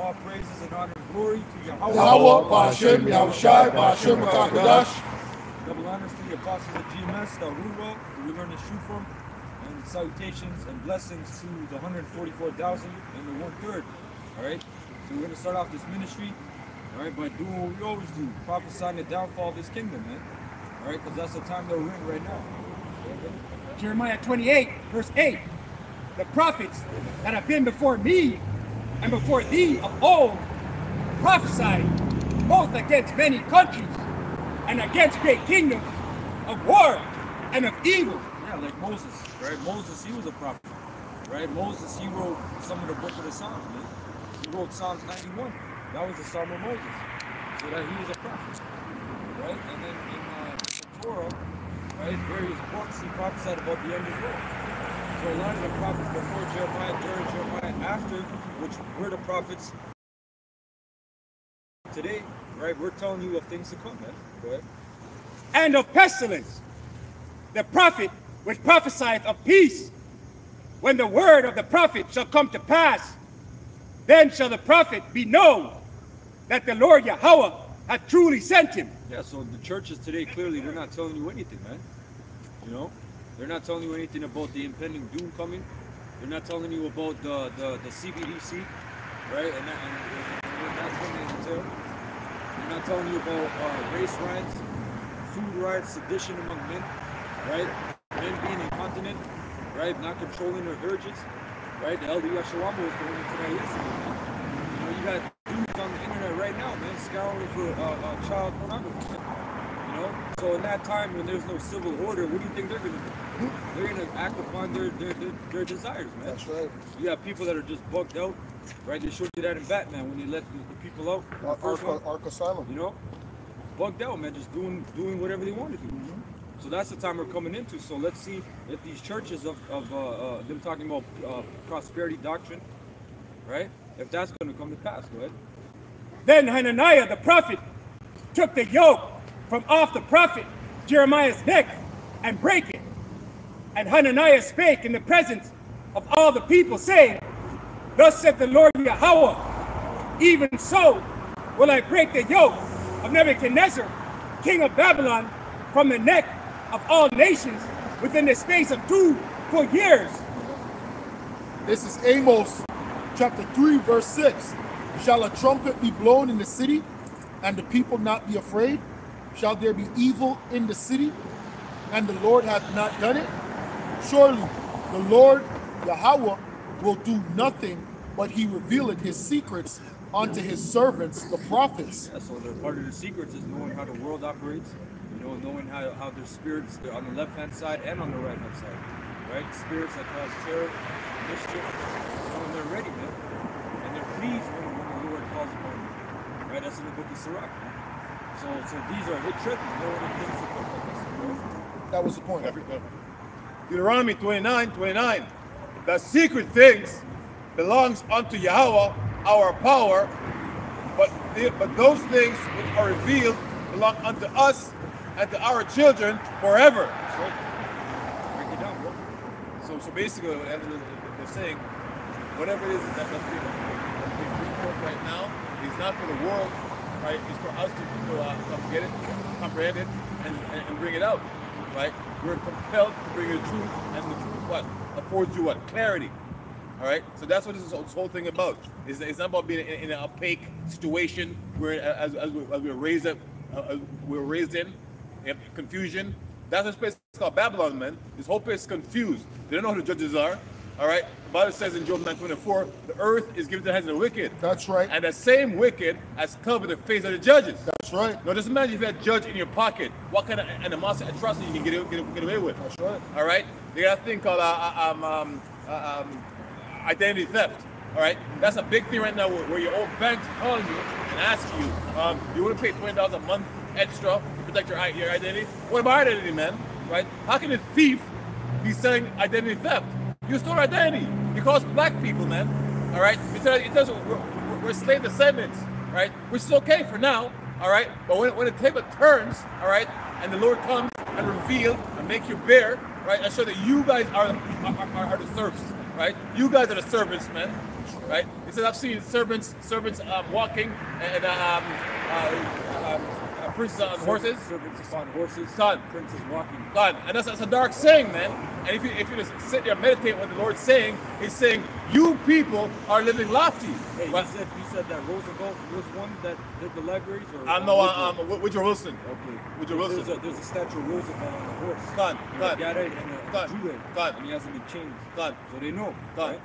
all praises and honor and glory to Yahweh. Yahweh, Ba'ashem, Yahushai, Ba'ashem, Makakadash. Double honors to the apostles of GMS, the Ruwa, who we learn the shoe from, and salutations and blessings to the 144,000 and the 1/3. All right, so we're going to start off this ministry, all right, by doing what we always do, prophesying the downfall of this kingdom, man. All right, because that's the time that we're in right now. Jeremiah 28, verse 8. The prophets that have been before me and before thee of old prophesied both against many countries and against great kingdoms, of war and of evil. Yeah, like Moses, right? Moses, he was a prophet, right? Moses, he wrote some of the book of the Psalms, man. He wrote Psalms 91. That was the Psalm of Moses. So that he was a prophet, right? And then in the Torah, right, various books, he prophesied about the end as well. So a lot of the prophets before Jeremiah, during Jeremiah, after, which were the prophets today, right, we're telling you of things to come, man. Go ahead. And of pestilence, the prophet which prophesieth of peace. When the word of the prophet shall come to pass, then shall the prophet be known that the Lord Yahweh hath truly sent him. Yeah, so the churches today, clearly, they're not telling you anything, man. You know? They're not telling you anything about the impending doom coming. They're not telling you about the CBDC, right? And that's going to entail. They're not telling you about race riots, food riots, sedition among men, right? Men being incontinent, right? Not controlling their urges, right? The LDS Shalom was going into that yesterday, man. You know, you got dudes on the internet right now, man, scouring for child pornography, man. You know? So in that time when there's no civil order, what do you think they're going to do? They're going to act upon their desires, man. That's right. You have people that are just bugged out, right? They showed you that in Batman when they let the people out. Ark Asylum. You know? Bugged out, man, just doing whatever they want to do. So that's the time we're coming into. So let's see if these churches of them talking about prosperity doctrine, right? If that's going to come to pass. Go ahead. Then Hananiah the prophet took the yoke from off the prophet Jeremiah's neck and brake it. And Hananiah spake in the presence of all the people, saying, Thus saith the Lord Yahweh, even so will I break the yoke of Nebuchadnezzar, king of Babylon, from the neck of all nations within the space of 2 full years. This is Amos chapter 3, verse 6. Shall a trumpet be blown in the city, and the people not be afraid? Shall there be evil in the city, and the Lord hath not done it? Surely the Lord Yahweh will do nothing, but he revealeth his secrets unto his servants, the prophets. Yeah, so part of the secrets is knowing how the world operates, you know, knowing how their spirits, they're on the left-hand side and on the right-hand side, right? Spirits that cause terror, mischief, when they're ready, man. And they're pleased when the Lord calls upon them, right? That's in the book of Sirach. So these are hit trippers, knowing the things to come like this. That was the point. Deuteronomy 29:29. The secret things belongs unto Yahweh, our power, but those things which are revealed belong unto us and to our children forever. That's right. Break it down, bro. So basically, what they're saying, whatever it is that's being brought forth right now is not for the world, right? It's for us to get it, comprehend it, and bring it out, right? We're compelled to bring the truth, and the truth what affords you what clarity. All right, so that's what this whole thing about. It's not about being in an opaque situation where, as we're raised up, we're raised in confusion. That's this place called Babylon, man. This whole place is confused. They don't know who the judges are. All right, the Bible says in Job 9:24, the earth is given to the hands of the wicked. That's right. And the same wicked has covered the face of the judges. That's right. Now, just imagine if you had a judge in your pocket, what kind of animosity, atrocity you can get away with. That's right. All right, they got a thing called identity theft. All right, that's a big thing right now where your old bank's calling you and asking you, you want to pay $20 a month extra to protect your identity? What about identity, man? Right? How can a thief be selling identity theft? You stole identity. You cost black people, man. All right, it tells we're slave descendants, right? Which is okay for now, all right. But when the table turns, all right, and the Lord comes and reveal and make you bear, right, and show that you guys are the serfs, right? You guys are the servants, man. right? It says, I've seen servants walking and princes on horses. Servants upon horses. Son. Princes walking. God, and that's a dark saying, man. And if you just sit there and meditate what the Lord's saying, He's saying, you people are living lofty. Hey, But, you said that Roosevelt was one that did the libraries? Or no, Woodrow Wilson. Okay. Woodrow Wilson. There's a statue of Roosevelt on a horse. God, And a Garrett and a God, Jude. God. And he has him in chains. God. So they know. God. Right?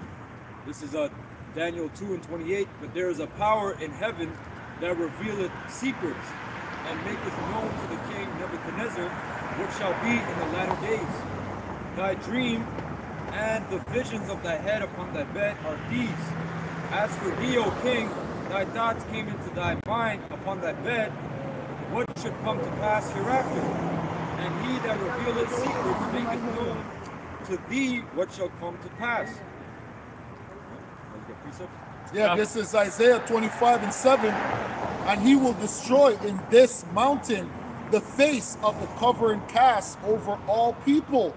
This is Daniel 2:28. But there is a power in heaven that revealeth secrets and maketh known to the king Nebuchadnezzar what shall be in the latter days. Thy dream and the visions of thy head upon thy bed are these. As for thee, O king, thy thoughts came into thy mind upon thy bed, what should come to pass hereafter. And he that revealeth secrets maketh known to thee what shall come to pass. Yeah, this is Isaiah 25:7. And he will destroy in this mountain the face of the covering cast over all people,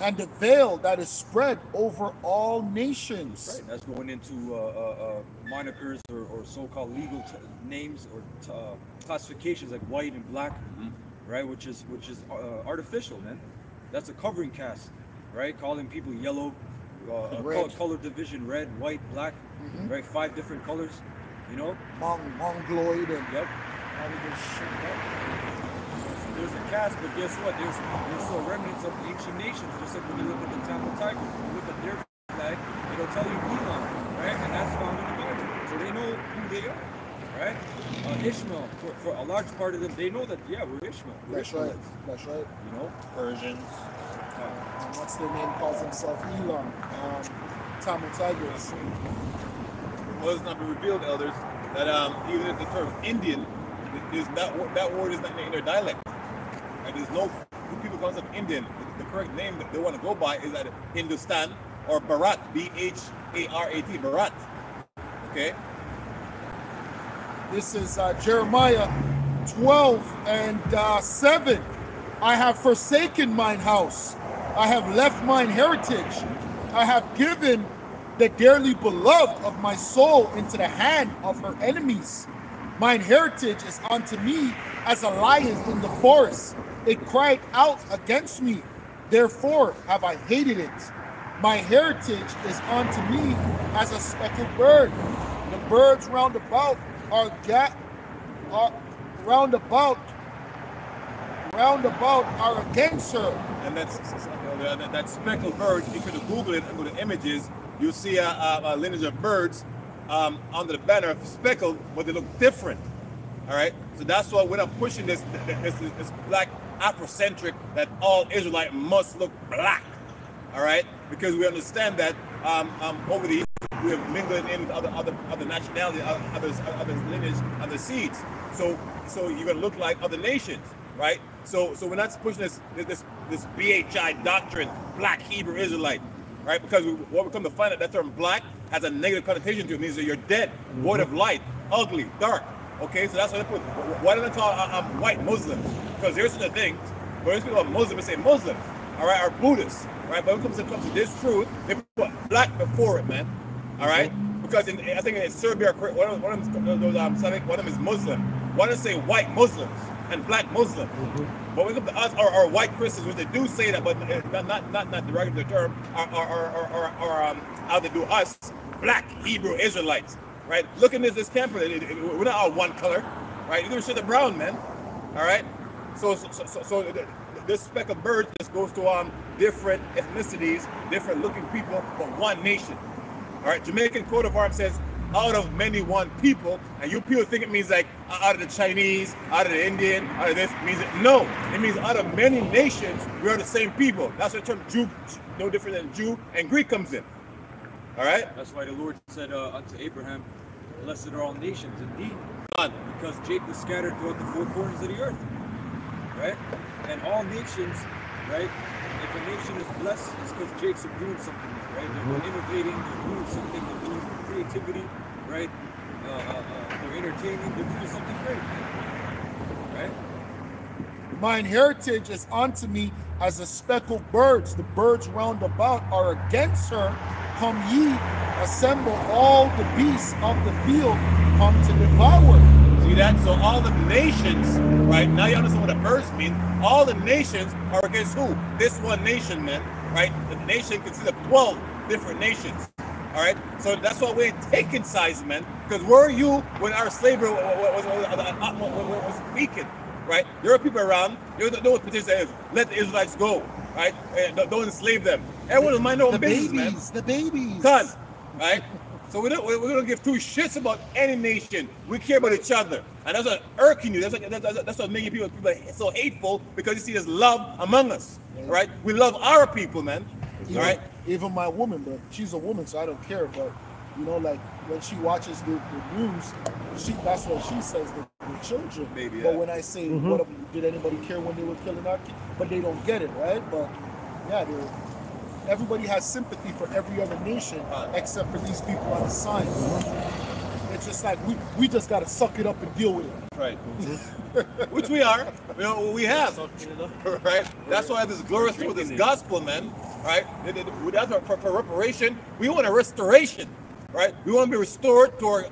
and the veil that is spread over all nations. Right, that's going into monikers or so-called legal names or classifications like white and black, right? Which is artificial, man. That's a covering cast, right? Calling people yellow, color division, red, white, black, right? 5 different colors, you know. Mongoloid and Yep. There's a cast, but guess what? There's still remnants of ancient nations. Just like when you look at the Tamil Tigers, when you look at their flag, it'll tell you Elam, right? And that's found in the Bible. So they know who they are, right? Ishmael, for a large part of them, they know that, yeah, we're Ishmael. We're that's right. Ishmaelites, That's right. you know? Persians. What's their name? Calls himself Elam. Tamil Tigers. Well, it's not been revealed, elders, that even if the term Indian, that word is not in their dialect. And there's no people calling themselves Indian. The correct name that they want to go by is either Hindustan or Bharat, B-H-A-R-A-T, Bharat. Okay? This is Jeremiah 12:7. I have forsaken mine house. I have left mine heritage. I have given the dearly beloved of my soul into the hand of her enemies. Mine heritage is unto me as a lion in the forest. It cried out against me. Therefore have I hated it. My heritage is unto me as a speckled bird. The birds round about are against her. And that speckled bird, if you Google it and go to images, you'll see a lineage of birds under the banner of speckled, but they look different. All right, so that's why we're not pushing this black Afrocentric that all Israelite must look black. All right, because we understand that over the years we have mingled in with other nationalities, other lineage, other seeds. So you're gonna look like other nations, right? So we're not pushing this BHI doctrine, Black Hebrew Israelite, right? Because what we come to find out, that term black has a negative connotation to it. It means that you're dead, void of light, ugly, dark. Okay, so that's what they put. Why don't they call white Muslims? Because there's such a thing. When people are Muslims, they say Muslims, all right, or Buddhists, right? But when it comes to this truth, they put black before it, man. All right, because I think in Serbia, one of them is Muslim. Why don't they say white Muslims and black Muslims? But when it comes to us or white Christians, which they do say that, but not the regular term, or how they do us, Black Hebrew Israelites. Right? Look at this camper. We're not all one color, right? You're shade of brown, man. All right. So this speckled bird just goes to different ethnicities, different looking people, but one nation. All right. Jamaican coat of arms says, "Out of many, one people," and you people think it means like out of the Chinese, out of the Indian, out of this. It means no. It means out of many nations, we are the same people. That's where the term Jew, no different than Jew and Greek, comes in. All right. That's why the Lord said unto Abraham, "Blessed are all nations indeed." God. Because Jacob was scattered throughout the 4 corners of the earth. Right? And all nations, right? If a nation is blessed, it's because Jake's doing something, right? They're innovating, they're doing something, they're doing creativity, right? They're entertaining, they're doing something great. Right? Mine heritage is unto me as a speckled birds. The birds round about are against her. Come ye assemble all the beasts of the field come to devour. See that? So all the nations, right? Now you understand what the verse means. All the nations are against who? This one nation, man. Right? The nation consists of 12 different nations. All right? So that's why we ain't taking sides, man. Because where are you when our slavery was weakened? Right? There are people around. You know what petition is? Let the Israelites go. Right? And don't enslave them. Everyone will mind their own business, man. The babies. Done. Right? So we don't give two shits about any nation. We care about each other, and that's what irking you. That's what making people so hateful, because you see there's love among us, right? We love our people, man. All right. Even my woman, but she's a woman, so I don't care. But you know, like when she watches the news, that's what she says, the children. Maybe, yeah. But when I say, did anybody care when they were killing our kids? But they don't get it, right? But yeah, everybody has sympathy for every other nation except for these people on the side. It's just like we just gotta suck it up and deal with it. Right. Which we are. You know, we have. Right? That's why this glorious thing with this gospel, man. Right? That's for reparation. We want a restoration. Right? We want to be restored to our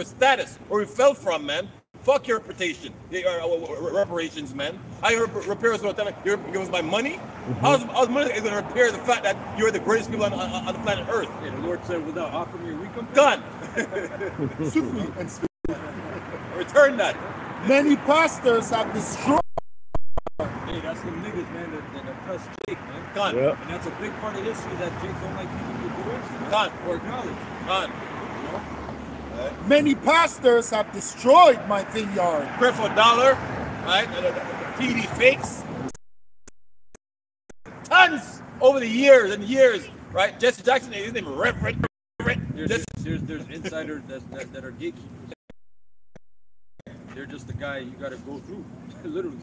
status where we fell from, man. Fuck your reparations, man. How you repair us? You give us my money? How's money going to repair the fact that you're the greatest people on the planet Earth? Yeah, the Lord said, without offering me a recompense. Done. Return that. Many pastors have destroyed. Hey, that's the niggas, man, that oppress Jake, man. Done. Yep. And that's a big part of history that Jake don't like people to do it. Done. Or acknowledge. Done. You know? Many pastors have destroyed my vineyard. Pray for a dollar, right? The PD fakes. Tons over the years and years, right? Jesse Jackson, his name is Reverend. There's insiders that are gatekeepers. They're just the guy you got to go through, literally.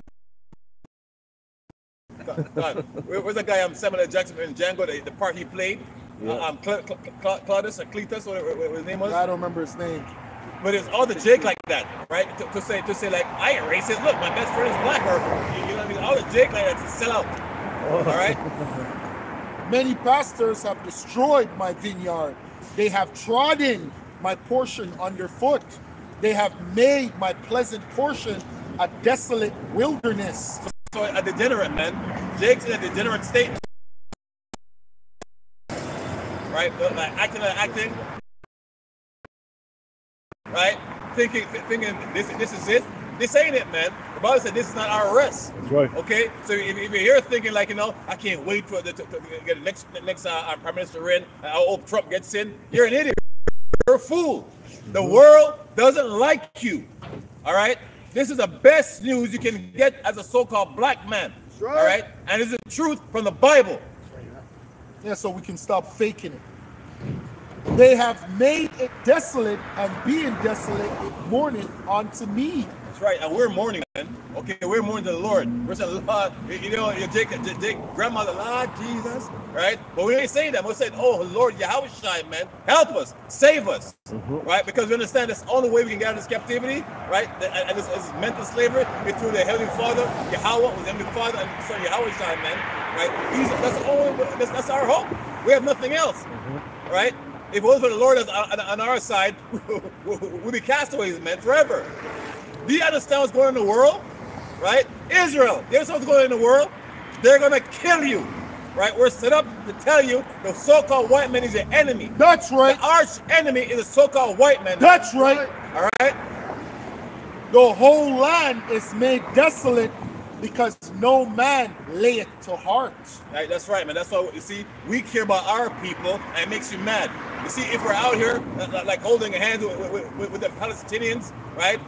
God. Where's that guy? Samuel Jackson in Django, the part he played? Yeah. Claudius or Cletus, whatever his name was. I don't remember his name. But it's all the Jake like that, right? To say like, I ain't racist. Look, my best friend is black, or you know what I mean? All the Jake like that to sell out. All right. Many pastors have destroyed my vineyard. They have trodden my portion underfoot. They have made my pleasant portion a desolate wilderness. So a degenerate, man. Jake's in a degenerate state. Right? Like acting. Right? Thinking this is it. This ain't it, man. The Bible said this is not our rest. That's right. Okay? So if you're here thinking like, I can't wait for to get the next Prime Minister in, I hope Trump gets in, you're an idiot. You're a fool. The world doesn't like you. All right? This is the best news you can get as a so-called black man. All right? And it's the truth from the Bible. Yeah, so we can stop faking it. They have made it desolate, and being desolate is mourning unto me. That's right, and we're mourning, man. Okay, we're mourning to the Lord. We're saying, Lord, Jake, grandmother, Lord Jesus, right? But we ain't saying that. We're saying, oh, Lord, Yahweh Shai, man, help us, save us, right? Because we understand that's the only way we can get out of this captivity, right? And this mental slavery is through the Heavenly Father, Yahweh, was the Heavenly Father, and Son Yahweh Shai, man, right? That's the only. That's our hope. We have nothing else, right? If it was for the Lord on our side, we'll be castaways, man, forever. Do you understand what's going on in the world? Right? Israel, you understand what's going on in the world? They're going to kill you. Right? We're set up to tell you the so-called white man is your enemy. That's right. The arch enemy is a so-called white man. That's right. All right? The whole land is made desolate because no man lay it to heart. Right, that's right, man. That's why, you see, we care about our people, and it makes you mad. You see, if we're out here, like holding hands with the Palestinians, right?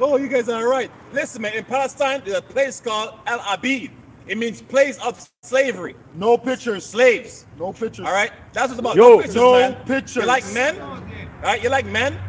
Oh, you guys are all right. Listen, man, in Palestine, there's a place called Al Abid. It means place of slavery. No pictures. Slaves. No pictures. All right? That's what's about. Yo, no pictures, no man. pictures. You like men? All right? You like men?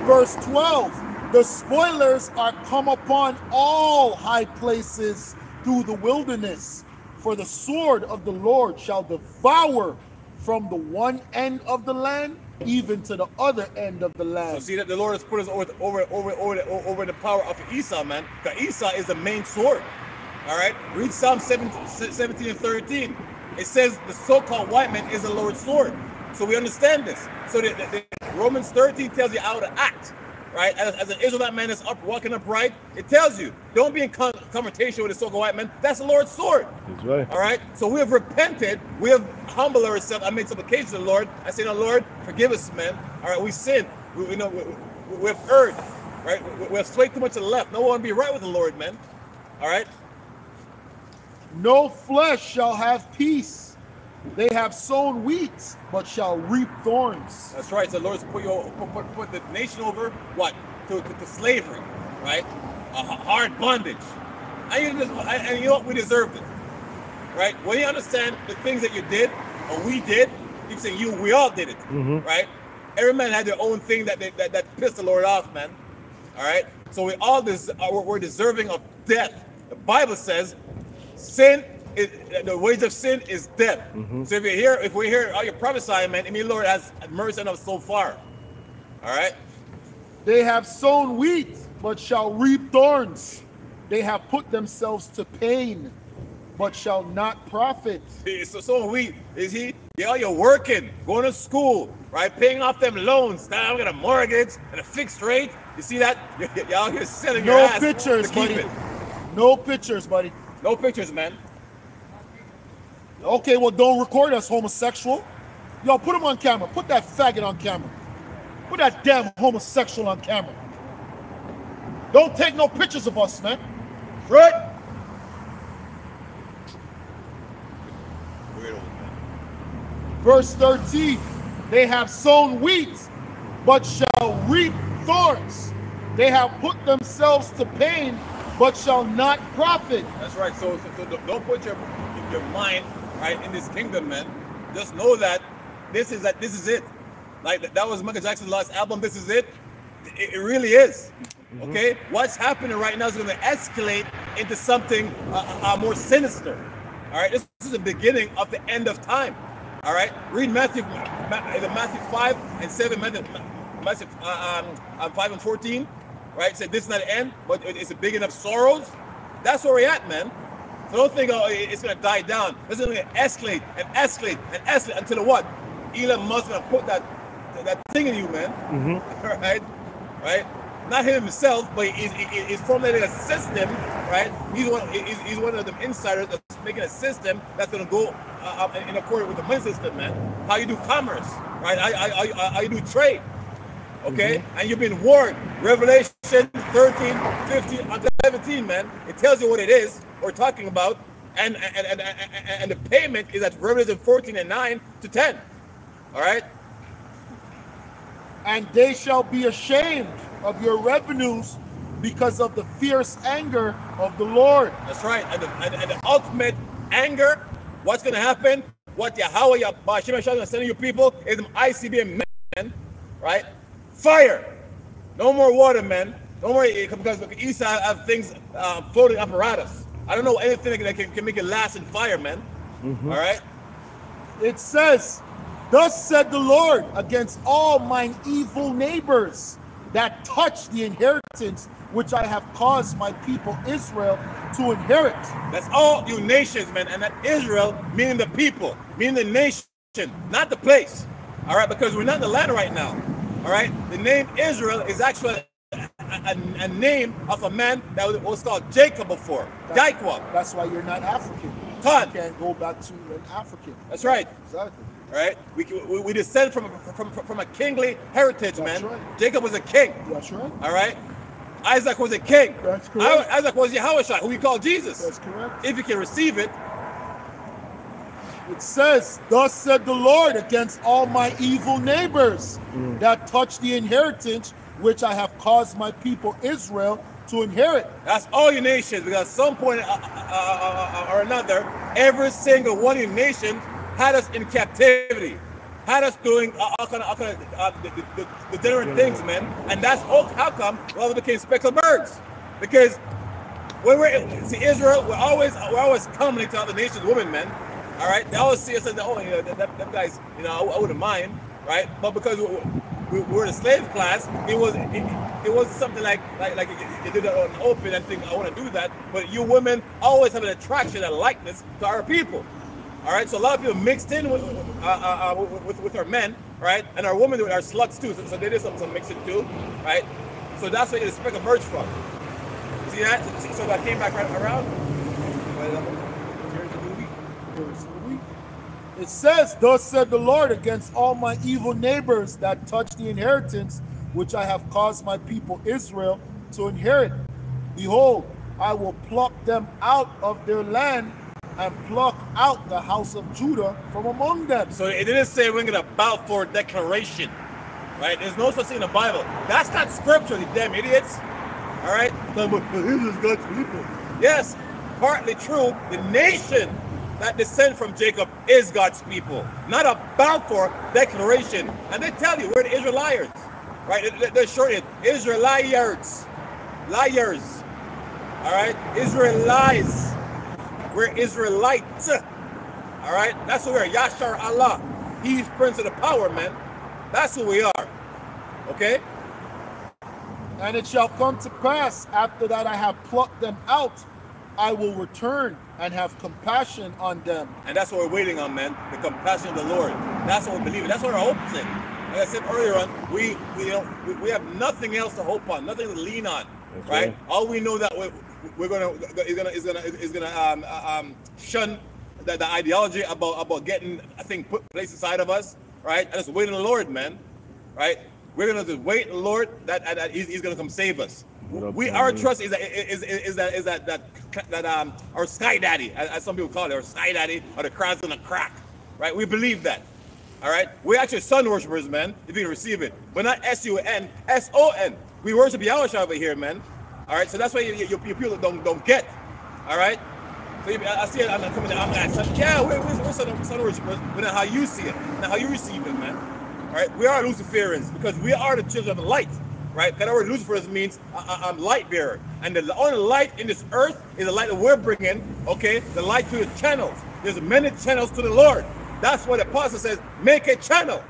Verse 12, the spoilers are come upon all high places through the wilderness, for the sword of the Lord shall devour from the one end of the land even to the other end of the land. So see that the Lord has put us over the power of Esau, man. Because Esau is the main sword. All All right, read Psalm 17 and 13. It says the so-called white man is the Lord's sword. So we understand this. So the Romans 13 tells you how to act, right? As an Israelite man that's walking upright, it tells you, don't be in confrontation with the so-called white man. That's the Lord's sword. That's right. All right. So we have repented. We have humbled ourselves. I made supplications to the Lord. I say, no, Lord, forgive us, man. All right. We sinned. We have erred, right? We have swayed too much to the left. No one want to be right with the Lord, man. All right. No flesh shall have peace. They have sown wheat, but shall reap thorns. That's right. So the Lord's put the nation over what? To slavery, right? A hard bondage. And you know what? We deserved it, right? When you understand the things that you did or we did, keep saying we all did it, right? Every man had their own thing that pissed the Lord off, man. All right. So we all we're deserving of death. The Bible says, the wage of sin is death. So if we're here, all you're prophesying, man, I mean, Lord has mercy on us so far. All right. They have sown wheat, but shall reap thorns. They have put themselves to pain, but shall not profit. So wheat is he? Yeah, you're working, going to school, right? Paying off them loans. Now I'm got a mortgage and a fixed rate. You see that? You're out here selling your ass. No pictures, buddy. No pictures, buddy. No pictures, man. Okay, well, don't record us, homosexual. Yo, put him on camera. Put that faggot on camera. Put that damn homosexual on camera. Don't take no pictures of us, man. Right? Weirdo, man. Verse 13. They have sown wheat, but shall reap thorns. They have put themselves to pain, but shall not profit. That's right. So don't put your mind right in this kingdom, man. Just know that this is it. Like that was Michael Jackson's last album. This is it. It really is. Okay. What's happening right now is going to escalate into something more sinister. All right. This is the beginning of the end of time. All right. Read Matthew 5 and 7. Matthew 5 and 14. Right. Said this is not the end, but it's the beginning of sorrows. That's where we're at, man. So don't think, oh, it's going to die down. It's going to escalate and escalate and escalate until what? Elon Musk going to put that thing in you, man. Right? Not him himself, but he's formulating a system, right? He's one of the insiders that's making a system that's going to go in accordance with the money system, man. How you do commerce, right? How you do trade. Okay, and you've been warned. Revelation 13, 15, until 17, man. It tells you what it is we're talking about, and the payment is at Revelation 14 and 9 to 10. All right. And they shall be ashamed of your revenues because of the fierce anger of the Lord. That's right. And the ultimate anger, what's going to happen? What Yahweh Hashem is going to send you people is an ICBM, man. Right? Fire. No more water, man. No more, because Esau have things floating apparatus. I don't know anything that can make it last in fire, man. All right. It says, thus said the Lord against all mine evil neighbors that touch the inheritance which I have caused my people Israel to inherit. That's all you nations, man. And that Israel, meaning the people, meaning the nation, not the place. All right, because we're not in the land right now. All right, the name Israel is actually a name of a man that was called Jacob before. Jacob. That's why you're not African. Ton. You can't go back to an African. That's right. Exactly. All right, we descend from a kingly heritage, That's man. right. Jacob was a king. That's right. All right, Isaac was a king. That's correct. Isaac was Yahweh, who we call Jesus. That's correct. If you can receive it. It says, thus said the Lord against all my evil neighbors that touch the inheritance which I have caused my people Israel to inherit. That's all your nations, because at some point or another, every single one of your nations had us in captivity, had us doing all kind of the different things, man. And that's how come we all became speckled birds, because when see Israel, we're always coming to other nations, women, man. All right, they always see us as, oh, you know, them guys, you know, I wouldn't mind, right? But because we were the slave class, it was something like you did it on open and think I want to do that. But you women always have an attraction and likeness to our people. All right, so a lot of people mixed in with our men, right, and our women are sluts too. So they did some mixing too, right? So that's where the speck emerged from. See that? So that came back right around. It says, thus said the Lord, against all my evil neighbors that touch the inheritance which I have caused my people Israel to inherit. Behold, I will pluck them out of their land and pluck out the house of Judah from among them. So it didn't say we're going to Balfour Declaration, right? There's no such thing in the Bible. That's not scripture, you damn idiots. All right? But Israel's God's people. Yes, partly true. The nation that descend from Jacob is God's people, not a Balfour Declaration. And they tell you we're the Israelites, right? They're short it, Israelites, liars. All right, Israelites. We're Israelites. All right, that's who we are. Yashar Allah. He's Prince of the Power, man. That's who we are. Okay. And it shall come to pass after that I have plucked them out, I will return and have compassion on them. And that's what we're waiting on, man. The compassion of the Lord. That's what we believe in. That's what our hope is in. Like I said earlier on, we have nothing else to hope on, nothing to lean on, okay. Right? All we know that we're gonna shun the ideology about getting a thing put place inside of us, right? And just wait on the Lord, man, right? We're gonna just wait on the Lord that he's gonna come save us. Our trust is that our sky daddy, as some people call it, our sky daddy, or the crown's gonna crack, right? We believe that, all right? We're actually sun worshipers, man, if you can receive it, but not S-U-N, S-O-N. We worship Yahweh over here, man, all right? So that's why you people don't get, all right? So I see it, I'm coming down, yeah, we're sun worshipers, but not how you see it, not how you receive it, man, all right? We are Luciferians because we are the children of the light. Right? That word Lucifer means light bearer. And the only light in this earth is the light that we're bringing, okay? The light to the channels. There's many channels to the Lord. That's what the apostle says, make a channel.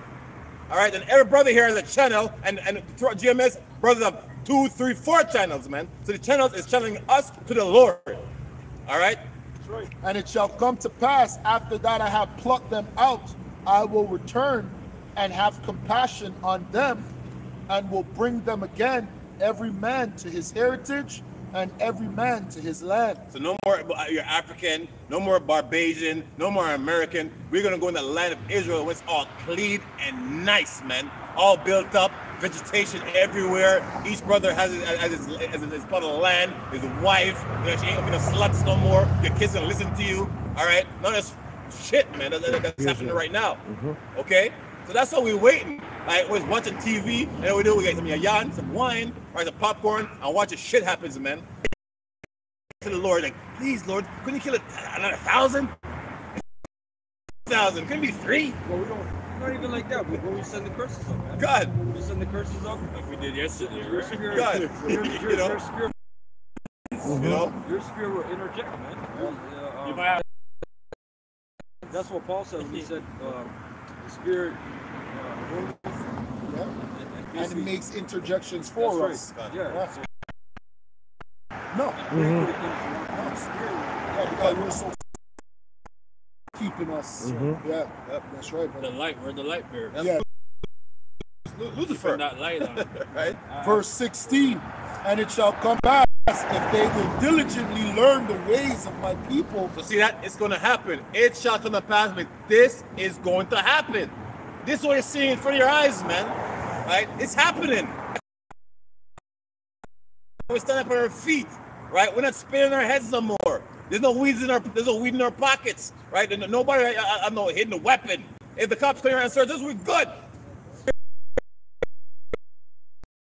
All right? And every brother here has a channel. And throughout GMS, brothers have 2, 3, 4 channels, man. So the channels is channeling us to the Lord. All right? That's right. And it shall come to pass after that I have plucked them out, I will return and have compassion on them, and will bring them again, every man to his heritage, and every man to his land. So no more you're African, no more Barbadian, no more American. We're gonna go in the land of Israel where it's all clean and nice, man. All built up, vegetation everywhere. Each brother has his part of the land, his wife. You know, she ain't gonna be no sluts no more. Your kids gonna listen to you. All right, none of this shit, man. That's happening right now. Okay. So that's how we're waiting. Like, we're watching TV, and then we get some yayan, some wine, or some popcorn, and watch the shit happens, man. To the Lord, like, please, Lord, couldn't you kill another 1,000? 1,000, couldn't it be 3? Well, we don't, not even like that. We send the curses up, man. God. We send the curses up like we did yesterday. Your spirit, God. Your spirit, you know? Your spirit will interject, man. You might have. That's what Paul said. He said, the spirit. And it makes interjections for us. Right. Yeah. No. No, spirit. Yeah, because we're so keeping us. Yeah, that's right. The light, we're the light bearer. Yeah. Lucifer. That light on. Right? Verse 16, and it shall come back if they will diligently learn the ways of my people. So see that? It's going to happen. It shall come to pass, but this is going to happen. This is what you're seeing in front of your eyes, man. Right? It's happening. We're standing up on our feet, right? We're not spinning our heads no more. There's no weed in our pockets, right? Nobody I'm not hidden a weapon. If the cops come around and search us, we're good.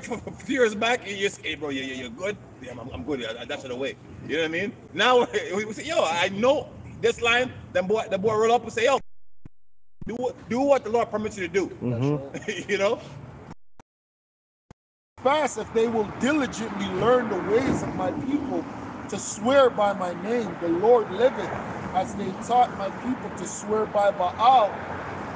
A few years back, you just, hey bro, you're good. Yeah, I'm good. That's the way. You know what I mean? Now we say, yo, I know this line. The boy roll up and say, yo, do what the Lord permits you to do. You know. Fast if they will diligently learn the ways of my people to swear by my name, the Lord liveth, as they taught my people to swear by Baal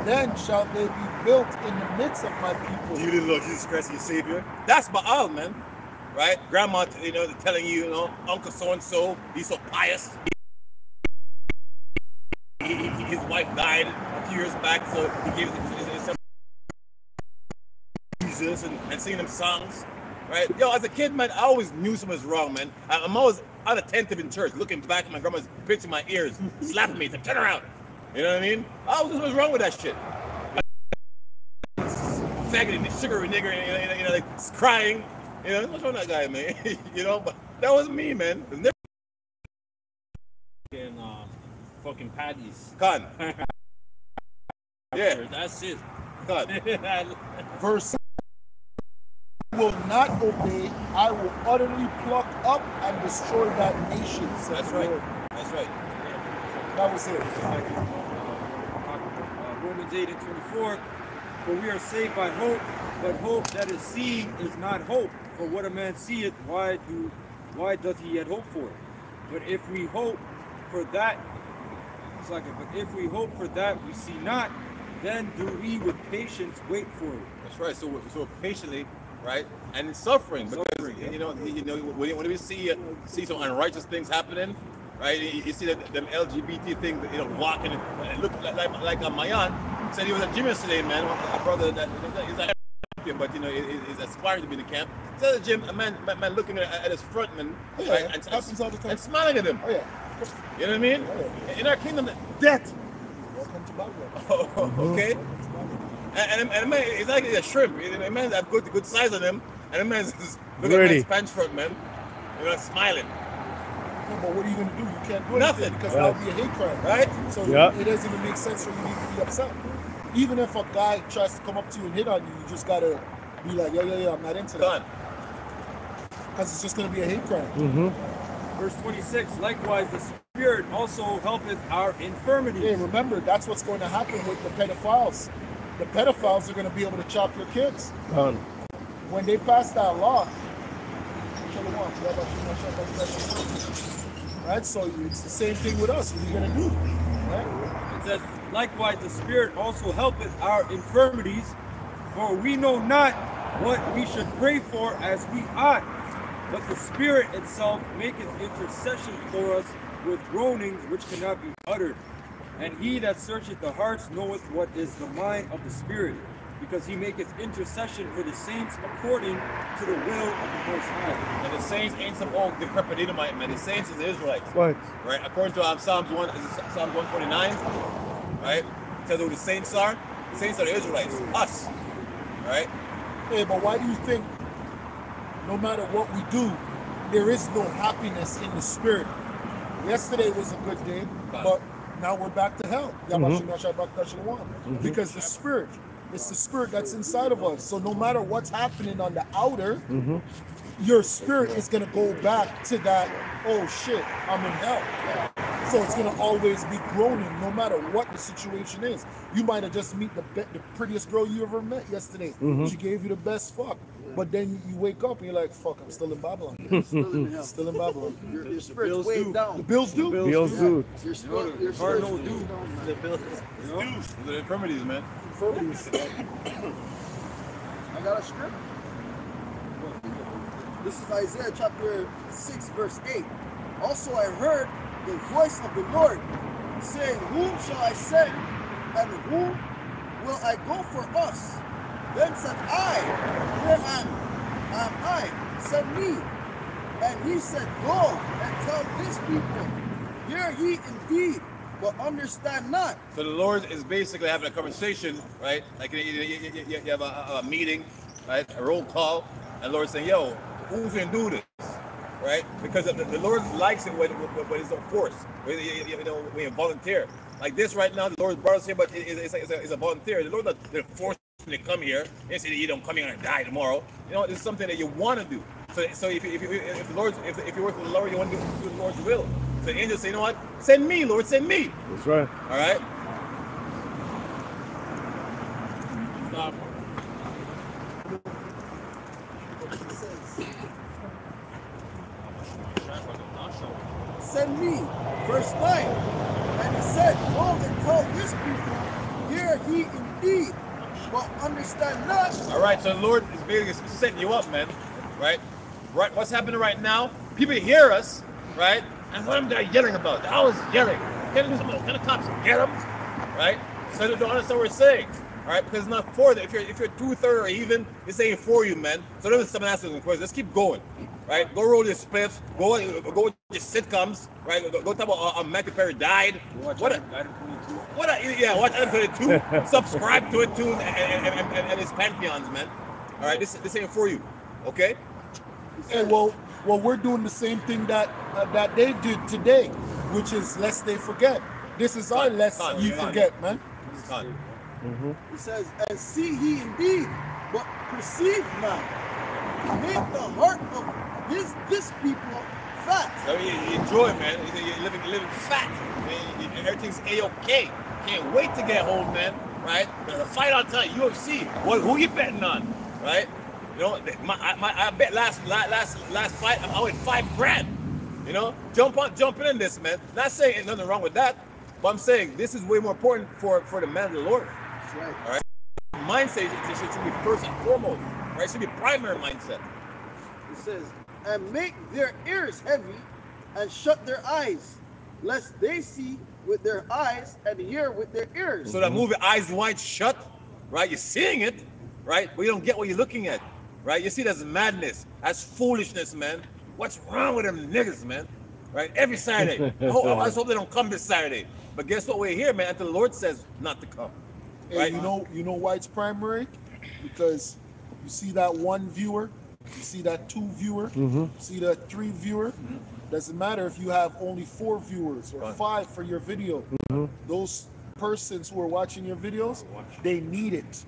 then shall they be built in the midst of my people. You didn't know Jesus Christ, your Savior. That's Baal, man. Right? Grandma, telling you, Uncle so-and-so, he's so pious. His wife died a few years back, so he gave his Jesus and singing them songs. Right? Yo, as a kid, man, I always knew something was wrong, man. I'm always unattentive in church, looking back at my grandma's pinching my ears, slapping me, saying, turn around. You know what I mean? I always knew what was wrong with that shit. Faggot, sugary nigger, like crying. What's wrong with that guy, man? But that wasn't me, man. Fucking patties. Con. Yeah. That's it. Con. Verse will not obey, I will utterly pluck up and destroy that nation. That's right. That's right. That was it. Romans 8:24. For we are saved by hope, but hope that is seen is not hope. For what a man seeth, why doth he yet hope for it? But if we hope for that, but if we hope for that we see not, then do we with patience wait for it. That's right. So patiently, right, and in suffering, because when we see some unrighteous things happening, right? You see that them LGBT things, walking and look like a Mayan said he was at gym yesterday, man. A brother that he's like, but he's aspiring to be in the camp. So at the gym, a man looking at his front man, right, and smiling at him. Oh yeah. You know what I mean? Oh, yeah. In our kingdom, death. Welcome to Babylon. Okay. And a man, it's like a shrimp. A man have good size on him, and a man's just looking at his pants front, man. Smiling. No, but what are you going to do? You can't do Nothing. anything because that would be a hate crime. Right? So it doesn't even make sense for you to be upset. Even if a guy tries to come up to you and hit on you, you just got to be like, yeah, I'm not into that. Because it's just going to be a hate crime. Mm-hmm. Verse 26, likewise the Spirit also helpeth our infirmities. Hey, remember, that's what's going to happen with the pedophiles. The pedophiles are going to be able to chop your kids. When they pass that law, right? So it's the same thing with us. What are you going to do? Right? It says, likewise the Spirit also helpeth our infirmities, for we know not what we should pray for as we ought, but the Spirit itself maketh intercession for us with groanings which cannot be uttered. And he that searcheth the hearts knoweth what is the mind of the Spirit, because he maketh intercession for the saints according to the will of the Most High. And the saints ain't some old decrepit Edomite, man. The saints is the Israelites. Right. Right? According to Psalms 149, right? It says who the saints are. The saints are the Israelites. Us. Right? Hey, but why do you think no matter what we do, there is no happiness in the spirit? Yesterday was a good day, but now we're back to hell. Because the spirit, it's the spirit that's inside of us. So no matter what's happening on the outer, your spirit is going to go back to that, oh shit, I'm in hell. So it's going to always be groaning no matter what the situation is. You might have just met the prettiest girl you ever met yesterday. She gave you the best fuck. But then you wake up and you're like, fuck, I'm still in Babylon. Still in hell. Still in Babylon. Your spirit's way down. The bills do? Bills do. Your spirit's Cardinals way do. down, man. The bills. The infirmities, man. I got a script. This is Isaiah chapter 6, verse 8. Also I heard the voice of the Lord saying, whom shall I send, and whom will I go for us? Then said I, here am I, send me. And he said, go and tell this people, hear ye indeed, but understand not. So the Lord is basically having a conversation, right? Like you have a meeting, right? A roll call, and the Lord's saying, yo, who's going to do this? Right? Because the Lord likes it when it's not forced, when you volunteer. Like this right now, the Lord brought us here, but it's a volunteer. The Lord doesn't force you to come here. He said, you don't come here and die tomorrow. It's something that you want to do. So if you work with the Lord, you want to do the Lord's will. So the angels say, you know what? Send me, Lord, send me. That's right. All right? Stop. Send me, verse 9. And he said, go and tell this people, hear he indeed, but understand not. All right, so the Lord is basically setting you up, man. Right? Right. What's happening right now? People hear us, right? And what am they yelling about? They're always yelling. Can the cops get them? Right? So they don't understand what we're saying. All right, because it's not for them. If you're 2/3 or even, it's saying for you, man. So let me someone ask you a question. Let's keep going. Right? Go roll your spliffs. Go with your sitcoms. Right? Go talk about Matthew Perry died. Watch What? Adam 22. Watch Adam 22. Subscribe to it too, and his pantheons, man. All right, this ain't for you, okay? Hey, well, we're doing the same thing that they did today, which is lest they forget. This is our lest you forget, man. Done. He says, and see he indeed, but perceive not. Make the heart of this people fat. So you enjoy, man. You're living fat. Everything's a-okay. Can't wait to get home, man. Right? There's a fight on tonight, UFC. Who you betting on? Right? You know, I bet last fight I went $5,000. You know, jumping in this, man. Not saying ain't nothing wrong with that, but I'm saying this is way more important for the man of the Lord. That's right. All right. Mindset should be first and foremost. Right? It should be primary mindset. It says, and make their ears heavy, and shut their eyes, lest they see with their eyes and hear with their ears. So that movie Eyes Wide Shut, right? You're seeing it, right? But you don't get what you're looking at, right? You see that's madness, that's foolishness, man. What's wrong with them niggas, man? Right? Every Saturday. I hope they don't come this Saturday. But guess what? We're here, man, until the Lord says not to come. Hey, Right? you know why it's primary? Because you see that one viewer, you see that 2 viewer, you see that 3 viewer. Doesn't matter if you have only 4 viewers or 5 for your video. Those persons who are watching your videos, they need it.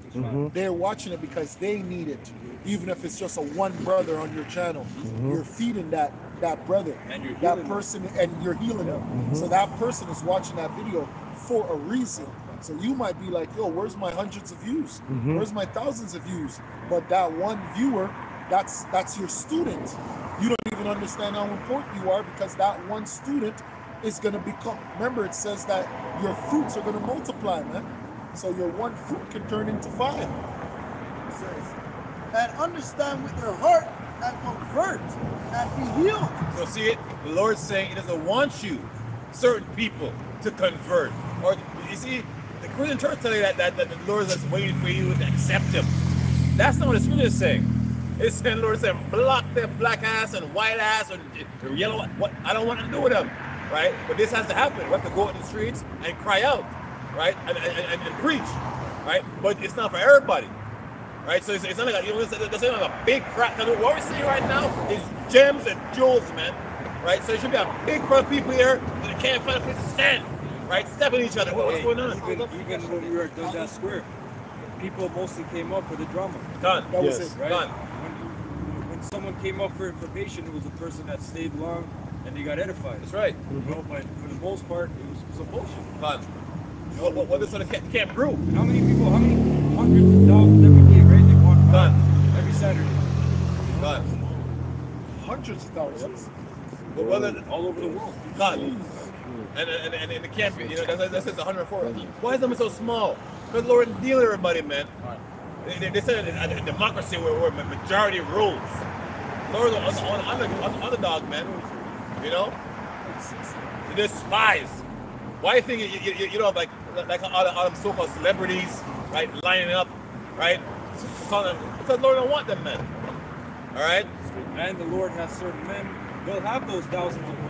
They're watching it because they need it. Even if it's just a one brother on your channel, you're feeding that brother, And you're that healing person, and you're healing them. So that person is watching that video for a reason. So you might be like, yo, where's my hundreds of views? Where's my thousands of views? But that one viewer, that's your student. You don't even understand how important you are, because that one student is going to become, remember it says that your fruits are going to multiply, man. So your one fruit can turn into 5. It says, and understand with their heart, and convert, and be healed. So see it? The Lord's saying He doesn't want you, certain people, to convert. Or you see, the Christian church telling you that the Lord is just waiting for you to accept Him. That's not what the Scripture is saying. It's saying the Lord is saying, block their black ass and white ass or yellow. What? I don't want to do with them, right? But this has to happen. We have to go out in the streets and cry out, right, and preach, right? But it's not for everybody. Right, so it's not like it's not like a big crowd. Because what we're seeing right now is gems and jewels, man. Right, so there should be a big crowd of people here that can't find a place to stand. Right, stepping each other. What's going on? Even when we were at Dundas Square, people mostly came up for the drama. Done. That was Yes. it. Right? Done. When someone came up for information, it was a person that stayed long and they got edified. That's right. You know, but for the most part, it was a bullshit. Done. What this can't prove? How many people? How many hundreds of thousands every day, right? They walk Done. every Saturday. Done. Hundreds of thousands. But whether All over the world. done. And it can't be. You know, that says 104. Why is them so small? Because the Lord didn't deal with everybody, man. They said in democracy where majority rules. Lord on the underdog, man. You know, you despise. Why do you think you know like all them so-called celebrities, right, lining up, right? Because Lord don't want them, man. All right. And the Lord has certain men. They'll have those thousands of people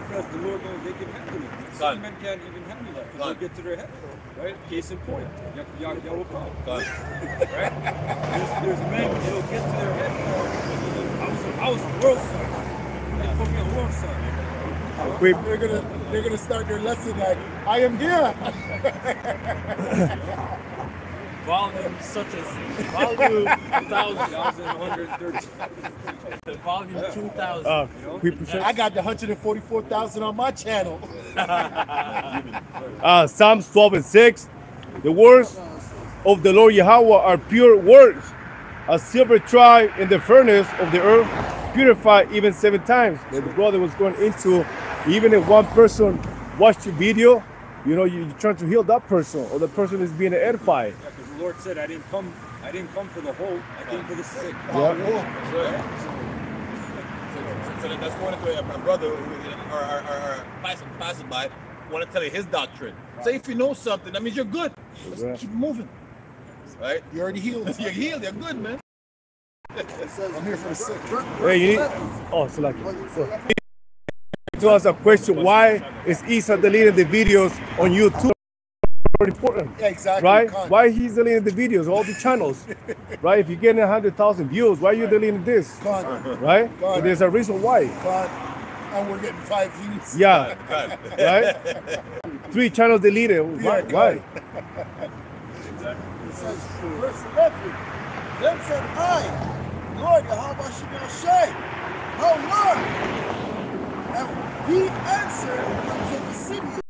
because the Lord knows they can handle it. Some men can't even handle that because they'll get to their head. Right? Case in point, Yahweh Paul. Right? There's men that'll get to their head. I was a world son. They put me a world son. They're gonna start their lesson like, I am here. Volume such as volume 1,130. volume 2000. I got the 144,000 on my channel. Psalms 12:6. The words of the Lord Yahweh are pure words, a silver tried in the furnace of the earth, purified even 7 times. That the brother was going into, even if one person watched the video, you know, you're trying to heal that person, or the person is being edified. Yeah, because the Lord said, I didn't come for the whole, I came for the sick. Yeah. That's right. So that's going into a brother or passing by want to tell you his doctrine. Say if you know something, that means you're good. Let's Right. keep moving. Right? You already healed. You're healed. You're good, man. It says, I'm here for the sick. Hey, you need, oh, so like, to ask a question, why is Isa deleting the videos on YouTube? Very important, Yeah, exactly. right? Con. Why he's deleting the videos, all the channels, right? If you're getting 100,000 views, why are you deleting this, Con. right? God. So there's a reason why. Con. And we're getting 5 views. Yeah, God. right? 3 channels deleted. Why? God. Why? it says, verse 11, then said I, Lord, Yahweh Shai, how long? And he answered unto the city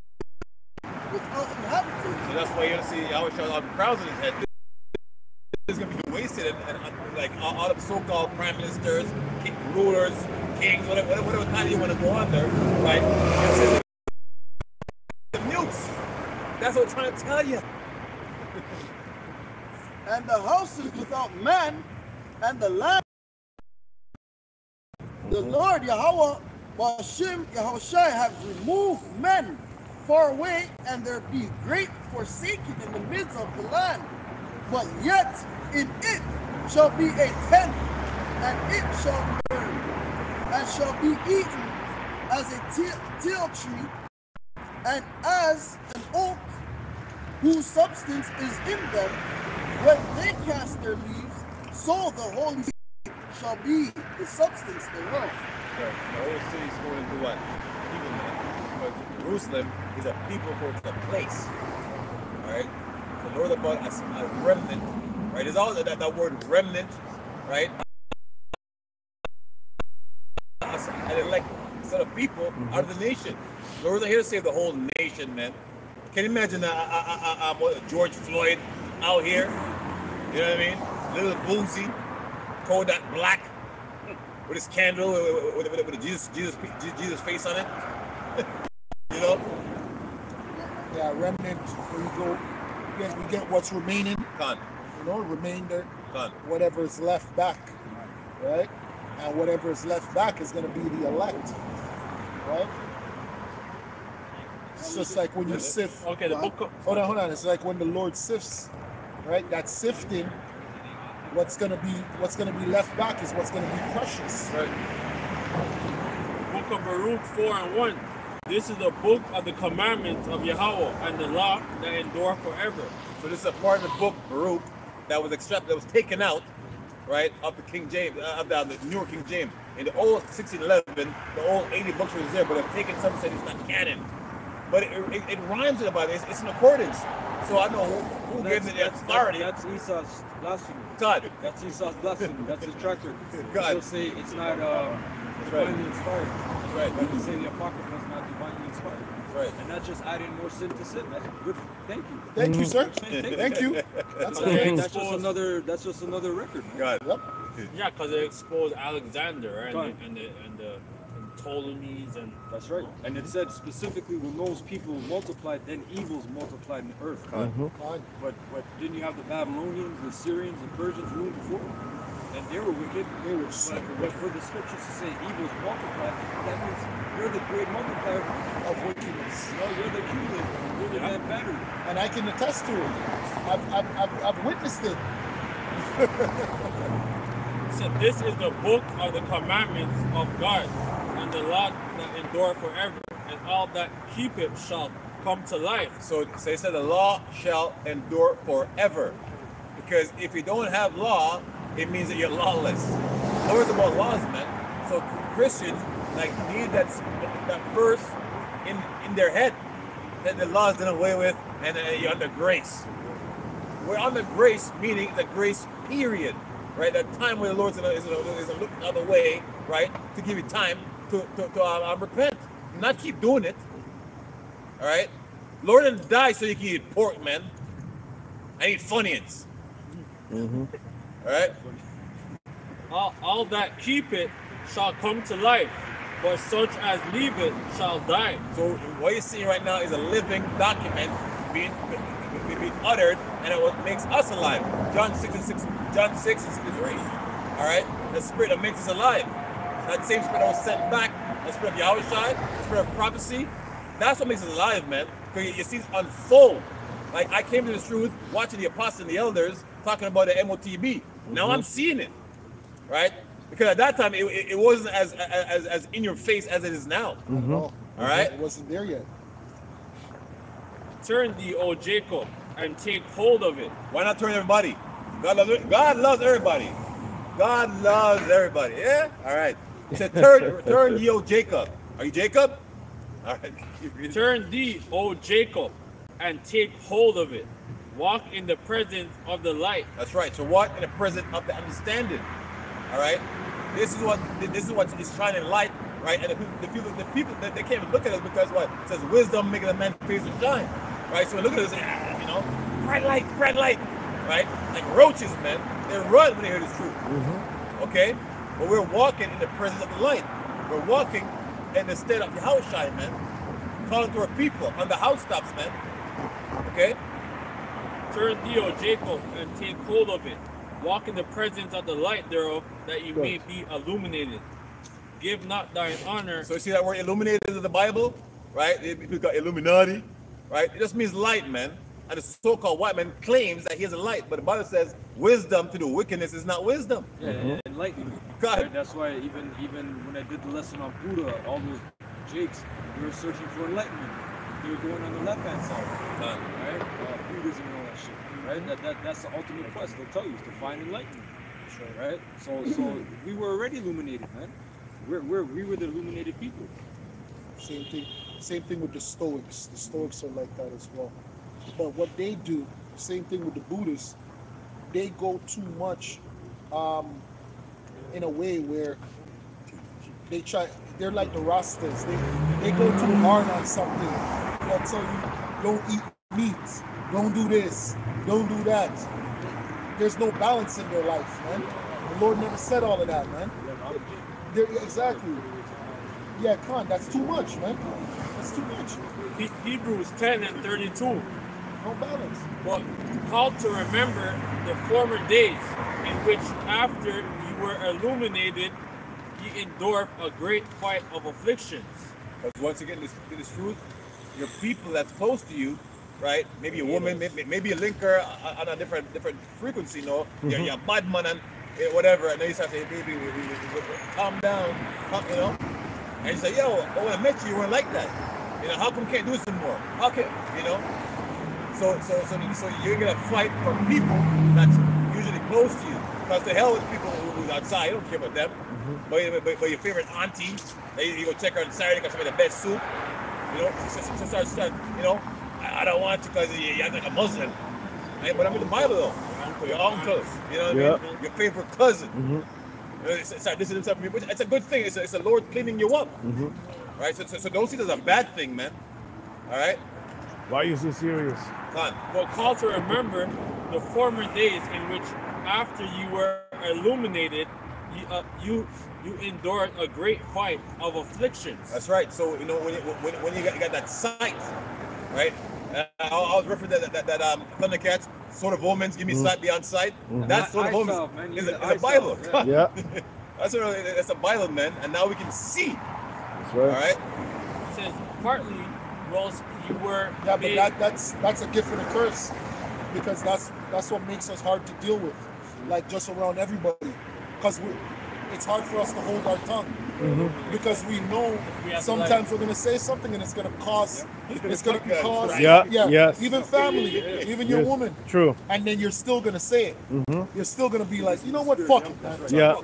without inhabitants. So that's why you're gonna see Yahweh Shah have crowns in his head. This is gonna be wasted, and like all of the so-called prime ministers, rulers, kings, whatever title you want to go under, right? It's the mutes. That's what I'm trying to tell you. And the houses without man, and the land. The Lord Yahweh Bashim Yahushai have removed men far away, and there be great forsaking in the midst of the land. But yet in it shall be a tent, and it shall burn, and shall be eaten as a teal tree, and as an oak whose substance is in them. When they cast their leaves, so the holy shall be the substance thereof. The whole city's going into what? People, man. But Jerusalem is a people for it's a place. Alright? The Lord about a remnant. Right? There's all that word remnant, right? An elect set of people out of the nation. The Lord's not here to save the whole nation, man. Can you imagine George Floyd out here? You know what I mean? Little Boosie, Kodak Black, with his candle, with a Jesus face on it. You know? Yeah, remnant, where you go, you get what's remaining, Con. you know, remainder, Con. whatever is left back, right? And whatever is left back is going to be the elect, right? It's just like when you sift. Okay, the book of, Hold on. It's like when the Lord sifts, right? That sifting, what's gonna be left back is what's gonna be precious. Right. book of Baruch 4:1. This is the book of the commandments of Yahweh and the law that endure forever. So this is a part of the book, Baruch, that was extracted, that was taken out, right, of the King James, of the newer King James. In the old 1611, the old 80 books was there, but they've taken some and said it's not canon. But it rhymes it about it. It's in accordance. So I know who gave it the authority. That's Esau's blasphemy. God. That's Esau's blasphemy. That's his tractor. God. He'll say it's not divinely inspired. That's right. But he'll say the Apocrypha is not divinely inspired. That's right. And that's just adding more sin to sin. That's good. Thank you. Thank you, sir. Thank Thank you. That's okay. That's just another. That's just another record. Man. God. Yep. Yeah, because it exposed Alexander, right? Right. And the Ptolemies and That's right. And it said specifically when those people multiplied, then evils multiplied in the earth. Fine. But didn't you have the Babylonians, the Syrians, the Persians rule before? And they were wicked. They were. But for the scriptures to say evils multiplied, that means you're the great multiplier of wickedness. You know, you're the cumulative. You're the bad battery. And I can attest to it. I've witnessed it. so this is the book of the commandments of God and the law that endure forever, and all that keep it shall come to life. So they said the law shall endure forever. Because if you don't have law, it means that you're lawless. The words about laws, man. So Christians need that verse in their head that the law is done away with and you're under grace. We're under grace, meaning the grace period, right? That time where the Lord is looking the other way, right? To give you time to repent, not keep doing it. All right, Lord didn't die so you can eat pork, man. I eat Funyuns. All right. All that keep it shall come to life. but such as leave it shall die. So what you're seeing right now is a living document being uttered, and it what makes us alive. John 6:63. All right, the spirit that makes us alive. That same spirit that was sent back, the spirit of Yahushua, the spirit of prophecy. That's what makes us alive, man. Because you see it unfold. Like I came to this truth watching the apostles and the elders talking about the MOTB. Now I'm seeing it, right? Because at that time it wasn't as in your face as it is now. All right? It wasn't there yet. Turn thee, O Jacob, and take hold of it. Why not turn everybody? God loves everybody. God loves everybody. Yeah? All right. He said, turn ye, O Jacob. Are you Jacob? All right. Turn thee, O Jacob, and take hold of it. Walk in the presence of the light. That's right. So walk in the presence of the understanding. All right. This is what is shining light, right? And the people that they can't even look at us because what? It says wisdom making a man's face to shine. Right? So look at us, you know, bright light, right? Like roaches, man. They run when they hear this truth. Okay? But we're walking in the presence of the light. We're walking in the state of Yahushua, man. Calling to our people on the housetops, man. Okay? Turn thee, O Jacob, and take hold of it. Walk in the presence of the light thereof, that you may be illuminated. Give not thine honor. So you see that word illuminated in the Bible? Right? People got Illuminati. Right? It just means light, man. And the so-called white man claims that he has a light, but the Bible says wisdom to do wickedness is not wisdom. Yeah, enlightenment. God. Right? That's why even when I did the lesson on Buddha, all those Jakes, we were searching for enlightenment. They were going on the left-hand side, right? Buddhism and all that shit, right? That's the ultimate quest. They'll tell you is to find enlightenment, right? So we were already illuminated, man. We were the illuminated people. Same thing with the Stoics. The Stoics are like that as well. But what they do, same thing with the Buddhists, they go too much in a way where they're like the Rastas. They go too hard on something. They'll tell you, don't eat meat, don't do this, don't do that. There's no balance in their life, man. The Lord never said all of that, man. Exactly. Yeah, Khan, that's too much, man. That's too much. Hebrews 10:32. No balance. But called to remember the former days, in which after you were illuminated, ye endured a great fight of afflictions. Because once you get this truth, your people that's close to you, right? Maybe a woman, maybe a linker on a different frequency, you know? You're a bad man and whatever, and then you start saying, baby, we calm down, you know? And you say, yo, when I met you, you weren't like that. You know, how come we can't do this anymore? How can, you know? So you're gonna fight for people that's usually close to you. Because the hell with people who's outside, you don't care about them. But your favorite auntie, you go check her on Saturday because she made the best soup. You know, she starts, you know, I don't want you because you're like a Muslim. Right? But I'm in the Bible though. Your uncle, you know what I mean? Your favorite cousin. You know, start listening to something, which it's a good thing. It's the Lord cleaning you up. Right? So don't see it as a bad thing, man. All right? Why are you so serious? Come on. But call to remember the former days in which after you were illuminated, you endured a great fight of afflictions. That's right. So you know when you got that sight, right? I was referring to that Thundercats, Sword of Omens, give me sight beyond sight. That's Sword of Omens. It's a Bible. Yeah. That's a Bible, man. And now we can see. That's right. All right. It says partly whilst you were Yeah, but that's a gift and a curse, because that's what makes us hard to deal with, like just around everybody, because it's hard for us to hold our tongue, because we know sometimes we're gonna say something and it's gonna cause even family, even your woman. True. And then you're still gonna say it. You're still gonna be like, you know what, fuck it, man. Yeah.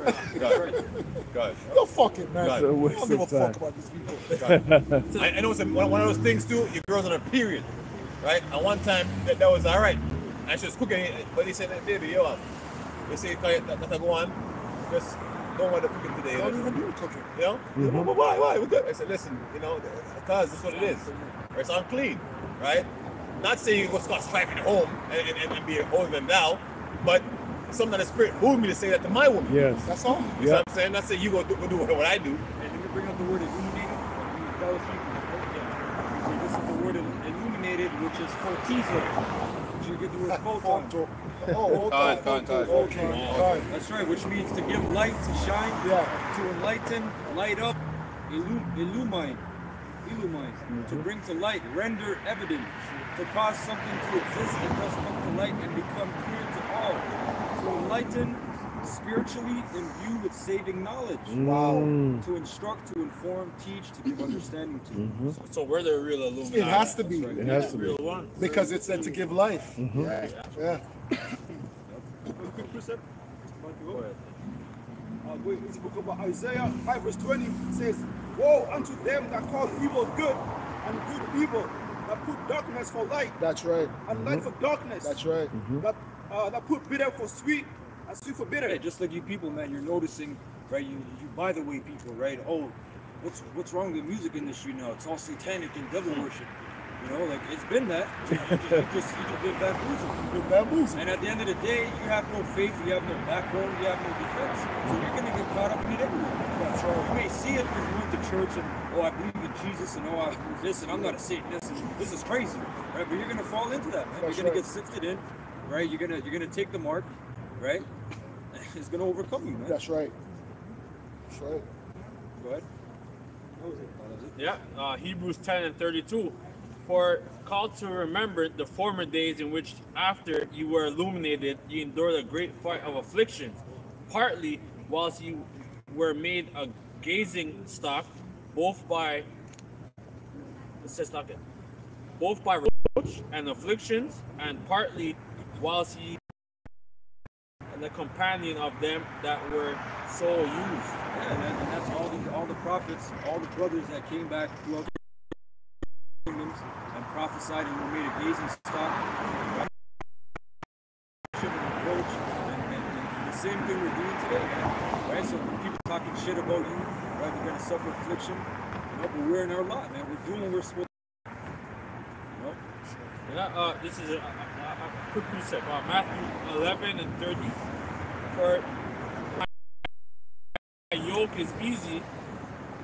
God. Yo, fuck it, man. I It's a waste don't give a of fuck time. about these people. I know it's one of those things too. Your girl's on a period, right? And one time that was all right, and she was cooking, but he said, "Baby, yo, they say that go on, just don't want to cook it today. Don't even do the cooking. You know? Why? We're good." I said, "Listen, you know, because this is what it is. It's unclean, right? Not saying you go start striving at home and be older than thou, but something that the Spirit moved me to say that to my woman. Yes. That's all. You know what I'm saying? Not saying you go do what I do." And let me bring not the word illuminated. So this is the word illuminated, which is photizo. Which you get the word photon. That's right, which means to give light, to shine, to enlighten, light up, illumine, to bring to light, render evident, to cause something to exist and thus come to light and become clear to all, to enlighten, spiritually imbue with saving knowledge. To instruct, to inform, teach, to give understanding to. So we're the real Illuminati. It has to be. Right. It has to be. Real one. Because it said to give life. Yeah. Quick precept. It's the book of Isaiah 5 verse 20 says, woe unto them that call evil good and good evil, that put darkness for light That's right. and light for darkness, That's right. that put bitter for sweet and sweet for bitter. Yeah, just like you people, man, you're noticing, right? You buy the way people, right? Oh, what's wrong with the music industry now? It's all satanic and devil worship. You know, like it's been that. You just been bamboozled. And at the end of the day, you have no faith, you have no backbone, you have no defense. So you're gonna get caught up in it everywhere. That's right. You may see it because you went to church and I believe in Jesus and I believe this and I'm not a Satanist and this is crazy, right? But you're gonna fall into that, man. You're gonna get sifted in, right? You're gonna take the mark, right? It's gonna overcome you, man. That's right. That's right. Go ahead. Yeah, Hebrews 10 and 32. For call to remember the former days in which after you were illuminated, you endured a great fight of afflictions, partly whilst you were made a gazing stock, both by reproach and afflictions, and partly whilst ye the companion of them that were so used. Yeah, and that's all the prophets, all the brothers that came back throughout the kingdoms and prophesied and were made a gazing stock. And the same thing we're doing today, right? So when people talking shit about you, right? We're gonna suffer affliction, but we're in our lot, man. We're doing what we're supposed to do. Yeah, this is a quick precept. Matthew 11 and 30. For my yoke is easy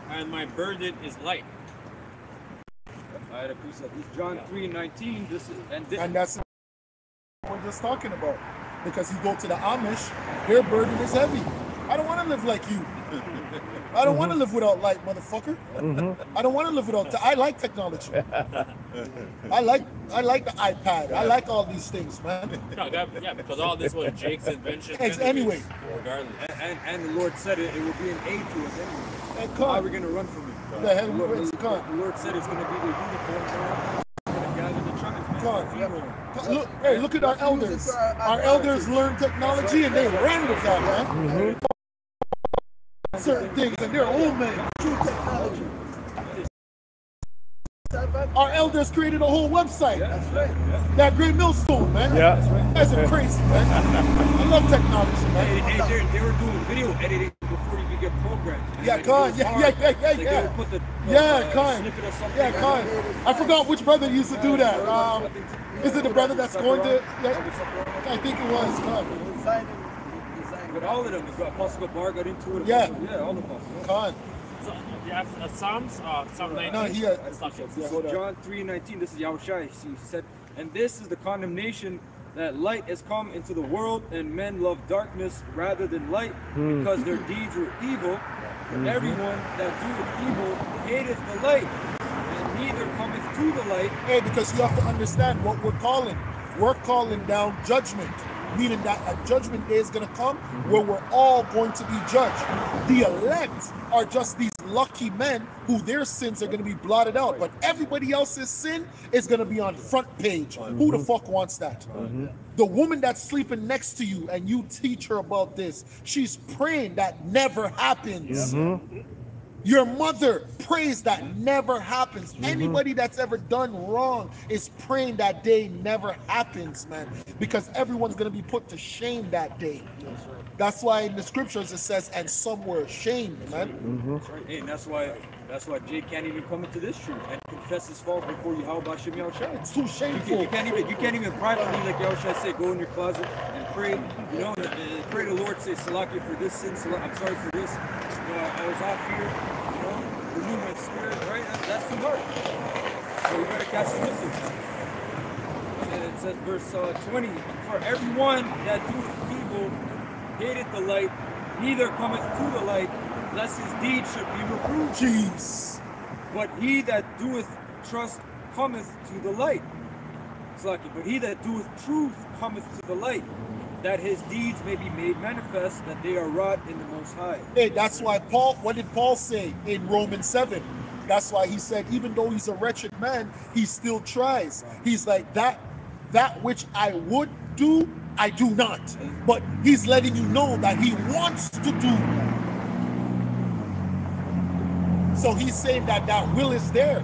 and my burden is light. I had a precept. This is John 3:19. And that's what we're just talking about. Because you go to the Amish, their burden is heavy. I don't want to live like you. I don't want to live without light, motherfucker. I don't want to live without. I like technology. I like the iPad. I like all these things, man. Yeah, because all this was Jake's invention. Anyway. Regardless. And the Lord said it will be an aid to us anyway. And How are we going to run from it? The hell The we went to Lord said it's going to be the unicorn. It's going to gather the tribes, man. Look at our elders. Our elders learned technology and they ran with that, man. Certain things, and they're old men. True technology. Our elders created a whole website. That's right. That great millstone, man. Yeah. That's crazy, man. I love technology, man. Hey, they were doing video editing before you could get programmed. Yeah, Khan. Yeah. Like they would put the Khan. snippet of something. Yeah, Khan. I forgot which brother used to do that. Is it the brother that's going to? Yeah, I think it was Khan. But all of them, Apostle Gabar got into it. Yeah. All the apostles. Khan. So, you have Psalm 19. No, he had. So John 3:19, this is Yahushua. He said, and this is the condemnation that light has come into the world, and men love darkness rather than light, because their deeds were evil. For everyone that doeth evil hateth the light, and neither cometh to the light. Hey, because you have to understand what we're calling. We're calling down judgment, meaning that a judgment day is going to come where we're all going to be judged. The elect are just these lucky men who their sins are going to be blotted out, but everybody else's sin is going to be on front page. Who the fuck wants that? The woman that's sleeping next to you and you teach her about this, she's praying that never happens. Your mother prays that never happens. Anybody that's ever done wrong is praying that day never happens, man. Because everyone's going to be put to shame that day. That's why in the scriptures it says, and some were ashamed, man. Hey, and that's why Jay can't even come into this truth and confess his fault before you. How about Shem Yahushua? It's too shameful. You can't even privately, like Yahushua said, go in your closet and pray. You know, and pray to the Lord, say Salakia for this sin. I'm sorry for this. You know, I was off here. You know, renew my spirit, right? That's too hard. So we gotta catch the message. And it says verse 20, for everyone that doeth evil hateth the light, neither cometh to the light, lest his deed should be reproved. Jeez. But he that doeth trust cometh to the light. It's lucky. But he that doeth truth cometh to the light, that his deeds may be made manifest, that they are wrought in the Most High. Hey, that's why Paul, what did Paul say in Romans 7? That's why he said, even though he's a wretched man, he still tries. He's like, that which I would do, I do not. But he's letting you know that he wants to do. So he's saying that that will is there.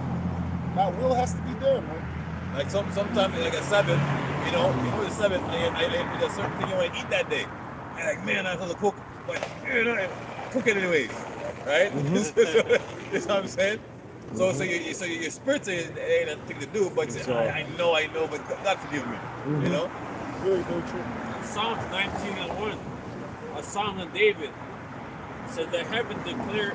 That will has to be there, man. Like sometimes, like at 7, you know, before the 7, there's a certain thing you want to eat that day. And like, man, I have to cook, but you know, cook it anyways, right? You know what I'm saying? So your spirit ain't nothing to do, but I know, but God forgive me, you know? Very, very true. Psalms 19:1, a song of David, said that heaven declare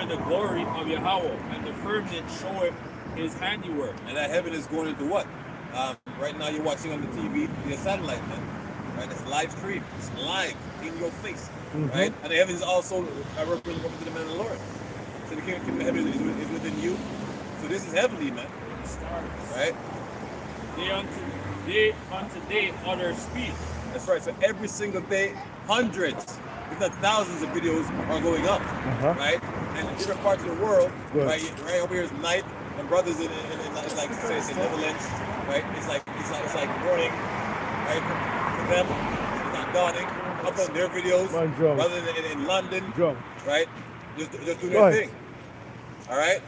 the glory of Yahweh, and the firmament showeth his handiwork. And that heaven is going into what? Right now you're watching on the TV, the satellite, man. Right? It's live stream. It's live in your face, right? And the heaven is also representing the man of the Lord. So the kingdom of heaven is within you. So this is heavenly, man. Right? Day unto day utter speech. That's right. So every single day, hundreds, if not thousands of videos are going up, right? And in different parts of the world, right over here is night, and brothers in like say in the Netherlands, right? It's like morning, right? For them, it's not dawning. Upload their videos, rather than in London, right? Just do their thing. All right.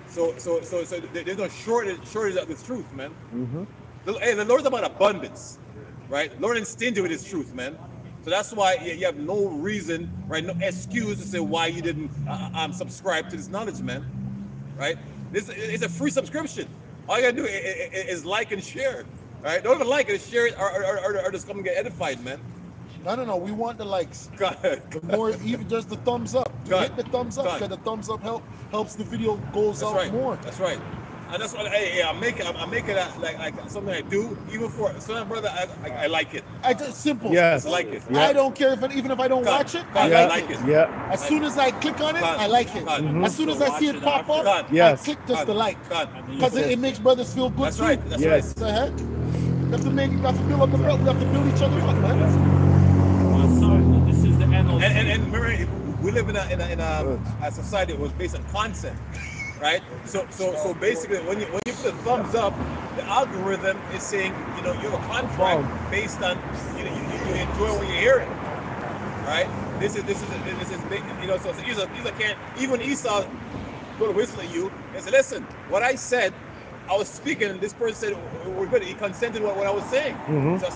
So there's no shortage of this truth, man. Hey, the Lord's about abundance, right? Lord ain't stingy with his truth, man. So that's why you have no reason, right? No excuse to say why you didn't subscribe to this knowledge, man. Right? This is a free subscription. All you gotta do is like and share. Right? Don't even like it, share it, or just come and get edified, man. No. We want the likes. God. The more, even just the thumbs up. Hit the thumbs up, because the thumbs up helps the video goes out more. That's right. And that's what I make it like something I do, even for son, brother. I like it. Just simple. Yes. I like it. I don't care even if I don't watch it. I like it. Yeah. As soon as I click on it, I like it. As soon as I see it pop up, I click just the like, because it makes brothers feel good That's too. right. That's Yes. right. The heck? You have to build up the belt. We have to build each other up, man. So this is the NLT. And remember, we live in a society that was based on content. Right, so basically, when you put a thumbs up, the algorithm is saying, you know, you have a contract based on you enjoy what you're hearing, right? This is big, you know. So Esau can't, even Esau go to whistle at you and say, listen, what I said, I was speaking, and this person said we're good. He consented to what I was saying. So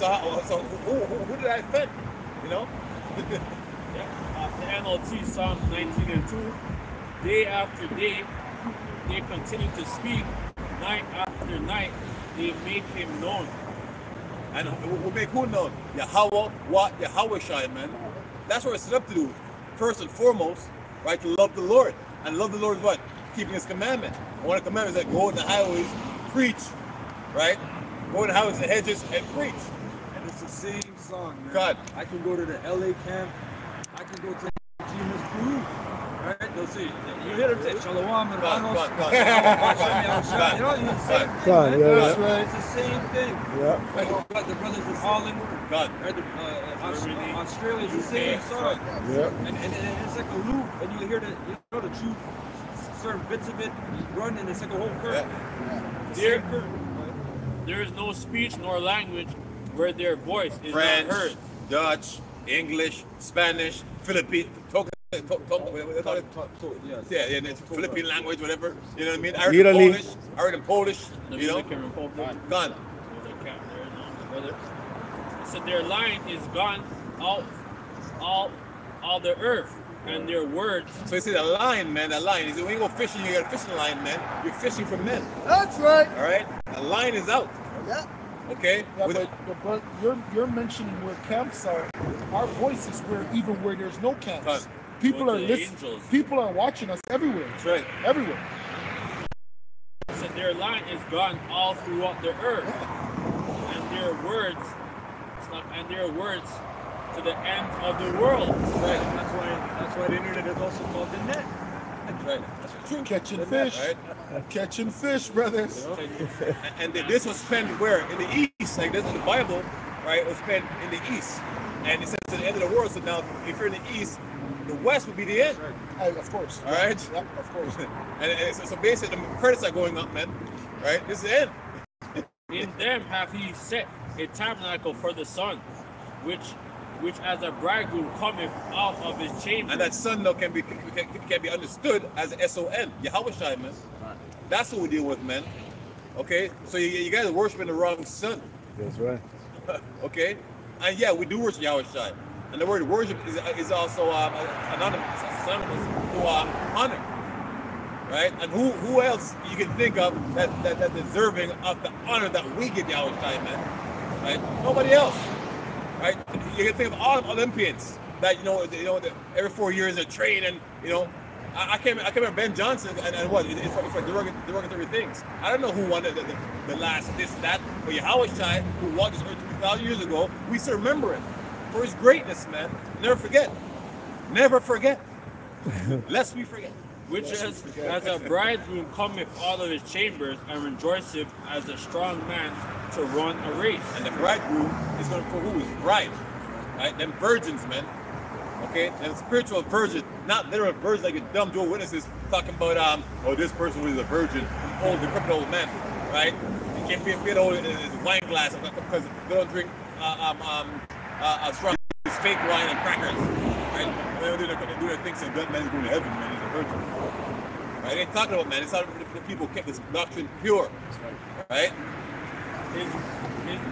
who did I offend? You know? The NLT Psalm 19:2, day after day. They continue to speak, night after night, they make him known. And we make who known? Yahweh, what? Yahweh Shai, man. That's what we're set up to do. First and foremost, right? To love the Lord. And love the Lord is what? Keeping his commandment. And one of the commandments is that go in the highways, preach, right? Go in the highways and hedges and preach. And it's the same song, man. God. I can go to the LA camp. I can go to Jima's Peru. Right? They'll say, you hear them say, Shalom, hermanos. You know, you say, That's right. It's the same thing. Yeah. Like the brothers in Holland, God. right? Australia is the same song. Yeah. And it's like a loop, and you hear the truth, certain bits of it run, and it's like a whole curve. There is no speech nor language where their voice is French, not heard. Dutch, English, Spanish, Philippine, it's Philippine language, whatever. You know what I mean? I heard in Polish. You know? Gone. So their line is gone out all the earth, and their words. So you see the line, man. The line is when you go fishing, you got a fishing line, man. You're fishing for men. That's right. All right. The line is out. Yeah. Okay. Yeah, but you're mentioning where camps are. Our voice is where there's no camps. People Go are to the listening. angels. People are watching us everywhere. That's right. Everywhere. So their line is gone all throughout the earth, and their words, to the end of the world. That's right. That's why the internet is also called the net. That's right. That's true. Catching The fish. net, right? Catching fish, brothers. You know? And this was spent where? In the east. Like this in the Bible, right? It was spent in the east. And it says to the end of the world. So now, if you're in the east, the west would be the end. Of course. All right? Yep, of course. And so basically, the credits are going up, man. Right? This is the end. In them hath he set a tabernacle for the sun, which as a bridegroom cometh out of his chamber. And that sun now can be understood as S-O-N. Yahweh Shai, man. That's what we deal with, man. Okay? So you guys are worshiping the wrong sun. That's right. Okay? And yeah, we do worship Yahweh Shai. And the word worship is also synonymous to honor. Right? And who else you can think of that deserving of the honor that we give Yahweh Shai, man? Right? Nobody else. Right? You can think of all Olympians that every 4 years they train, and I can't remember Ben Johnson and what it's for derogatory things. I don't know who won the last this that, but Yahweh Shai, who walked this earth 2,000 years ago, we still remember him for his greatness, man. Never forget. Never forget. Lest we forget. Which as a bridegroom cometh out of his chambers and rejoiceth as a strong man to run a race. And the bridegroom is going for who? His bride. Right? Them virgins, man. Okay? Them spiritual virgins, not literal virgins like the dumb Jehovah's Witnesses talking about this person was a virgin, old decrepit old man. Right? He can't be a bit old in his wine glass because they don't drink strong fake wine and crackers. Right? They're doing their things, and that man is going to heaven, man. He's a virgin. Right? They ain't talking about, man. It's how the people kept this doctrine pure. Right? His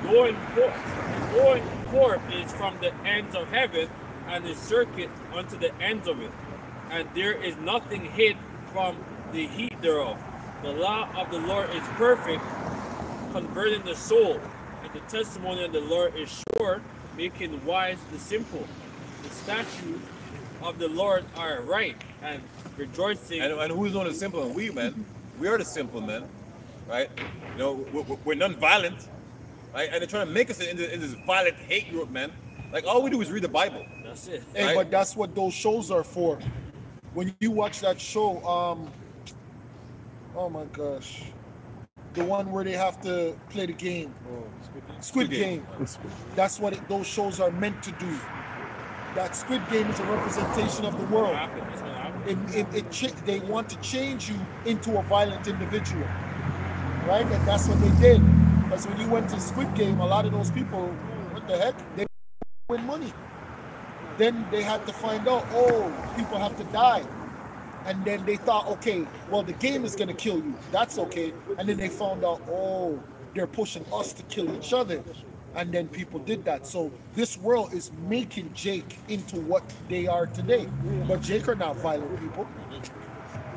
going forth is from the ends of heaven, and his circuit unto the ends of it. And there is nothing hid from the heat thereof. The law of the Lord is perfect, converting the soul. And the testimony of the Lord is sure, making wise the simple. The statutes of the Lord are right, and rejoicing. And who's known as simple? And we, man. We are the simple men. Right? We're non-violent. Right? And they're trying to make us into this violent hate group, man. Like, all we do is read the Bible. That's it. Hey, Right? but that's what those shows are for. When you watch that show, oh my gosh, the one where they have to play the game, Squid Game. That's what those shows are meant to do. That Squid Game is a representation of the world. They want to change you into a violent individual, right? And that's what they did. Because when you went to Squid Game, a lot of those people, what the heck, they win money. Then they had to find out, people have to die. And then they thought, okay, well, the game is going to kill you. That's okay. And then they found out, they're pushing us to kill each other. And then people did that. So this world is making Jake into what they are today. But Jake are not violent people.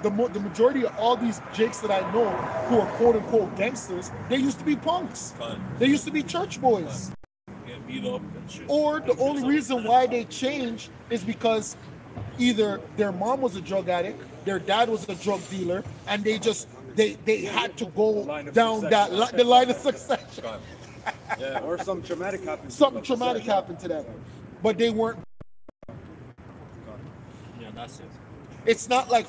The majority of all these Jakes that I know who are quote-unquote gangsters, they used to be punks. They used to be church boys. Get beat up and shit. Or the only reason why they changed is because either their mom was a drug addict, their dad was a drug dealer, and they had to go down the line of succession. Yeah, or something traumatic happened. Something traumatic happened to them. But they weren't. Yeah, that's it. It's not like,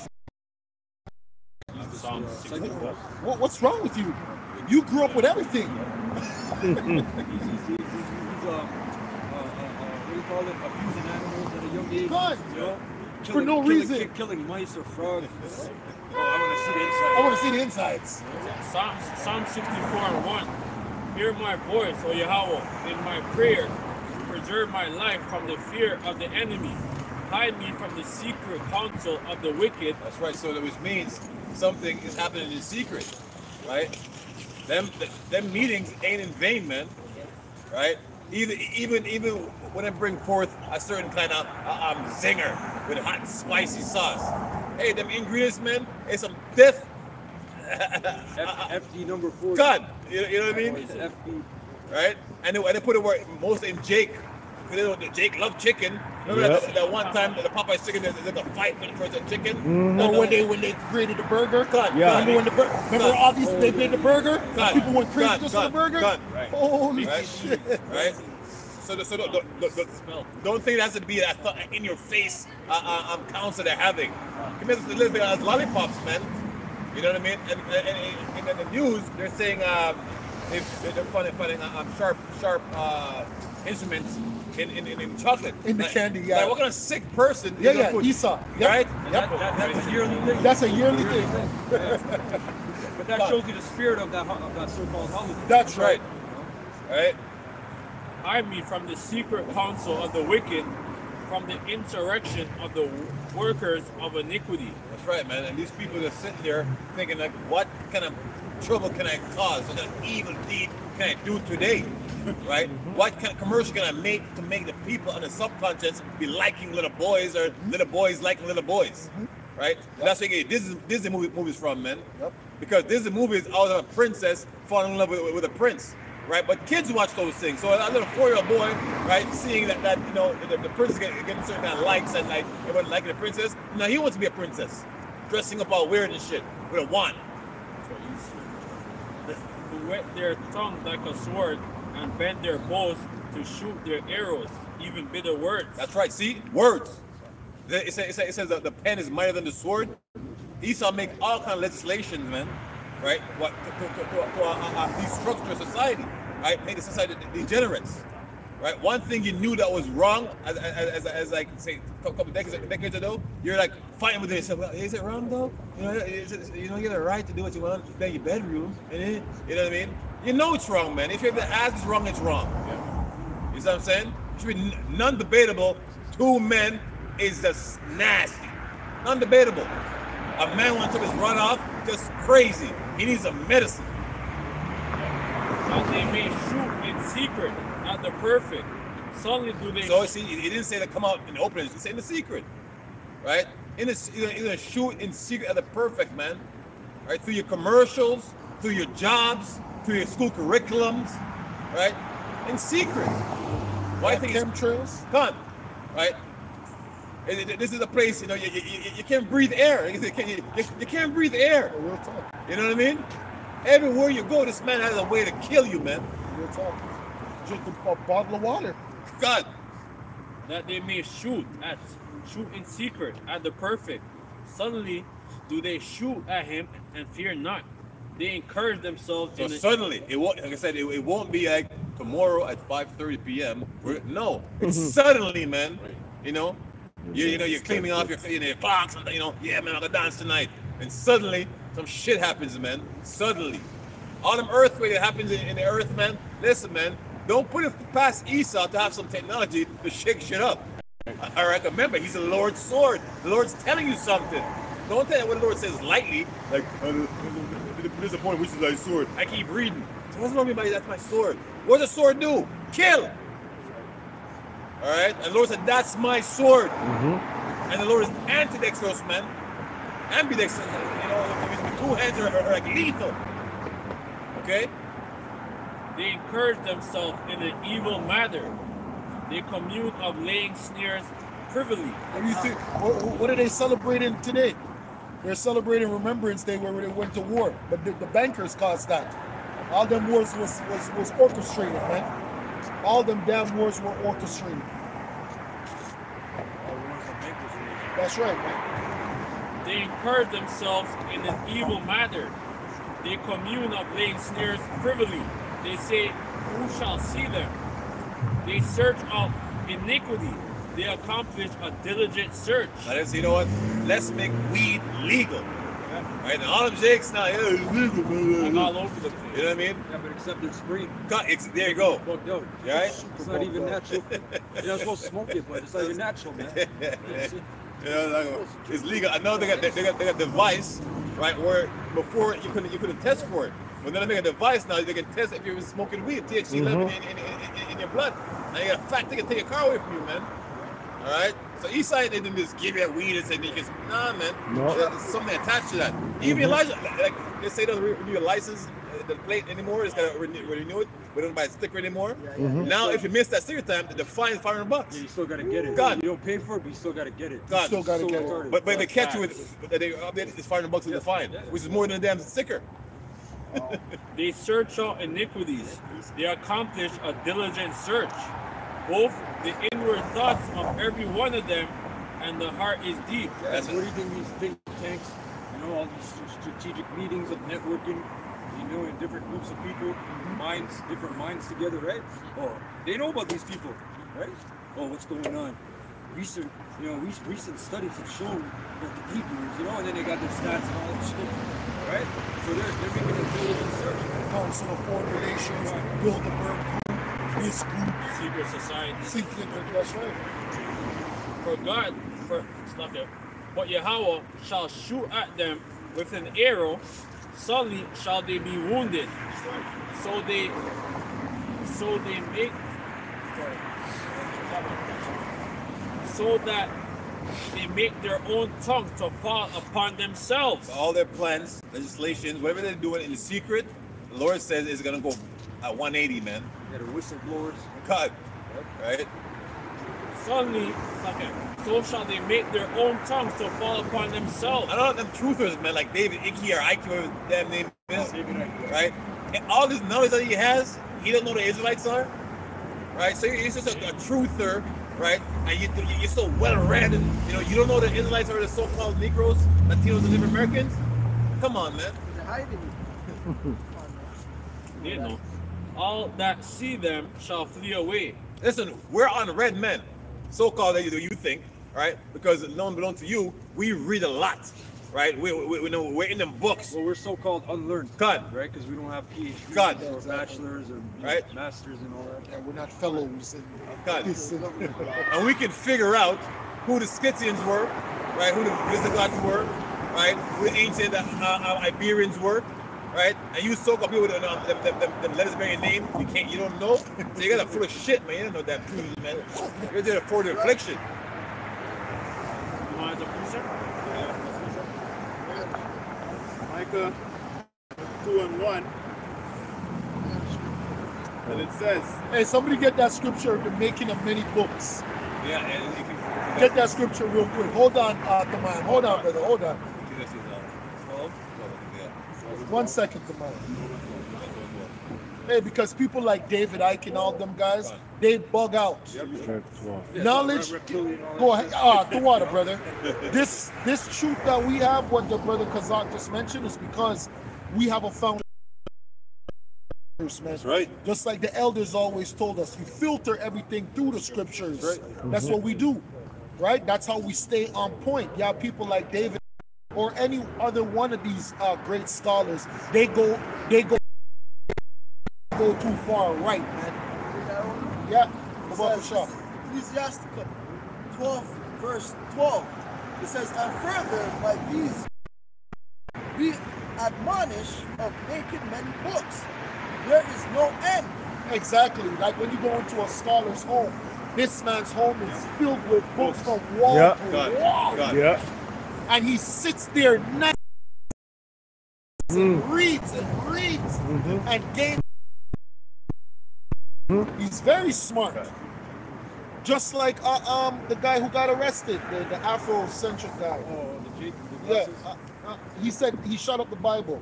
Psalm 64. what's wrong with you? You grew up with everything. He's what do you call it? Abusing animals at a young age. God. You know? For no reason. Killing mice or frogs. I I want to see the inside. want to see the insides. Psalm 64:1. Hear my voice, O Yahweh, in my prayer. Preserve my life from the fear of the enemy. Hide me from the secret counsel of the wicked. That's right. So that which means something is happening in secret, right? Them meetings ain't in vain, man. Right? Even when I bring forth a certain kind of zinger with hot and spicy sauce. Hey, them ingredients, man, it's some death. FD number 4. God, you know what I mean? It's FD. Right? And they put it where most in Jake, You know, Jake loved chicken. Remember Yep. that one time that the Popeye's chicken, there's like a fight for the chicken? Or when they created the burger. Yeah. Remember when remember all these they made the burger? And Cut. people went crazy Cut. just for the Cut. burger? Cut. Holy Right? shit. Right? So don't think that's to be that in your face counsel they're having. Come here, little bit as lollipops, man. You know what I mean? And in the news, they're saying they're finding sharp instruments in chocolate. In the Like- candy, yeah. Like what kind of sick person? Yeah, is gonna yeah, put- Esau. Yep. Right? That's a yearly thing. That's a yearly thing. But that shows you the spirit of that so-called holiday. That's right. Right? Hide me from the secret counsel of the wicked, from the insurrection of the workers of iniquity. That's right, man. And these people are sitting there thinking, like, what kind of trouble can I cause? What kind of evil deed can I do today? Right? What kind of commercial can I make to make the people on the subconscious be liking little boys or little boys liking little boys? Right? And that's where you get Disney movies from, man. Yep. Because Disney movies always have a princess falling in love with a prince. Right, but kids watch those things. So a little 4-year-old boy, right, seeing that you know the princess getting certain kind of likes and like everyone liking the princess. Now he wants to be a princess, dressing up all weird and shit with a wand. Who whet their tongue like a sword and bend their bows to shoot their arrows, even bitter words. That's right. See, words. It says that the pen is mightier than the sword. Esau make all kind of legislations, man. Right? What to destructure society, right? Make the society degenerates, right? One thing you knew that was wrong, as like say a couple decades ago, you're like fighting with it. You say, well, is it wrong though? You know, you have a right to do what you want in your bedroom, and then, you know what I mean? You know it's wrong, man. If you have to ask it's wrong, it's wrong. Yeah. You see what I'm saying? It should be non-debatable. 2 men is just nasty, non-debatable. A man wants to just run off, just crazy. He needs a medicine. That they may shoot in secret at the perfect. Suddenly do they So see, he didn't say to come out in the open. He said in the secret, right? You're gonna shoot in secret at the perfect, man. Right? Through your commercials, through your jobs, through your school curriculums, right? In secret. Why think it's Chemtrails? done, right? This is a place, you know, you can't breathe air. You can't breathe air. Real talk. You know what I mean? Everywhere you go, this man has a way to kill you, man. Real talk. Drink a bottle of water. God. that they may shoot in secret at the perfect. Suddenly do they shoot at him and fear not. They encourage themselves So in suddenly, it won't. Like I said, it won't be like tomorrow at 5:30 p.m. No, it's suddenly, man. You know, you're cleaning off your clocks and yeah, man, I'm gonna dance tonight. And suddenly, some shit happens, man. Suddenly, all them earthquakes that happens in the earth, man. Listen, man, don't put it past Esau to have some technology to shake shit up. All right, remember, he's the Lord's sword. The Lord's telling you something. Don't take what the Lord says lightly. Like, there's a point which is like sword. I keep reading. So what's wrong with me? That's my sword. What does a sword do? Kill. All right, and the Lord said, that's my sword. And the Lord is ambidextrous, man. Ambidextrous. With 2 hands are like lethal. Okay. They encourage themselves in an evil manner. They commune of laying snares privily. What do you think? What are they celebrating today? They're celebrating Remembrance Day where they went to war, but the bankers caused that. All them wars was orchestrated, man. All them damn wars were orchestrated. That's right, man. They encourage themselves in an evil manner. They commune of laying snares privily. They say, who shall see them? They search out iniquity. They accomplish a diligent search. You know what? Let's make weed legal. Right? And all them jakes now, yeah, it's legal, man. Like all over the place. You know what I mean? Yeah, but except it's free. There you go. Fucked up. You right? It's not even natural. You're not supposed to smoke it, but it's not even natural, man. You know, like, it's legal. I know they got the device, right? Where before you couldn't test for it, but then they make a device now. They can test if you're smoking weed, THC level in your blood. Now you got a fact they can take your car away from you, man. All right. So Eastside, they didn't just give you that weed and say they can. Nah, man. No. There's something attached to that. Even Elijah, like they say, they'll renew your license the plate anymore. It's got to renew it. We don't buy a sticker anymore. Now, if you miss that sticker time, the fine is $500. Yeah, you still gotta get it. God. You don't pay for it, but you still gotta get it. God. Still gotta So get it. retarded. But they catch you with, they update it's $500 with the fine, which is more than a damn sticker. They search out iniquities. They accomplish a diligent search. Both the inward thoughts of every one of them and the heart is deep. What do you think these think tanks, you know, all these strategic meetings of networking, you know, in different groups of people, different minds together, right? Oh, they know about these people, right? Oh, what's going on? Recent studies have shown that the Hebrews, you know, and then they got their stats and all that shit, right? So they're making a diligent search. Council of Foreign Relations, Bilderberg Group, this group, Secret society. secret. That's right. But Yahweh shall shoot at them with an arrow, suddenly shall they be wounded. So they make so that they make their own tongues to fall upon themselves. All their plans, legislations, whatever they're doing in the secret, the Lord says is gonna go at 180, man. Yeah, the whistleblowers. God, right? Suddenly, so shall they make their own tongues to fall upon themselves. I don't know them truthers, man, like David Icke or Ike, whatever his damn name is, right? And all this knowledge that he has, he don't know the Israelites are, right? So he's just a truther, right? And you're so well-read, and you know you don't know the Israelites are the so-called Negroes, Latinos, and Native Americans. Come on, man. They're hiding it. You know, all that see them shall flee away. Listen, we're unread men, so-called that you think, right? Because none belong to you. We read a lot, right? We know we're in them books. Well, we're so-called unlearned, God, right? Because we don't have PhDs, God. or bachelors, or Right. masters, and all that. Yeah, we're not fellows. And God. this and And we can figure out who the Scythians were, right? Who the Visigoths were, right? Who the ancient Iberians were, right? And you so-called people with them letters bearing your name, you don't know. So you got a full of shit, man. You don't know that truth, man. You're there for the affliction. You want the precept? Micah 2:1. And it says, hey, somebody get that scripture, the making of many books. Yeah, and you can Get that scripture real quick. Hold on, Taman. Hold on, brother. Hold on. 1 second, Taman. Hey, because people like David Icke and all them guys, they bug out. Knowledge. Go ahead. The water, brother. This truth that we have, what the brother Kazak just mentioned, is because we have a foundation. Man. That's right. Just like the elders always told us, you filter everything through the scriptures. That's what we do, right? That's how we stay on point. You have people like David or any other one of these great scholars. They go too far right, man. Yeah. It says, Ecclesiasticus 12, verse 12. It says, and further by these we admonish of making many books. There is no end. Exactly. Like when you go into a scholar's home, this man's home is filled with books from wall to wall. Yeah. And he sits there night and reads and gains. He's very smart. Just like the guy who got arrested, the Afrocentric guy. Oh, the Jake. Yeah. He said he shut up the Bible.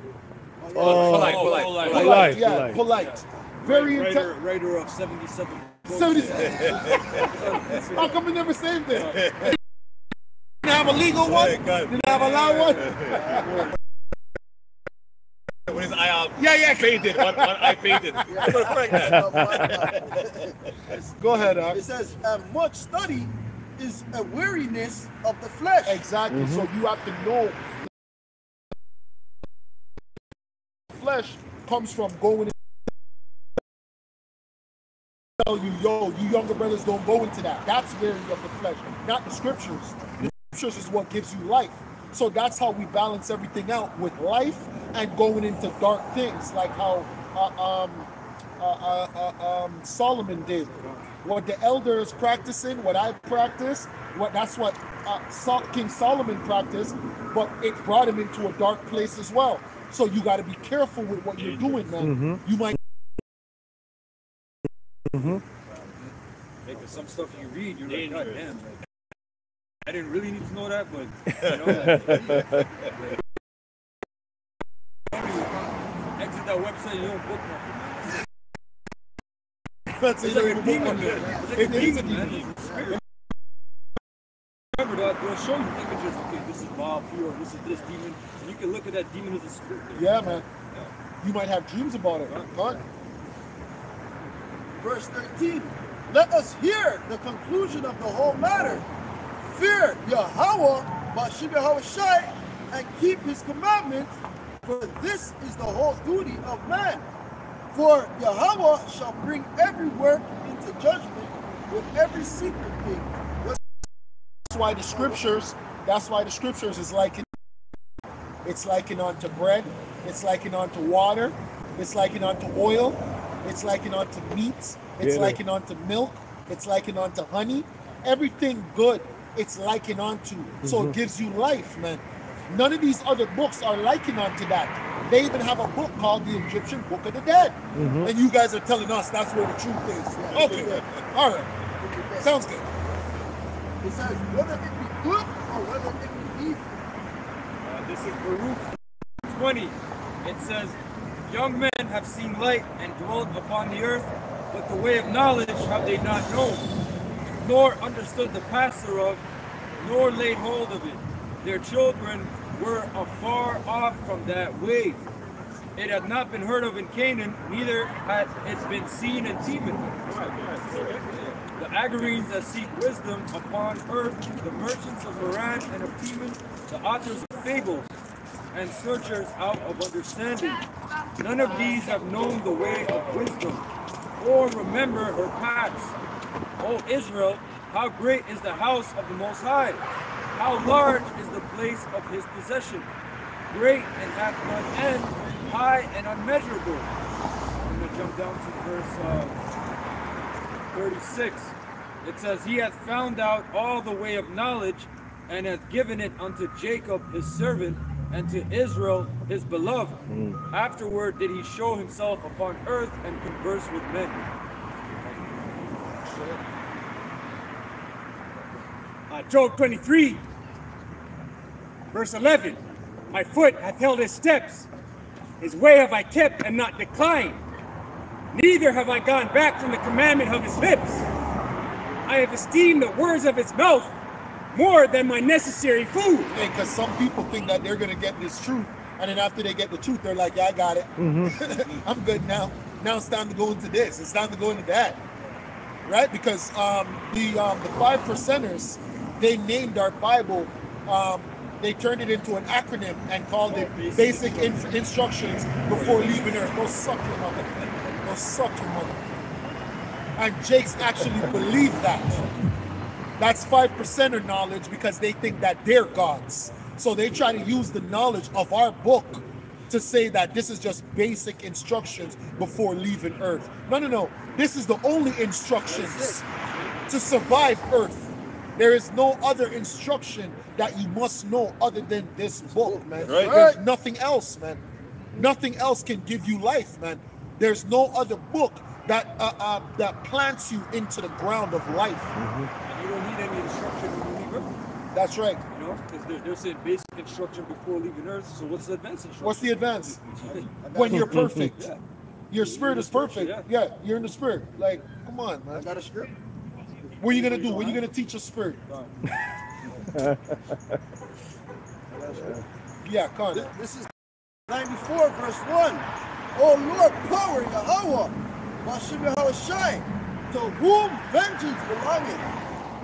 Polite. Very intelligent. Writer of 77. 77. How come we never saved it? Didn't have a legal one? Didn't have a loud one? When his eye out, painted. one eye painted. Go ahead, It says, and much study is a weariness of the flesh. Exactly. So you have to know flesh comes from going. Tell you, you younger brothers don't go into that. That's wearing of the flesh, not the scriptures. The scriptures is what gives you life. So that's how we balance everything out with life and going into dark things, like how Solomon did. What the elders practicing, what I practice, that's what King Solomon practiced, but it brought him into a dark place as well. So you got to be careful with what you're doing, man. You might. Like, some stuff you read, you're like, God damn, like, I didn't really need to know that, but you know, exit that website, you don't book nothing, man. That's It's like a demon, man. It's like a demon, man. It's a spirit. Remember that they'll show you images. Okay, this is Bob here, or this is this demon, and you can look at that demon as a spirit. Yeah, man. You might have dreams about it. God. Verse 13. Let us hear the conclusion of the whole matter. Fear Yahweh, Bashim Yahushai, and keep his commandments, for this is the whole duty of man. For Yahweh shall bring every work into judgment with every secret thing. That's why the scriptures is likened. It's likened unto bread. It's likened unto water. It's likened unto oil. It's likened unto meats. It's likened unto milk. It's likened unto honey. Everything good, it's likened unto. So it gives you life, man. None of these other books are likened unto that. They even have a book called the Egyptian Book of the Dead. And you guys are telling us that's where the truth is. Okay. All right. Sounds good. It says, whether it be good or whether it be evil. This is Baruch 20. It says, young men have seen light and dwelt upon the earth, but the way of knowledge have they not known, nor understood the path thereof, nor laid hold of it. Their children were afar off from that way. It had not been heard of in Canaan, neither had it been seen in Teman. The Agarenes that seek wisdom upon earth, the merchants of Haran and of Teman, the authors of fables, and searchers out of understanding. None of these have known the way of wisdom, or remember her paths. O Israel, how great is the house of the Most High! How large is the place of his possession! Great and hath none end, high and unmeasurable. I'm going to jump down to verse 36. It says, he hath found out all the way of knowledge, and hath given it unto Jacob his servant, and to Israel his beloved. Afterward did he show himself upon earth and converse with men. Job 23, verse 11. My foot hath held his steps. His way have I kept and not declined. Neither have I gone back from the commandment of his lips. I have esteemed the words of his mouth more than my necessary food. Because some people think that they're going to get this truth, and then after they get the truth, they're like, yeah, I got it. I'm good now. Now it's time to go into this. It's time to go into that. Right? Because the 5 percenters, they named our Bible, they turned it into an acronym and called it Basic Instructions Before Leaving Earth. Go suck your mother. Go suck your mother. And Jakes actually believe that. That's 5 percenter knowledge because they think that they're gods. So they try to use the knowledge of our book to say that this is just basic instructions before leaving Earth. No. This is the only instructions to survive Earth. There is no other instruction that you must know other than this book, man. Right. There's nothing else, man. Nothing else can give you life, man. There's no other book that plants you into the ground of life. And you don't need any instruction when you leave Earth. That's right. You know, because they're saying basic instruction before leaving Earth. So what's the advanced instruction? What's the advance? When you're perfect. Yeah. Your spirit is perfect. Yeah, you're in the spirit. Like, come on, I man. got a script. What are you gonna do? What are you gonna teach your spirit? Yeah, come on. This is 94 verse 1. O Lord, power Yahweh, Bashim Yahushai, to whom vengeance belongeth.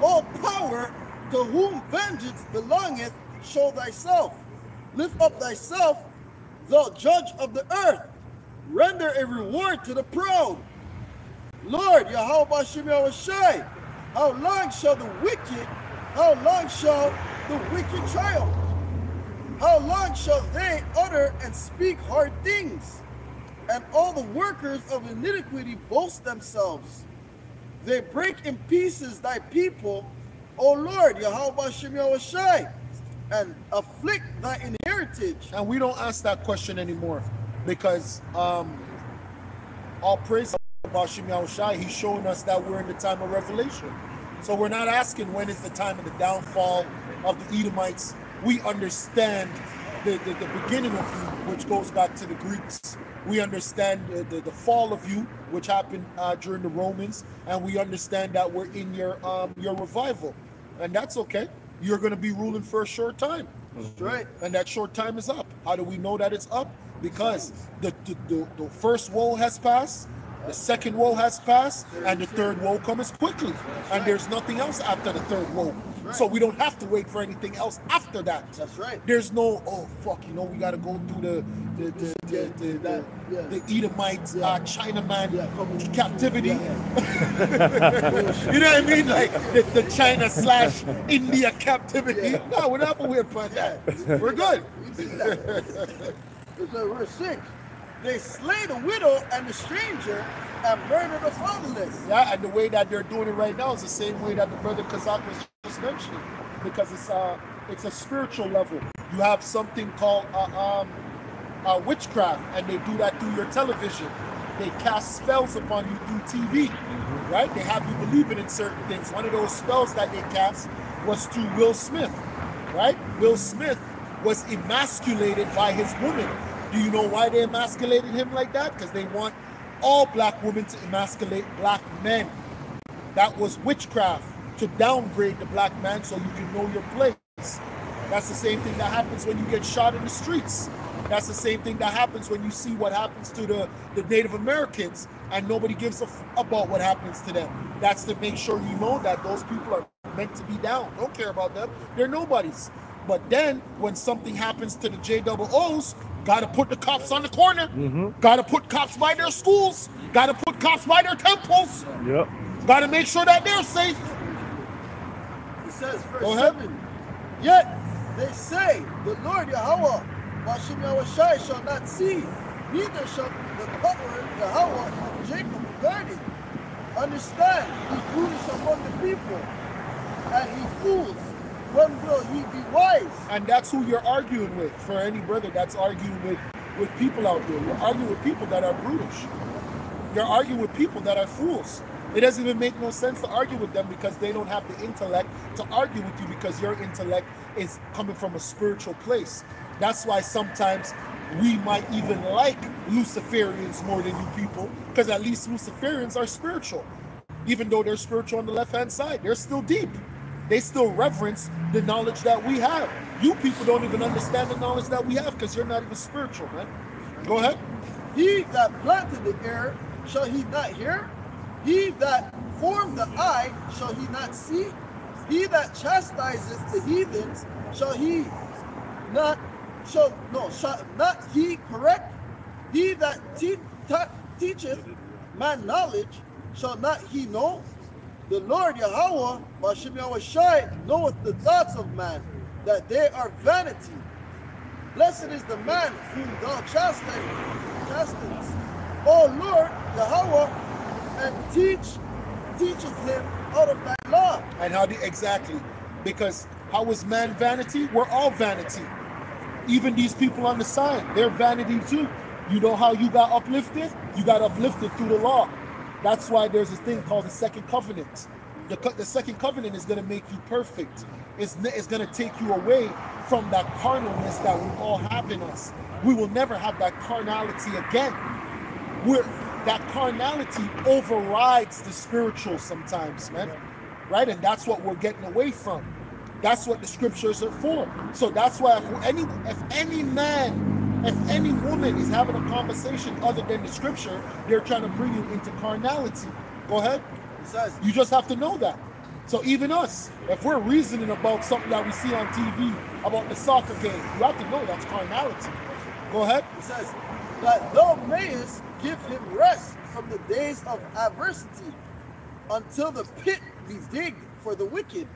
O power, to whom vengeance belongeth, show thyself. Lift up thyself, thou judge of the earth. Render a reward to the proud. Lord, Yahweh Bashim Yahushai, how long shall the wicked triumph? How long shall they utter and speak hard things? and all the workers of iniquity boast themselves. They break in pieces thy people, O Lord, Yahweh Shem Yahushai, and afflict thy inheritance. And we don't ask that question anymore because all praise about Shem Yahushai, he's showing us that we're in the time of revelation. So we're not asking when is the time of the downfall of the Edomites. We understand the beginning of you, which goes back to the Greeks. We understand the fall of you, which happened during the Romans, and we understand that we're in your revival, and that's okay. You're going to be ruling for a short time. That's right. And that short time is up. How do we know that it's up? Because the first woe has passed, the second woe has passed, and the third woe comes quickly. And there's nothing else after the third woe. So we don't have to wait for anything else after that. That's right. There's no, oh fuck, you know, we gotta go through the Edomite Chinaman captivity. You know what I mean? Like the China/India captivity. No, we're not worried about that. We're good. Verse 6. They slay the widow and the stranger and murder the fatherless. Yeah, and the way that they're doing it right now is the same way that the brother Kazak was just mentioning, because it's a spiritual level. You have something called witchcraft, and they do that through your television. They cast spells upon you through TV, right? They have you believing in certain things. One of those spells that they cast was to Will Smith, right? Will Smith was emasculated by his woman. Do you know why they emasculated him like that? Because they want all black women to emasculate black men. That was witchcraft, to downgrade the black man so you can know your place. That's the same thing that happens when you get shot in the streets. That's the same thing that happens when you see what happens to the Native Americans and nobody gives a f about what happens to them. That's to make sure you know that those people are meant to be down. Don't care about them. They're nobodies. But then when something happens to the JOOs, gotta put the cops on the corner. Gotta put cops by their schools. Gotta put cops by their temples. Yep. Gotta make sure that they're safe. It says, verse 7. Yet they say, the Lord Yahweh, Hashem Yahushai, shall not see, neither shall the cutler Yahweh of Jacob regard it. Understand, he foolish among the people, and he fools. When will he be wise? And that's who you're arguing with. For any brother that's arguing with people out there, you're arguing with people that are brutish. You're arguing with people that are fools. It doesn't even make no sense to argue with them because they don't have the intellect to argue with you, because your intellect is coming from a spiritual place. That's why sometimes we might even like Luciferians more than you people, because at least Luciferians are spiritual. Even though they're spiritual on the left-hand side, they're still deep. They still reverence the knowledge that we have. You people don't even understand the knowledge that we have because you're not even spiritual, man. Go ahead. He that planted the ear, shall he not hear? He that formed the eye, shall he not see? He that chastises the heathens, shall not he correct? He that teacheth man knowledge, shall not he know? The Lord Yahweh, Hashem Yahushai, knoweth the thoughts of man, that they are vanity. Blessed is the man whom thou chastens, O Lord Yahweh, and teacheth him out of thy law. And how do exactly? Because how is man vanity? We're all vanity. Even these people on the side, they're vanity too. You know how you got uplifted? You got uplifted through the law. That's why there's this thing called the second covenant. The second covenant is going to make you perfect. It's going to take you away from that carnalness that we all have in us. We will never have that carnality again. That carnality overrides the spiritual sometimes, man. Right? And that's what we're getting away from. That's what the scriptures are for. So that's why if any man, if any woman is having a conversation other than the scripture, they're trying to bring you into carnality. Go ahead. You just have to know that. So even us, if we're reasoning about something that we see on TV, about the soccer game, you have to know that's carnality. Go ahead. It says, that thou mayest give him rest from the days of adversity, until the pit be digged for the wicked.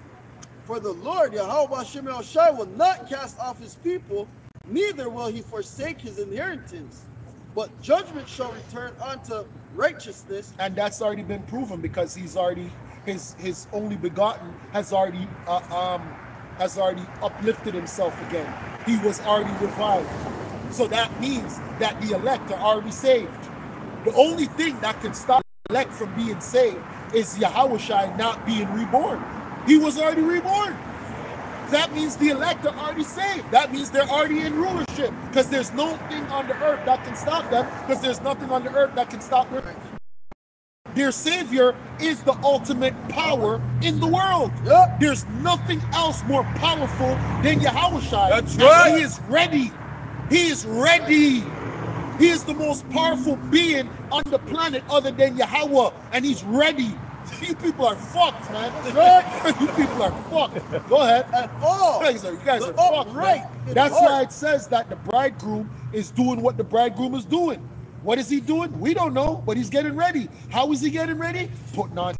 For the Lord Yahweh Hashem Yahushai will not cast off his people, neither will he forsake his inheritance. but judgment shall return unto righteousness. And that's already been proven because he's already his only begotten has already uplifted himself again. He was already revived. So that means that the elect are already saved. The only thing that can stop the elect from being saved is Yahushua not being reborn. He was already reborn. That means the elect are already saved. That means they're already in rulership because there's nothing on the earth that can stop them, because there's nothing on the earth that can stop them. Their Savior is the ultimate power in the world. Yep. There's nothing else more powerful than Yahushua. That's right. He is ready. He is ready. He is the most powerful being on the planet other than Yahweh, and he's ready. You people are fucked, man. You people are fucked. Go ahead. And all You guys are the fucked, upright man. in That's heart. why it says that the bridegroom is doing what the bridegroom is doing. What is he doing? We don't know, but he's getting ready. How is he getting ready? Putting on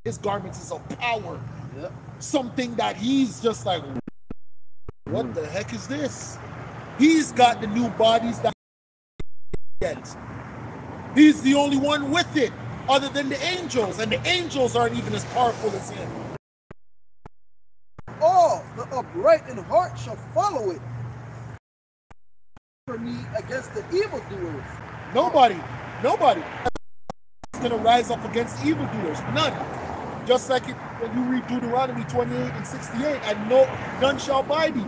his garments of power. Yep. Something that he's just like, what the heck is this? He's got the new bodies that he gets. He's the only one with it, other than the angels, and the angels aren't even as powerful as him. all the upright in heart shall follow it. For me against the evildoers. Nobody is going to rise up against evildoers. None. Just like it, when you read Deuteronomy 28 and 68, and none shall buy thee.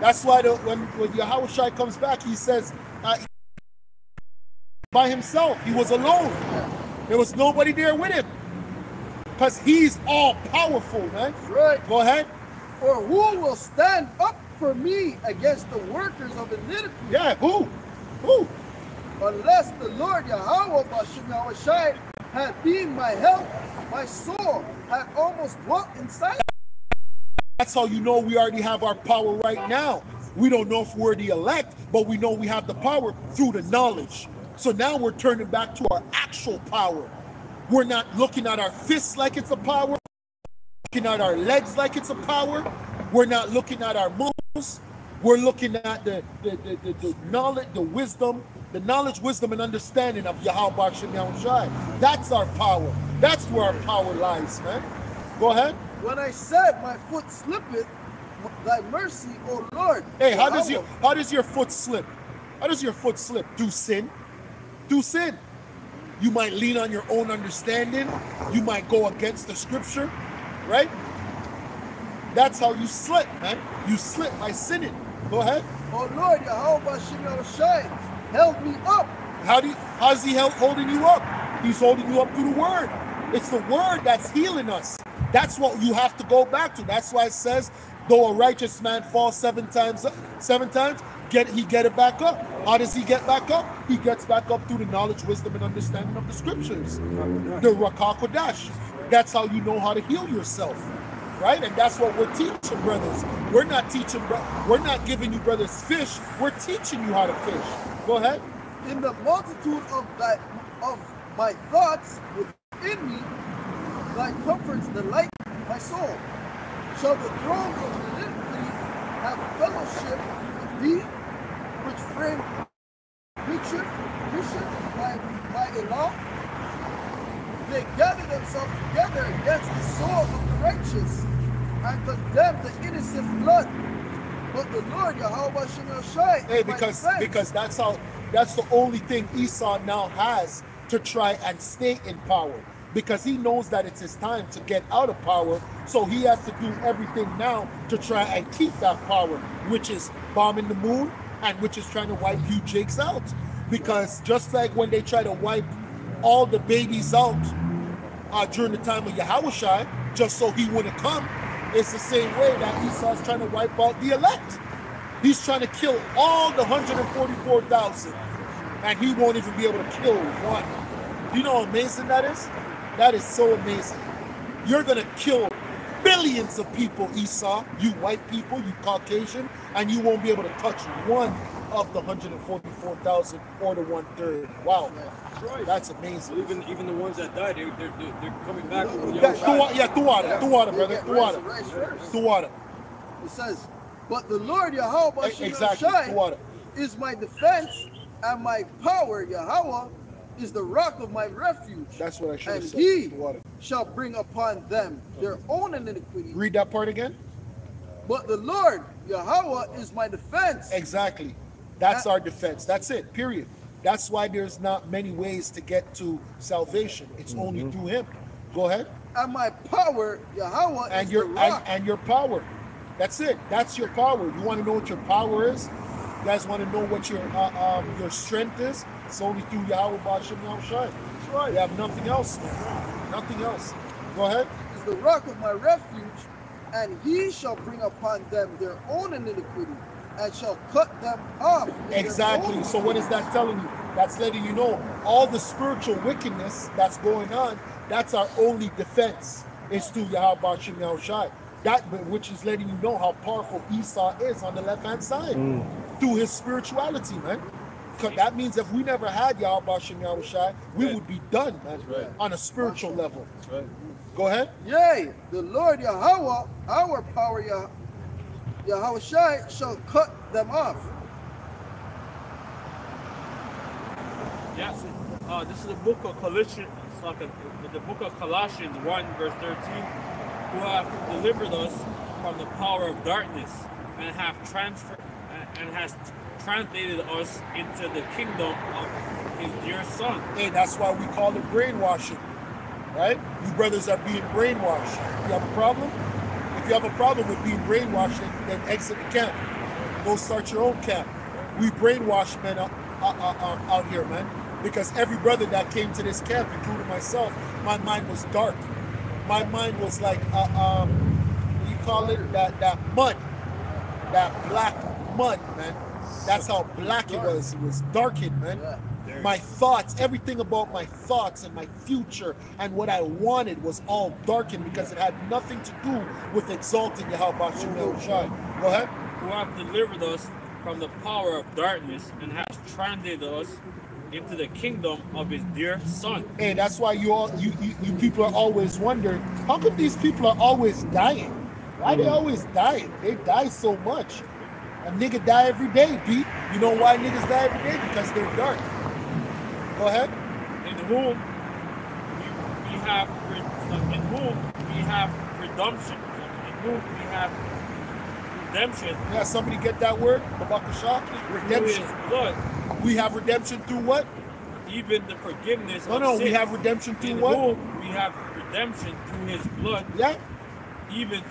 That's why when Yahushua comes back, he says, by himself, he was alone. There was nobody there with him. Because he's all powerful, man. That's right. Go ahead. Or who will stand up for me against the workers of iniquity? Yeah, who? Who? Unless the Lord Yahweh Bashim Yahushai had been my help, my soul had almost dwelt inside. That's how you know we already have our power right now. We don't know if we're the elect, but we know we have the power through the knowledge. So now we're turning back to our actual power. We're not looking at our fists like it's a power, looking at our legs like it's a power. We're not looking at our moves. We're looking at the knowledge, the wisdom, the knowledge, wisdom, and understanding of Yahweh Bashim Yahushai. That's our power. That's where our power lies, man. Go ahead. When I said my foot slippeth, thy mercy, O Lord. Hey, how does Yahweh. your foot slip? How does your foot slip? Through sin? Through sin. You might lean on your own understanding. You might go against the scripture, right? That's how you slip, man. You slip by sinning. Go ahead. O Lord Yahweh Bashim Yahushai held me up. How's he holding you up? He's holding you up through the word. It's the word that's healing us. That's what you have to go back to. That's why it says, though a righteous man falls seven times, he get it back up. How does he get back up? He gets back up through the knowledge, wisdom, and understanding of the scriptures. The Rakah Kodash. That's how you know how to heal yourself. Right? And that's what we're teaching, brothers. We're not giving you brothers fish. We're teaching you how to fish. Go ahead. In the multitude of my thoughts within me, thy comforts delight my soul. Shall the throne of iniquity have fellowship with thee, which frame mischief by a law? They gather themselves together against the soul of the righteous and condemn the innocent blood. But the Lord Yahweh Shai. Hey, because that's the only thing Esau now has to try and stay in power. Because he knows that it's his time to get out of power, so he has to do everything now to try and keep that power, which is bombing the moon and which is trying to wipe you Jakes out. Because just like when they try to wipe all the babies out during the time of Yahushua, just so he wouldn't come, it's the same way that Esau's trying to wipe out the elect. He's trying to kill all the 144,000, and he won't even be able to kill one. You know how amazing that is? That is so amazing. You're going to kill billions of people, Esau, you white people, you Caucasian, and you won't be able to touch one of the 144,000 or the 1/3. Wow. That's amazing. Even the ones that died, they're coming back. Through water, brother. Through water. It says, But the Lord Yahweh Exactly. What? is my defense, and my power Yahweh is the rock of my refuge. That's what I should have And said. he What? shall bring upon them their own iniquity. Read that part again. But the Lord Yahweh is my defense. Exactly. That's our defense. That's it. Period. That's why there's not many ways to get to salvation. It's only through Him. Go ahead. And my power Yahweh And is your the rock. and your power. That's it. That's your power. You want to know what your power is? You guys want to know what your strength is? It's only through Yahweh B'Shem Yahushai. That's right. You have nothing else, man. Nothing else. Go ahead. Is the rock of my refuge, and he shall bring upon them their own iniquity, and shall cut them off. in their Exactly. own So what is that telling you? That's letting you know all the spiritual wickedness that's going on, that's our only defense. It's through Yahweh B'Shem Yahushai. That which is letting you know how powerful Esau is on the left-hand side. Through his spirituality, man. Because that means if we never had Yahweh B'Shem Yahushai, we would be done, man. right. On a spiritual level. That's right. Go ahead. Yea, the Lord Yahweh, our power Yahweh shall cut them off. Yes. This is the book of Colossians, the book of Colossians 1 verse 13, who have delivered us from the power of darkness and have has translated us into the kingdom of his dear Son. Hey, that's why we call it brainwashing. Right? You brothers are being brainwashed. You have a problem? If you have a problem with being brainwashed, then exit the camp. Go start your own camp. We brainwash men out here, man. Because every brother that came to this camp, including myself, my mind was dark. My mind was like, what do you call it? That mud. That black mud, man. That's how black it was. It was darkened, man. My thoughts, everything about my thoughts and my future and what I wanted was all darkened because it had nothing to do with exalting Yahweh B'Shem Yahushai. Go ahead. Who have delivered us from the power of darkness and has translated us into the kingdom of his dear Son. Hey, that's why you people are always wondering, how come these people are always dying? Why they always dying? They die so much. A nigga die every day, Pete. You know why niggas die every day? Because they're dark. Go ahead. In whom we have redemption. In whom we have redemption. Yeah, somebody get that word? Babakashah? Redemption. Through his blood. We have redemption through what? Even the forgiveness No, of no, sins. we have redemption through In what? whom we have redemption through his blood. Yeah. Even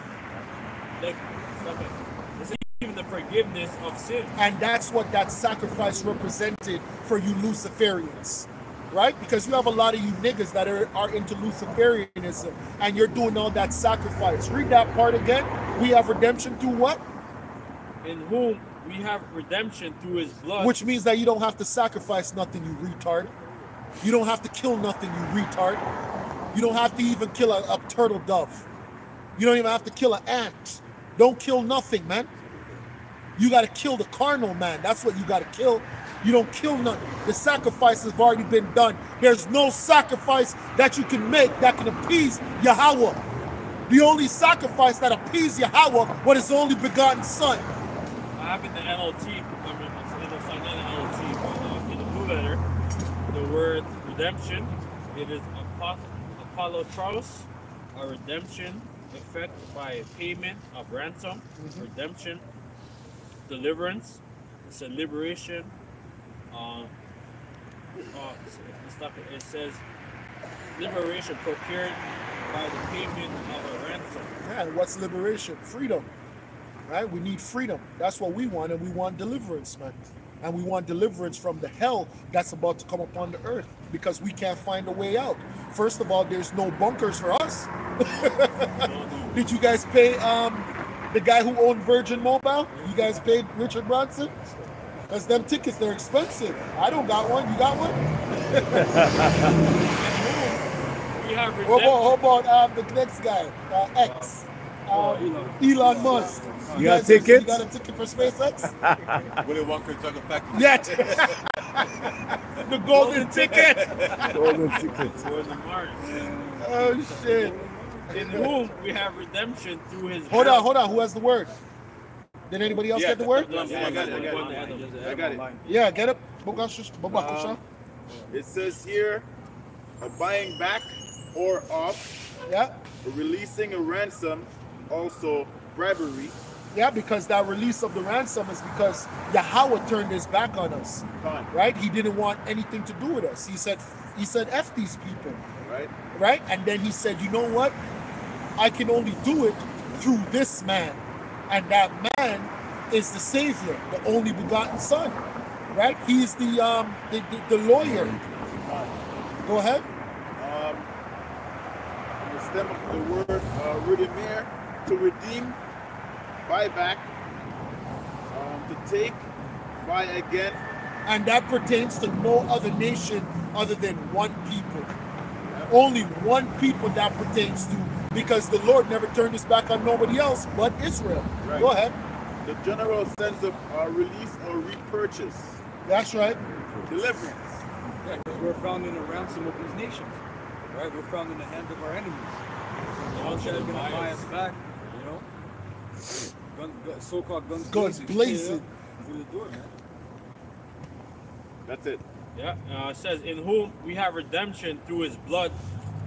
the forgiveness of sins. And that's what that sacrifice represented for you Luciferians, right? Because you have a lot of you niggas that are into Luciferianism, and you're doing all that sacrifice. Read that part again. We have redemption through what? In whom we have redemption through his blood. Which means that you don't have to sacrifice nothing, you retard. You don't have to kill nothing, you retard. You don't have to even kill a turtle dove. You don't even have to kill an ant. Don't kill nothing, man. You got to kill the carnal man. That's what you got to kill. You don't kill nothing. The sacrifice has already been done. There's no sacrifice that you can make that can appease Yahweh. The only sacrifice that appease Yahweh was his only begotten Son. I have in the NLT, it's not in the NLT, but in the blue letter, the word redemption, it is apolotros, a redemption effect by a payment of ransom, redemption, deliverance, it's a liberation. It says liberation procured by the payment of a ransom. Man, what's liberation? Freedom, right? We need freedom. That's what we want, and we want deliverance, man. And we want deliverance from the hell that's about to come upon the earth because we can't find a way out. First of all, there's no bunkers for us. Did you guys pay the guy who owned Virgin Mobile? You guys paid Richard Branson? Because them tickets, they're expensive. I don't got one. You got one? We have How about the next guy, X? Elon Musk. You got tickets? You got a ticket for SpaceX? Willy Wonka Chocolate Factory. Yet. The golden ticket. Golden ticket. Going to Mars. Oh, shit. In whom we have redemption through his Hold blood. on. Who has the word? Did anybody else Yeah, get the word? Yeah, I got it. I got it. Yeah, get it. Babakusha. It says here, a buying back or off, Yeah. releasing a ransom, also bribery. Yeah, because that release of the ransom is because Yahweh turned his back on us. Fine. Right? He didn't want anything to do with us. He said, F these people. Right? Right? And then he said, you know what? I can only do it through this man. And that man is the Savior, the only begotten Son. Right? He is the lawyer. Go ahead. The stem of the word redimir, to redeem, buy back, to take, buy again. And that pertains to no other nation other than one people. Only one people that pertains to, because the Lord never turned his back on nobody else but Israel. Right. Go ahead. The general sense of release or repurchase. That's right. Deliverance. Yeah, because we're found in the ransom of these nations, right? We're found in the hands of our enemies. The ones that are going to buy us back, you know? So-called guns blazing. Through the door, man. That's it. Yeah, it says, in whom we have redemption through his blood,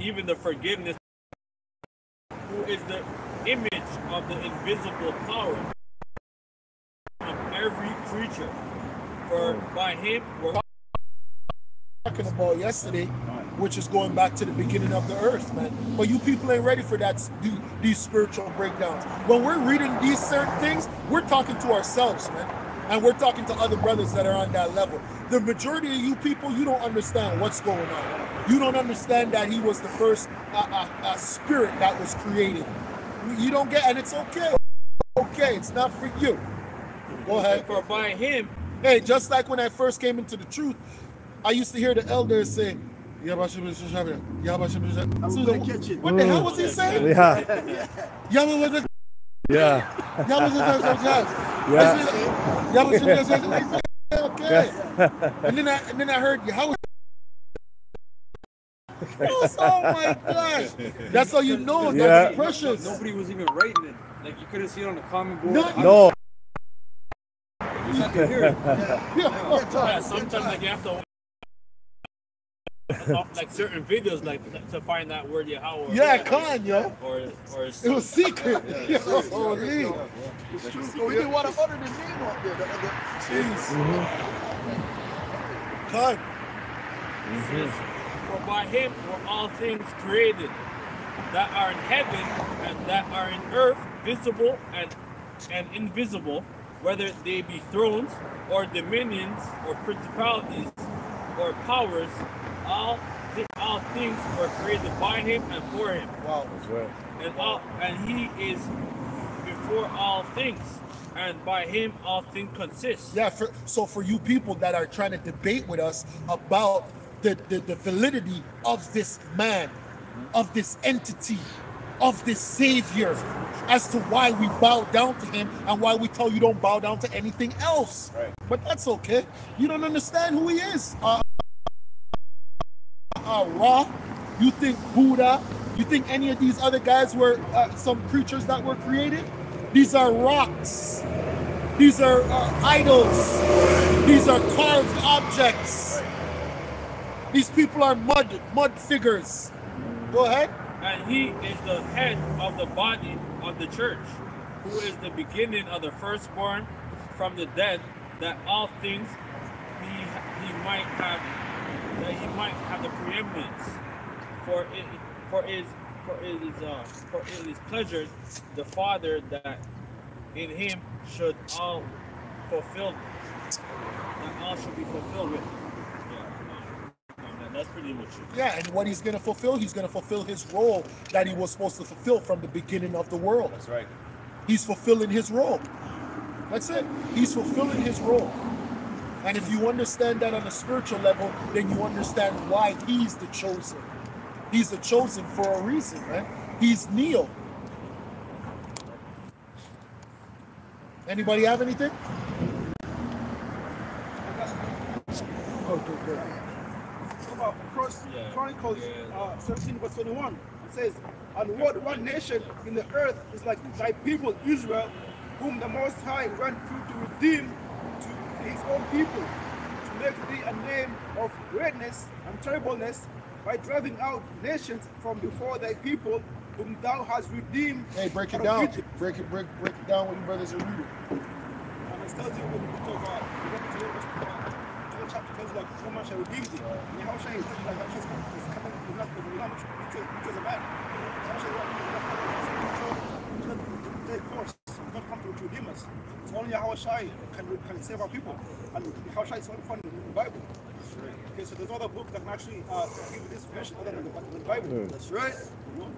even the forgiveness, who is the image of the invisible power of every creature. For by him we're Talking about yesterday, which is going back to the beginning of the earth, man. But you people ain't ready for that. These spiritual breakdowns. When we're reading these certain things, we're talking to ourselves, man, and we're talking to other brothers that are on that level. The majority of you people, you don't understand what's going on. You don't understand that he was the first spirit that was created. You don't get, and it's okay. Okay, it's not for you. Go ahead. for by him. Hey, just like when I first came into the truth, I used to hear the elders say, what the hell was he saying? Yeah. Yeah. Okay. And then I heard Yahweh. Oh my gosh. That's how you know that's precious. Nobody was even writing it. Like, you couldn't see it on the common board. No. You just had to hear it. Yeah, sometimes like you have to like certain videos like to find that word Yahweh. Yeah, con, yo. Or it was secret. Holy. It's true. So we didn't want to utter the name out there. Jeez. Con. For by him were all things created that are in heaven and that are in earth, visible and invisible, whether they be thrones or dominions or principalities or powers. All things were created by him and for him. Wow. And he is before all things, and by him all things consist. Yeah, so for you people that are trying to debate with us about the validity of this man, of this entity, of this Savior, as to why we bow down to him and why we tell you don't bow down to anything else. Right. But that's okay. You don't understand who he is. Ra, you think Buddha, you think any of these other guys were some creatures that were created? These are rocks. These are idols. These are carved objects. These people are mud figures. Go ahead. And he is the head of the body of the church, who is the beginning of the firstborn from the dead, that all things he might have the preeminence. For it is pleasure the Father that in him should all fulfilled, that all should be fulfilled with. That's pretty much it. Yeah, and what he's going to fulfill his role that he was supposed to fulfill from the beginning of the world. That's right. He's fulfilling his role. That's it. He's fulfilling his role. And if you understand that on a spiritual level, then you understand why he's the chosen. He's the chosen for a reason, man. He's Neo. Anybody have anything? Okay, good. About First Chronicles 17 verse 21. It says, and what one nation in the earth is like thy people Israel, whom the Most High went through to redeem to his own people, to make thee a name of greatness and terribleness, by driving out nations from before thy people, whom thou hast redeemed. Hey, break it out of down. Egypt. Break it down what you brothers are reading. And it tells you in the book of John chapter tells you like how much I redeemed thee. And how shall I tell you like how shall is coming is not because of that. How shall take force not come to redeem us. It's only how Shai can save our people. And how Shai is only found in the Bible. Okay, so there's no other book that can actually give you this information other than the Bible. That's right. You know?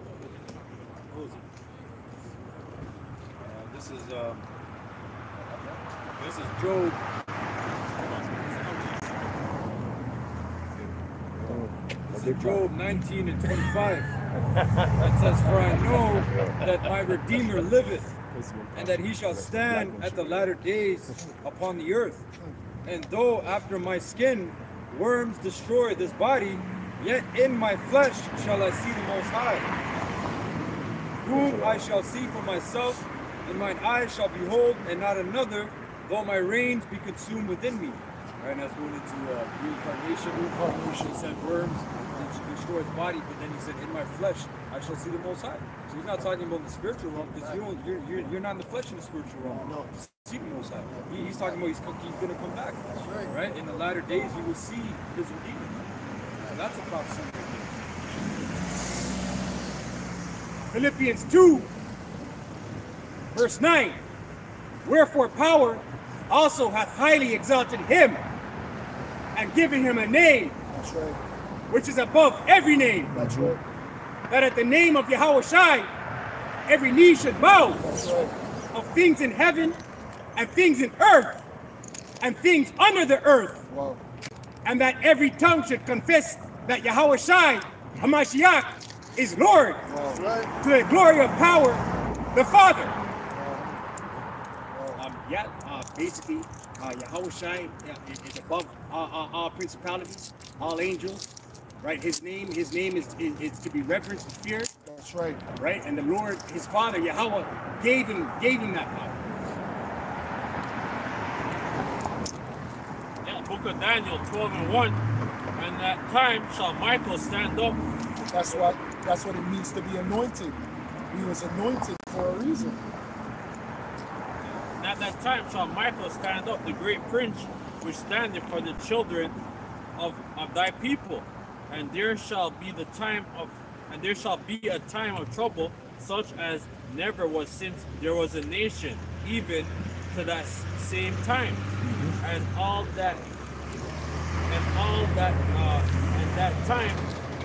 This is Job. This is Job 19 and 25. It says, "For I know that my Redeemer liveth, and that he shall stand at the latter days upon the earth. And though after my skin worms destroy this body, yet in my flesh shall I see the Most High, whom I shall see for myself, and mine eyes shall behold, and not another, though my reins be consumed within me." Right, and that's going into reincarnation. He said worms destroy his body, but then he said, "In my flesh I shall see the Most High." So he's not talking about the spiritual realm, because you're not in the flesh in the spiritual realm. No. See the Most High. He's talking about he's going to come back. That's right. Right? In the latter days, you will see his Redeemer. So that's a prophecy. Philippians 2, verse 9. Wherefore power also hath highly exalted him, and given him a name That's right. which is above every name, That's right. that at the name of Yahushua every knee should bow, That's right. of things in heaven, and things in earth, and things under the earth, Wow. and that every tongue should confess that Yahushua HaMashiach is Lord, That's right. to the glory of power, the Father. Basically, Yahushua is above all principalities, all angels, right? His name is to be reverenced and feared, That's right. right? And the Lord, his Father, Yahweh, gave him that power. Yeah, Book of Daniel 12 and 1. And that time shall Michael stand up. That's what it means to be anointed. He was anointed for a reason. And at that time shall Michael stand up, the great prince, which standeth for the children of thy people. And there shall be a time of trouble, such as never was since there was a nation, even to that same time. And that time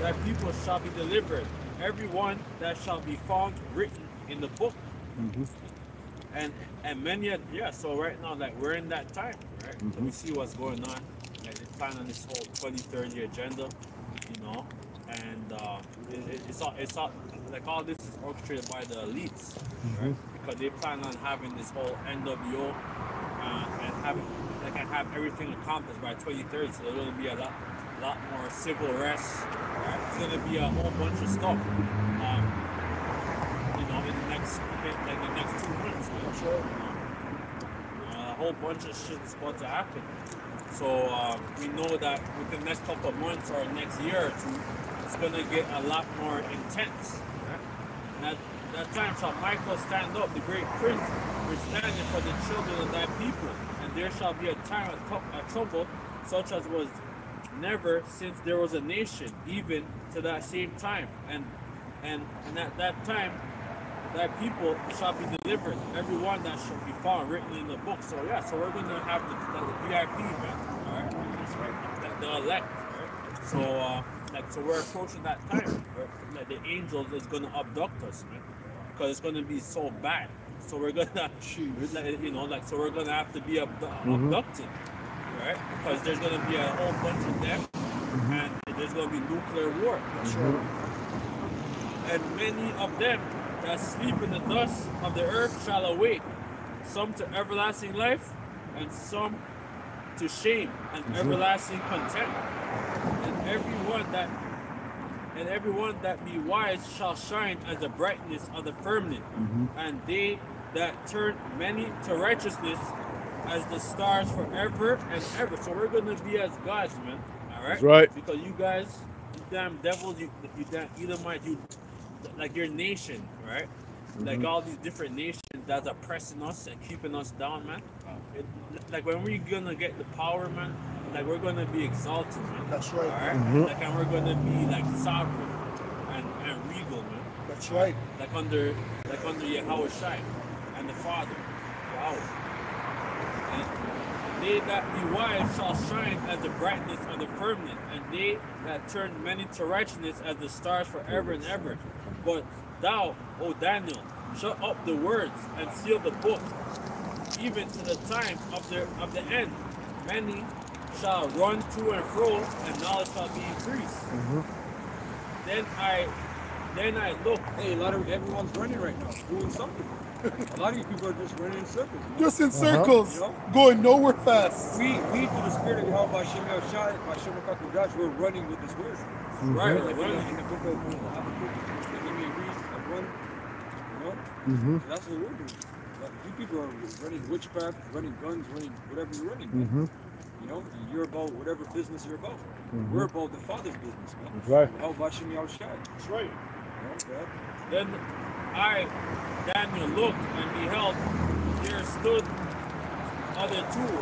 that people shall be delivered, everyone that shall be found written in the book. And many, so right now, like, we're in that time, right? So we see what's going on. Like, they plan on this whole 2030 agenda, you know, and it's all like, all this is orchestrated by the elites, right? Because they plan on having this whole NWO and have everything accomplished by 2030. So there's going to be a lot more civil arrests, right? It's going to be a whole bunch of stuff, you know, in the next 2 months. That's right. A whole bunch of shit's about to happen. So we know that within the next couple of months or next year or two, it's going to get a lot more intense. Right? And that time shall Michael stand up, the great prince, which standeth for the children of thy people. And there shall be a time of trouble, such as was never since there was a nation, even to that same time. And at that time, thy people shall be delivered, everyone that shall be found written in the book. So so we're going to have the VIP, man. All right, that's right. The elect. Right? So we're approaching that time. Like, the angels is going to abduct us, man, because it's going to be so bad. So we're gonna, so we're gonna have to be abducted, right? Because there's gonna be a whole bunch of them, and there's gonna be nuclear war. Sure. And many of them that sleep in the dust of the earth shall awake, some to everlasting life, and some to shame and everlasting contempt. And everyone that be wise shall shine as the brightness of the firmament, and they that turned many to righteousness as the stars forever and ever. So we're going to be as gods, man. All right? That's right. Because you guys, you damn devils, you damn Edomite, you, like your nation, right? Like all these different nations that's oppressing us and keeping us down, man. Like when we're going to get the power, man, like we're going to be exalted, man. That's right. All right? Like, and we're going to be like sovereign and regal, man. That's right. Like under Yahweh Shai and the Father, Yahweh. And they that be wise shall shine as the brightness of the firmament, and they that turn many to righteousness as the stars forever and ever. But thou, O Daniel, shut up the words and seal the book, even to the time of the end. Many shall run to and fro, and knowledge shall be increased. Then I looked. Hey, everyone's running right now, doing something. A lot of you people are just running in circles. Just in circles, You know? going nowhere fast. We through the spirit of Yahweh Hashem Yahushai, Hashem HaKadosh, we're running with this word. Right, Like running. in the book of Habakkuk, like when we read of one, you know? So that's what we're doing. Like, you people are running witchcraft, running guns, running whatever you're running, man. You know, you're about whatever business you're about. We're about the Father's business, man. That's right. Yahweh Hashem Yahushai. That's right. You know, God. Then I, Daniel, looked and beheld, there stood other two.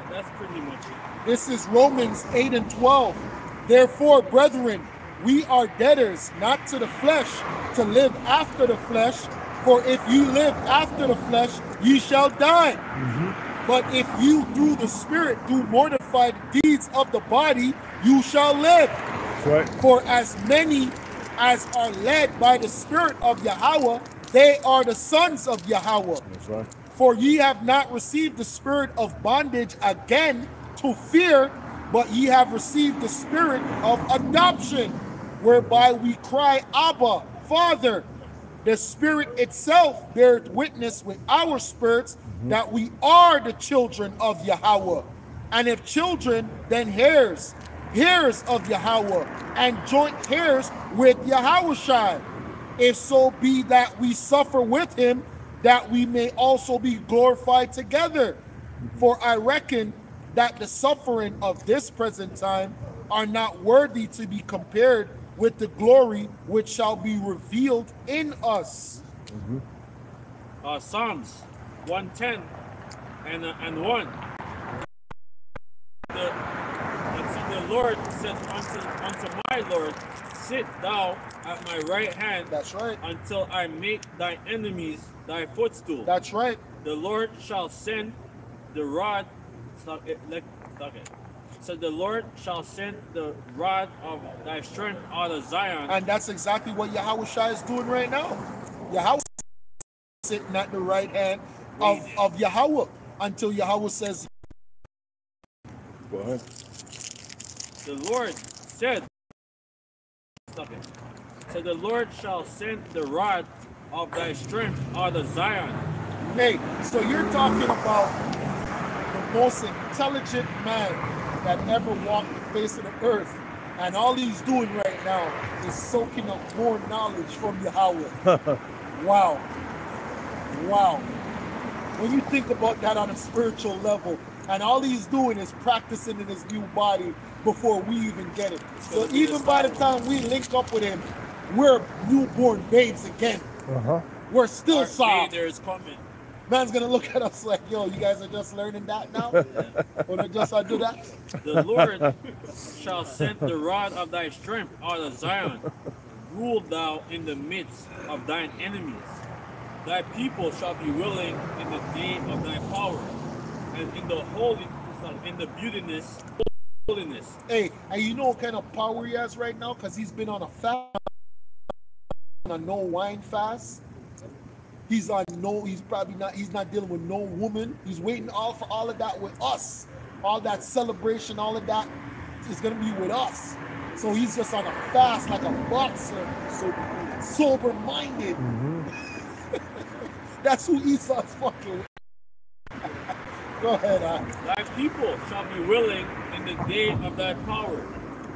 That's pretty much it. This is Romans 8 and 12. Therefore, brethren, we are debtors, not to the flesh, to live after the flesh. For if you live after the flesh, ye shall die. But if you through the Spirit do mortify the deeds of the body, you shall live. That's right. For as many as are led by the Spirit of Yahweh, they are the sons of Yahweh. That's right. For ye have not received the spirit of bondage again to fear, but ye have received the spirit of adoption, whereby we cry, Abba, Father. The Spirit itself beareth witness with our spirits that we are the children of Yahweh. And if children, then heirs, heirs of Yahweh, and joint heirs with Yahushua. If so be that we suffer with him, that we may also be glorified together. For I reckon that the suffering of this present time are not worthy to be compared with the glory which shall be revealed in us. Psalms 110 and 1. The Lord said unto my Lord, sit thou at my right hand. That's right. Until I make thy enemies thy footstool. That's right. The Lord shall send the rod. So the Lord shall send the rod of thy strength out of Zion. And that's exactly what Yahushua is doing right now. Yahweh is sitting at the right hand of Yahweh until Yahweh says. Go ahead. The Lord said, so the Lord shall send the rod of thy strength out of Zion. Hey, so you're talking about the most intelligent man that ever walked the face of the earth. And all he's doing right now is soaking up more knowledge from Yahweh. Wow. Wow. When you think about that on a spiritual level, and all he's doing is practicing in his new body before we even get it. So even by the time we link up with him, we're newborn babes again. We're still soft. There's coming. Man's gonna look at us like, yo, you guys are just learning that now? Or just I do that? The Lord shall send the rod of thy strength out of Zion. Rule thou in the midst of thine enemies. Thy people shall be willing in the day of thy power, and in the beautiness, holiness. Hey, and you know what kind of power he has right now? Because he's been on a fast, on a no wine fast. He's not dealing with no woman. He's waiting for all of that with us. All that celebration, all of that is gonna be with us. So he's just on a fast like a boxer, sober minded. That's who Esau's fucking with. Go ahead, Thy people shall be willing in the day of thy power,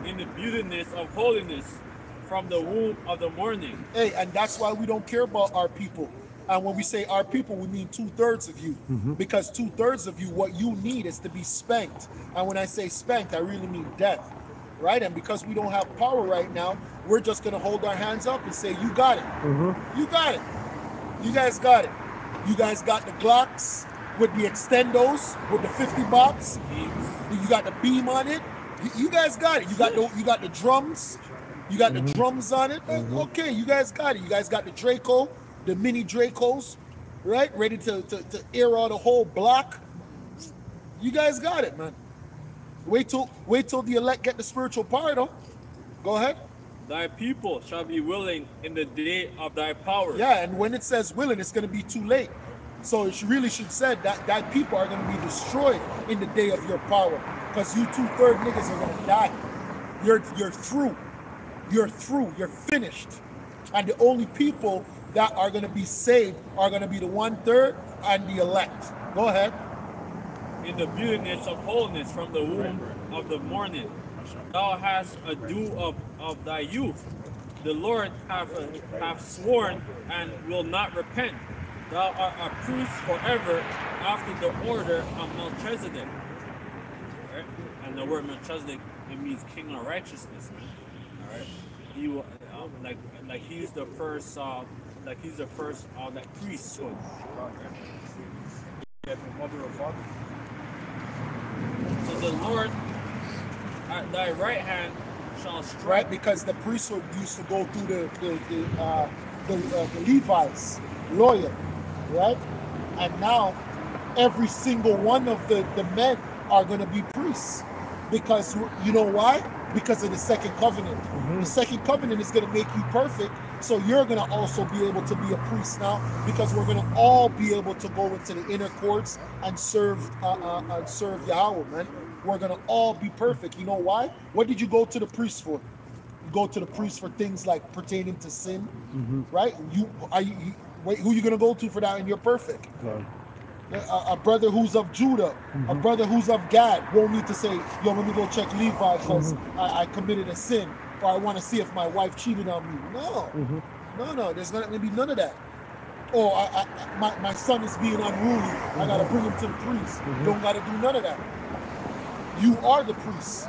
in the beautiness of holiness, from the womb of the morning. Hey, and that's why we don't care about our people. And when we say our people, we mean 2/3 of you. Because 2/3 of you, what you need is to be spanked. And when I say spanked, I really mean death. Right? And because we don't have power right now, we're just going to hold our hands up and say, you got it. You got it. You guys got it. You guys got the Glocks with the extendos, with the 50 box. You got the beam on it. You guys got it. You got the drums. You got the drums on it. Okay, you guys got it. You guys got the Draco, the mini Dracos, right? Ready to air out the whole block. You guys got it, man. Wait till the elect get the spiritual power, though. Go ahead. Thy people shall be willing in the day of thy power. Yeah, and when it says willing, it's going to be too late. So it really should say that thy people are going to be destroyed in the day of your power. Because you 2/3 niggas are going to die. You're through. You're through. You're finished. And the only people that are going to be saved are going to be the 1/3 and the elect. Go ahead. In the beautiness of holiness from the womb of the morning, thou hast a dew of thy youth. The Lord hath sworn and will not repent. Thou art a priest forever after the order of Melchizedek. Right? And the word Melchizedek, it means king of righteousness. All right. He will, like he's the first that priesthood. Yeah, from mother or father. So the Lord at thy right hand shall strike. Right, because the priesthood used to go through the Levites, loyal, right? And now every single one of the men are going to be priests. Because you know why? Because of the second covenant. The second covenant is going to make you perfect. So you're going to also be able to be a priest now, because we're going to all be able to go into the inner courts and serve Yahweh, man. We're going to all be perfect. You know why? What did you go to the priest for? You go to the priest for things like pertaining to sin, right? Who you going to go to for that? And you're perfect. A brother who's of Judah, a brother who's of Gad won't need to say, yo, let me go check Levi because I committed a sin, or I want to see if my wife cheated on me. No, there's not going to be none of that. Or my son is being unruly, I got to bring him to the priest. Don't got to do none of that. You are the priest.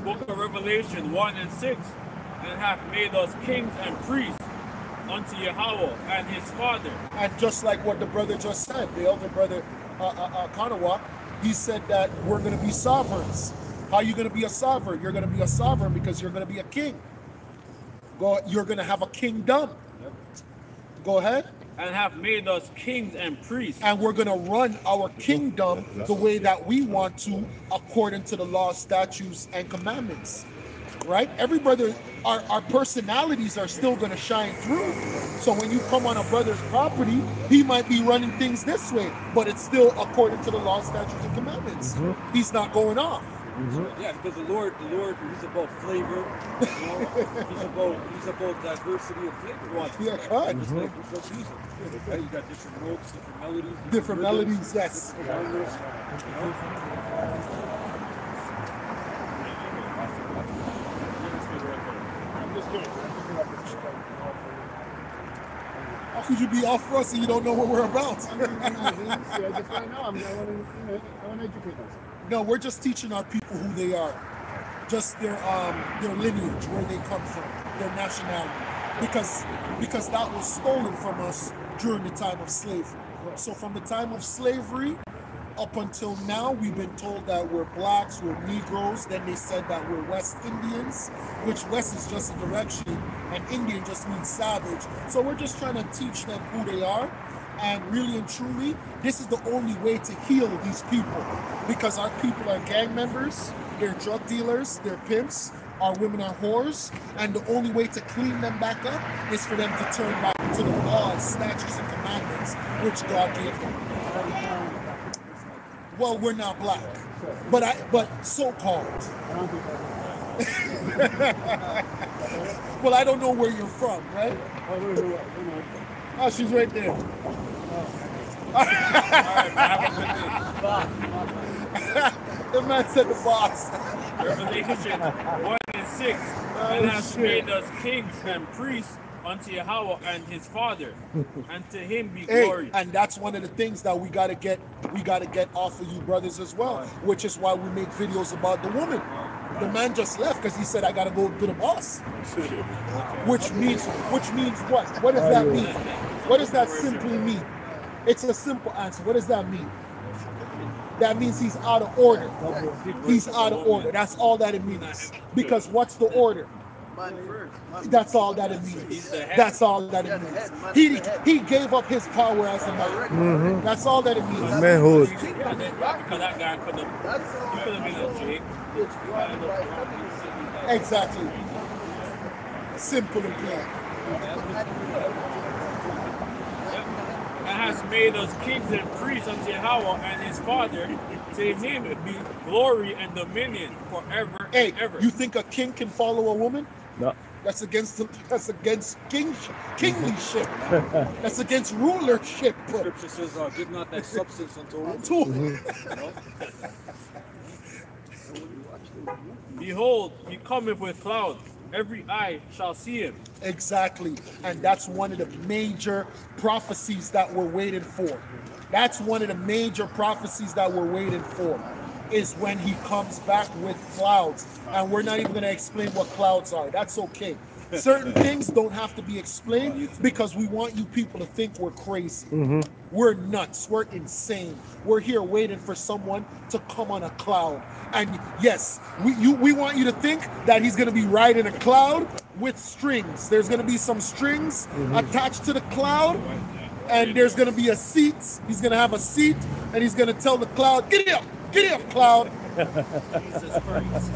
Book of Revelation 1 and 6, and hath made us kings and priests unto Yahweh and his Father. And just like what the brother just said, the elder brother Kanawak, he said that we're going to be sovereigns. How are you going to be a sovereign? You're going to be a sovereign because you're going to be a king. You're going to have a kingdom. Go ahead. And have made us kings and priests. And we're going to run our kingdom the way that we want to, according to the law, statutes, and commandments. Right? Every brother, our personalities are still going to shine through. So when you come on a brother's property, he might be running things this way, but it's still according to the law, statutes, and commandments. He's not going off. Yeah, because the Lord, he's about flavor. You know? he's about diversity of flavor. Yeah, God. Just like Jesus. Right? You got different notes, different melodies. Different melodies, yes. How could you be off for us and you don't know what we're about? No, we're just teaching our people who they are, just their lineage, where they come from, their nationality, because that was stolen from us during the time of slavery. So from the time of slavery up until now, we've been told that we're blacks, we're Negroes. Then they said that we're West Indians, which West is just a direction, and Indian just means savage. So we're just trying to teach them who they are. And really and truly, this is the only way to heal these people, because our people are gang members, they're drug dealers, they're pimps, our women are whores, and the only way to clean them back up is for them to turn back to the laws, statutes, and commandments which God gave them. Well, we're not black, but so-called. Well, I don't know where you're from, right? Oh, she's right there. The man said the boss. Revelation 1 and 6. And has made us kings and priests unto Yahweh and his Father, and to him be Hey, glory. and that's one of the things that we gotta get off of you brothers as well, which is why we make videos about the woman. The man just left because he said I gotta go to the boss. Which means what? What does that mean? What does that simply mean? It's a simple answer. What does that mean? That means he's out of order. He's out of order. That's all that it means. Because what's the order? Man first. Man That's all that it means. That's all that it means. He gave up his power as a man. That's all that it means. Manhood. Because that guy could have been a Jake. Exactly. Simple and plain. And has made us kings and priests unto Yahweh and his Father. To him be glory and dominion forever Hey, and ever. you think a king can follow a woman? No. That's against kingship. That's against rulership. Scripture says, give not that substance unto a woman. Behold, he cometh with clouds. Every eye shall see him. Exactly. And that's one of the major prophecies that we're waiting for. That's one of the major prophecies that we're waiting for, is when he comes back with clouds. And we're not even going to explain what clouds are. That's okay. Certain things don't have to be explained because we want you people to think we're crazy. We're nuts. We're insane. We're here waiting for someone to come on a cloud. And yes, we want you to think that he's going to be riding a cloud with strings. There's going to be some strings attached to the cloud, and there's going to be a seat. He's going to have a seat, and he's going to tell the cloud, "Get up, cloud." Jesus Christ.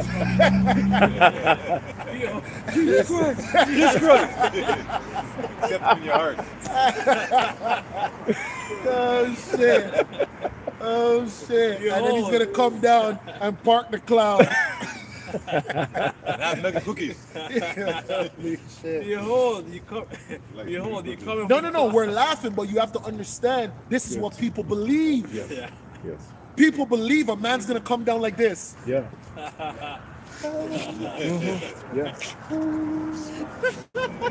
Jesus Christ. Except in your heart. Oh shit. Oh shit. And then he's going to come down and park the cloud. And have milk and cookies. Holy shit. Behold, he come. Behold, he cometh. No. We're laughing, but you have to understand this is what people believe. Yeah. Yes. People believe a man's gonna come down like this. Yeah. Yeah.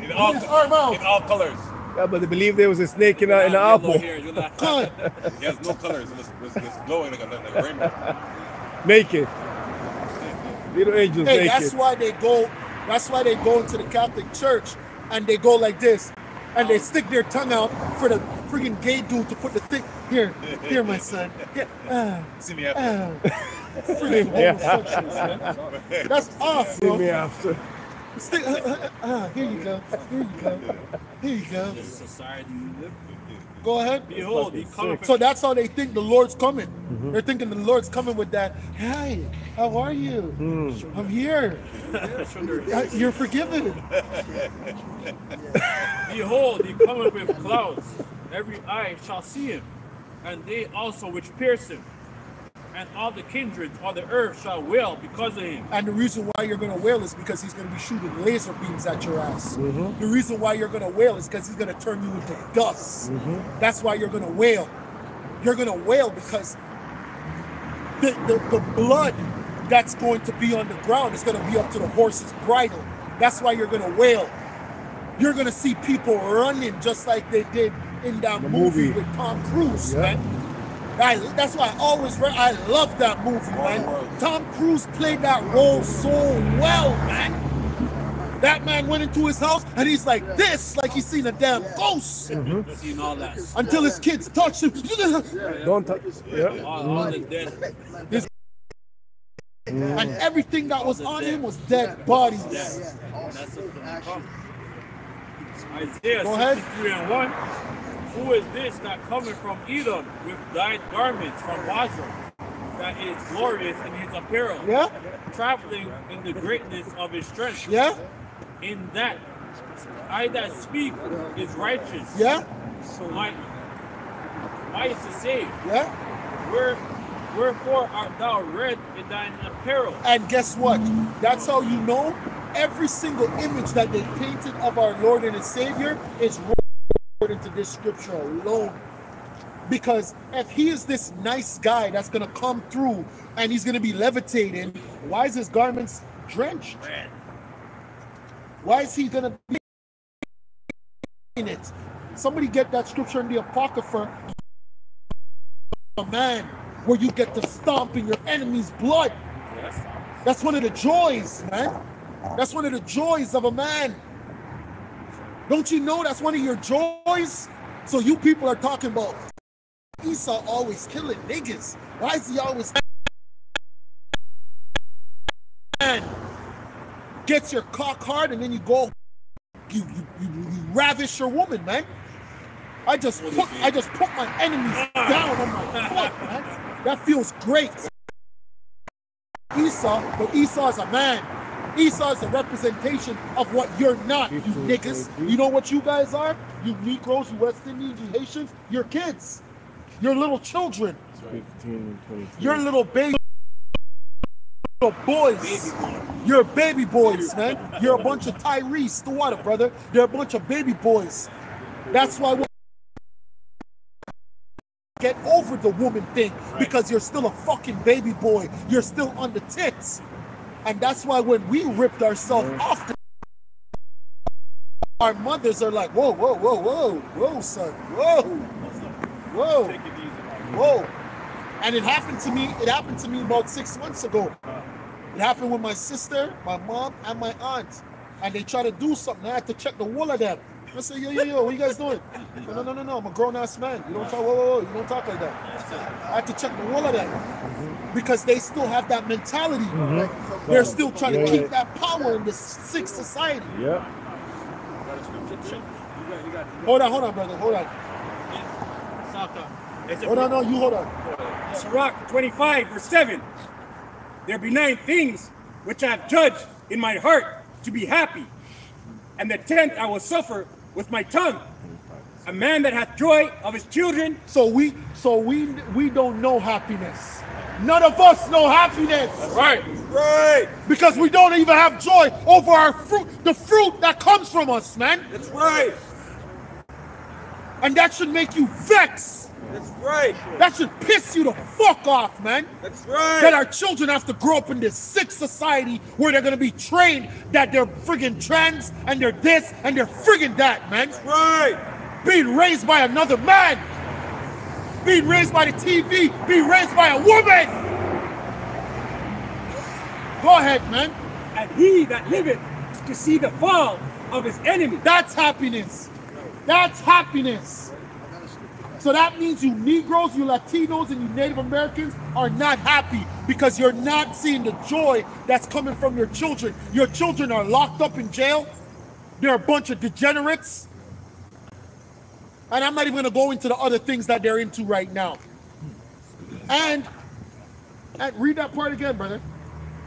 In all, His arm out. in all colors. Yeah, but they believe there was a snake in an Yellow apple. hair, you're not- Good. He has no colors. It's glowing like a rainbow. Naked. Little angels Hey, naked. that's why they go. That's why they go into the Catholic Church and they go like this, and they stick their tongue out for the freaking gay dude to put the thing here, my son. Yeah. See me after. Freaking homosexuals, man. That's us, See me bro. after. Stick, here you go. Here you go. Here you go. This society we live in. Go ahead. Behold, he cometh. So that's how they think the Lord's coming. They're thinking the Lord's coming with that. Hey, how are you? I'm here. You're forgiven. Behold, he cometh with clouds. Every eye shall see him, and they also which pierce him. And all the kindreds of the earth shall wail because of him. And the reason why you're going to wail is because he's going to be shooting laser beams at your ass. The reason why you're going to wail is because he's going to turn you into dust. That's why you're going to wail. You're going to wail because the blood that's going to be on the ground is going to be up to the horse's bridle. That's why you're going to wail. You're going to see people running just like they did in that movie with Tom Cruise, man. That's why I love that movie, man. Tom Cruise played that role so well, man. That man went into his house and he's like this, like he's seen a damn ghost. Seen all that. Until his kids touch him. Don't touch. Yeah. All the dead. And everything that was on him was dead bodies. That's what's gonna come. Isaiah Go ahead. 63:1. Who is this that cometh from Edom with dyed garments from Bozrah, that is glorious in his apparel, Yeah? traveling in the greatness of his strength? Yeah? In that I that speak is righteous. Yeah? Might to save. Yeah? Wherefore art thou red in thine apparel? And guess what? That's how you know every single image that they painted of our Lord and His Savior is according to this scripture alone. Because if he is this nice guy that's going to come through and he's going to be levitating, why is his garments drenched? Why is he going to be it. Somebody get that scripture in the Apocrypha. A man where you get to stomp in your enemy's blood. That's one of the joys, man. That's one of the joys of a man. Don't you know that's one of your joys? So you people are talking about Esau always killing niggas. Why is he always man gets your cock hard and then you go you ravish your woman, man. I just put my enemies down on my foot, man. That feels great. Esau, but Esau is a man. Esau is a representation of what you're not, you niggas. You know what you guys are? You Negroes, you West Indians, you Haitians, you're kids. You're little children. 15 and 23. You're little baby boys. You're baby boys, man. You're a bunch of Tyrese, the water, brother. They're a bunch of baby boys. That's why we get over the woman thing, because you're still a fucking baby boy. You're still on the tits. And that's why when we ripped ourselves off, our mothers are like, whoa, whoa, whoa, whoa, whoa, son, whoa, whoa, whoa. And it happened to me about 6 months ago. It happened with my sister, my mom, and my aunt. And they tried to do something. I had to check the wool of them. I said, yo, what you guys doing? No, I'm a grown-ass man. You don't talk, whoa, you don't talk like that. I had to check the wool of them. Because they still have that mentality. They're still trying to keep that power in this sick society. Yeah. Hold on, brother, hold on. Hold on, no, you hold on. Sirach 25, verse 7. There be 9 things which I have judged in my heart to be happy, and the 10th I will suffer with my tongue. A man that hath joy of his children. So we don't know happiness. None of us know happiness. Right. Because we don't even have joy over our fruit, the fruit that comes from us, man. That's right. And that should make you vex. That's right. That should piss you the fuck off, man. That's right. That our children have to grow up in this sick society where they're gonna be trained that they're friggin' trans and they're this and they're friggin' that, man. That's right. Being raised by another man. Being raised by the TV. Being raised by a woman. Go ahead, man. And he that liveth to see the fall of his enemy. That's happiness. That's happiness. So that means you Negroes, you Latinos, and you Native Americans are not happy because you're not seeing the joy that's coming from your children. Your children are locked up in jail. They're a bunch of degenerates. And I'm not even going to go into the other things that they're into right now. And read that part again, brother.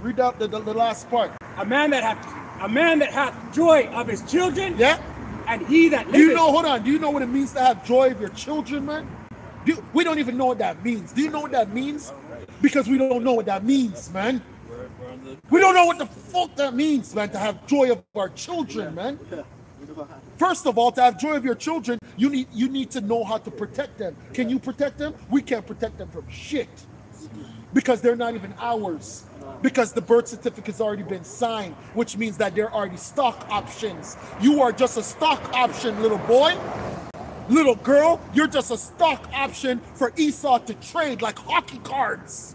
Read out the last part. A man that hath joy of his children. Yeah. And he that liveth. Do you know, hold on, do you know what it means to have joy of your children, man? We don't even know what that means. Do you know what that means? Because we don't know what that means, man. We don't know what the fuck that means, man, to have joy of our children, man. First of all, to have joy of your children, you need to know how to protect them. Can you protect them? We can't protect them from shit. Because they're not even ours. Because the birth certificate's already been signed, which means that they're already stock options. You are just a stock option, little boy. Little girl, you're just a stock option for Esau to trade like hockey cards.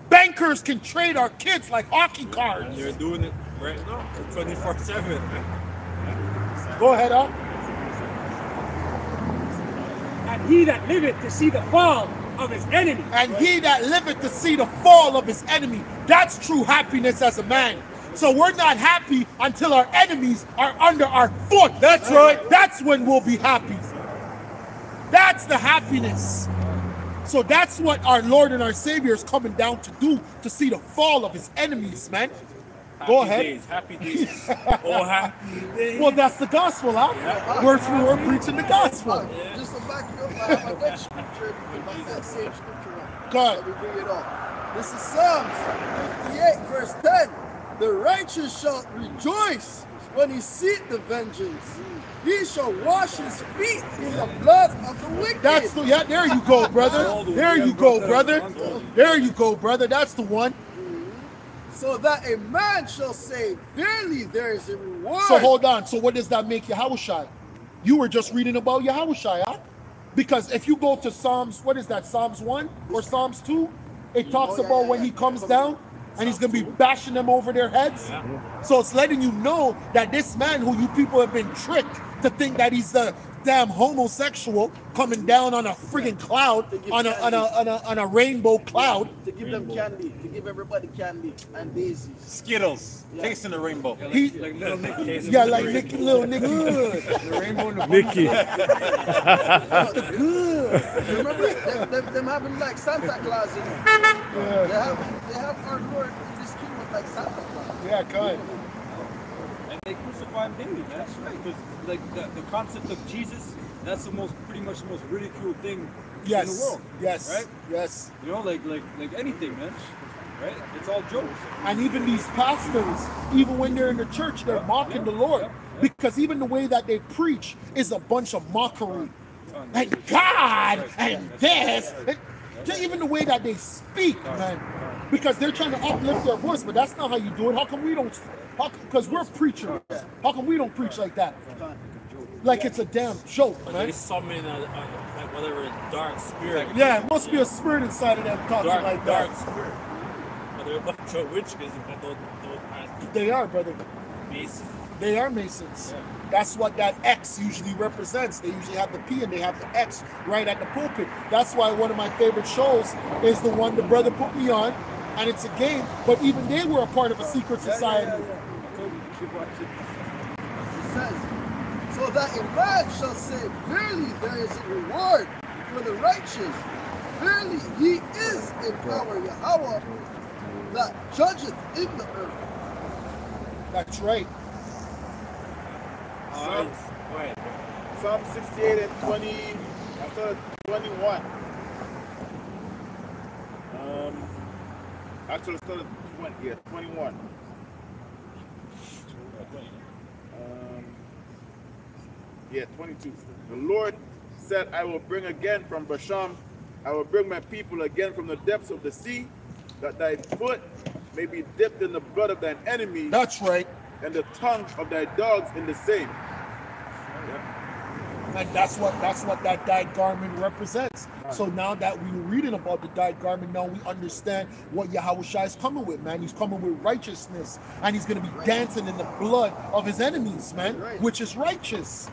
Bankers can trade our kids like hockey cards. And they're doing it right now, 24/7. Go ahead, Al. And he that liveth to see the fall of his enemy. And he that liveth to see the fall of his enemy. That's true happiness as a man. So we're not happy until our enemies are under our foot. That's right. That's when we'll be happy. That's the happiness. So that's what our Lord and our Savior is coming down to do, to see the fall of his enemies, man. Go ahead. Happy days. Oh, happy days. Well, that's the gospel, huh? Yeah. We're preaching the gospel. Just to back you up, I have a next scripture, like that same scripture. God. Let me bring it up. This is Psalms 58, verse 10. The righteous shall rejoice when he seeth the vengeance. He shall wash his feet in the blood of the wicked. That's the, yeah, there you go, brother. There you go, brother. There you go, brother. That's the one. So that a man shall say, verily there is a reward. So hold on. So what does that make you? Yahushai? you were just reading about Yahushua. Because if you go to Psalms, what is that, Psalms 1 or Psalms 2? It talks about when he comes down and he's going to be bashing them over their heads. So it's letting you know that this man who you people have been tricked to think that he's the damn homosexual coming down on a friggin' cloud, on a rainbow cloud. To give them candy, to give everybody candy and daisies. Skittles, tasting the rainbow. He, Like little Nicky. yeah, like Nicky, little Nicky. The rainbow and the Nicky. Good. Remember them having like Santa Claus in it. They have our Lord in this kingdom like Santa Claus. Yeah, kind. And they crucify him daily, man. That's right. Because like the concept of Jesus, that's pretty much the most ridiculed thing in the Yes, world. yes, Right? yes. You know, like anything, man. Right? It's all jokes. And even these pastors, even when they're in the church, they're mocking the Lord. Because even the way that they preach is a bunch of mockery. And God, and this. Even the way that they speak, man. Because they're trying to uplift their voice, but that's not how you do it. How come we don't? Because we're preachers. How come we don't preach like that? Like it's a damn joke, But man. they summon like whatever dark spirit. Yeah, it must be a spirit inside of them talking like dark that. spirit. But they're a bunch of witches, but those pastors, They are, brother. Masons. They are Masons. That's what that X usually represents. They usually have the P and they have the X right at the pulpit. That's why one of my favorite shows is the one the brother put me on, and it's a game, but even they were a part of a secret society. It says, so that a man shall say, verily there is a reward for the righteous. Verily he is in power, Yahweh, that judgeth in the earth. That's right. Psalm 68 and 20, after 21. Actually, it started 20, yeah, 21. Yeah, 22. The Lord said, I will bring again from Bashan, I will bring my people again from the depths of the sea, that thy foot may be dipped in the blood of thine enemies, That's right. and the tongue of thy dogs in the same. And that's what that dyed garment represents. So now that we're reading about the dyed garment, now we understand what Yahushua is coming with, man. He's coming with righteousness, and he's going to be dancing in the blood of his enemies, man, which is righteous.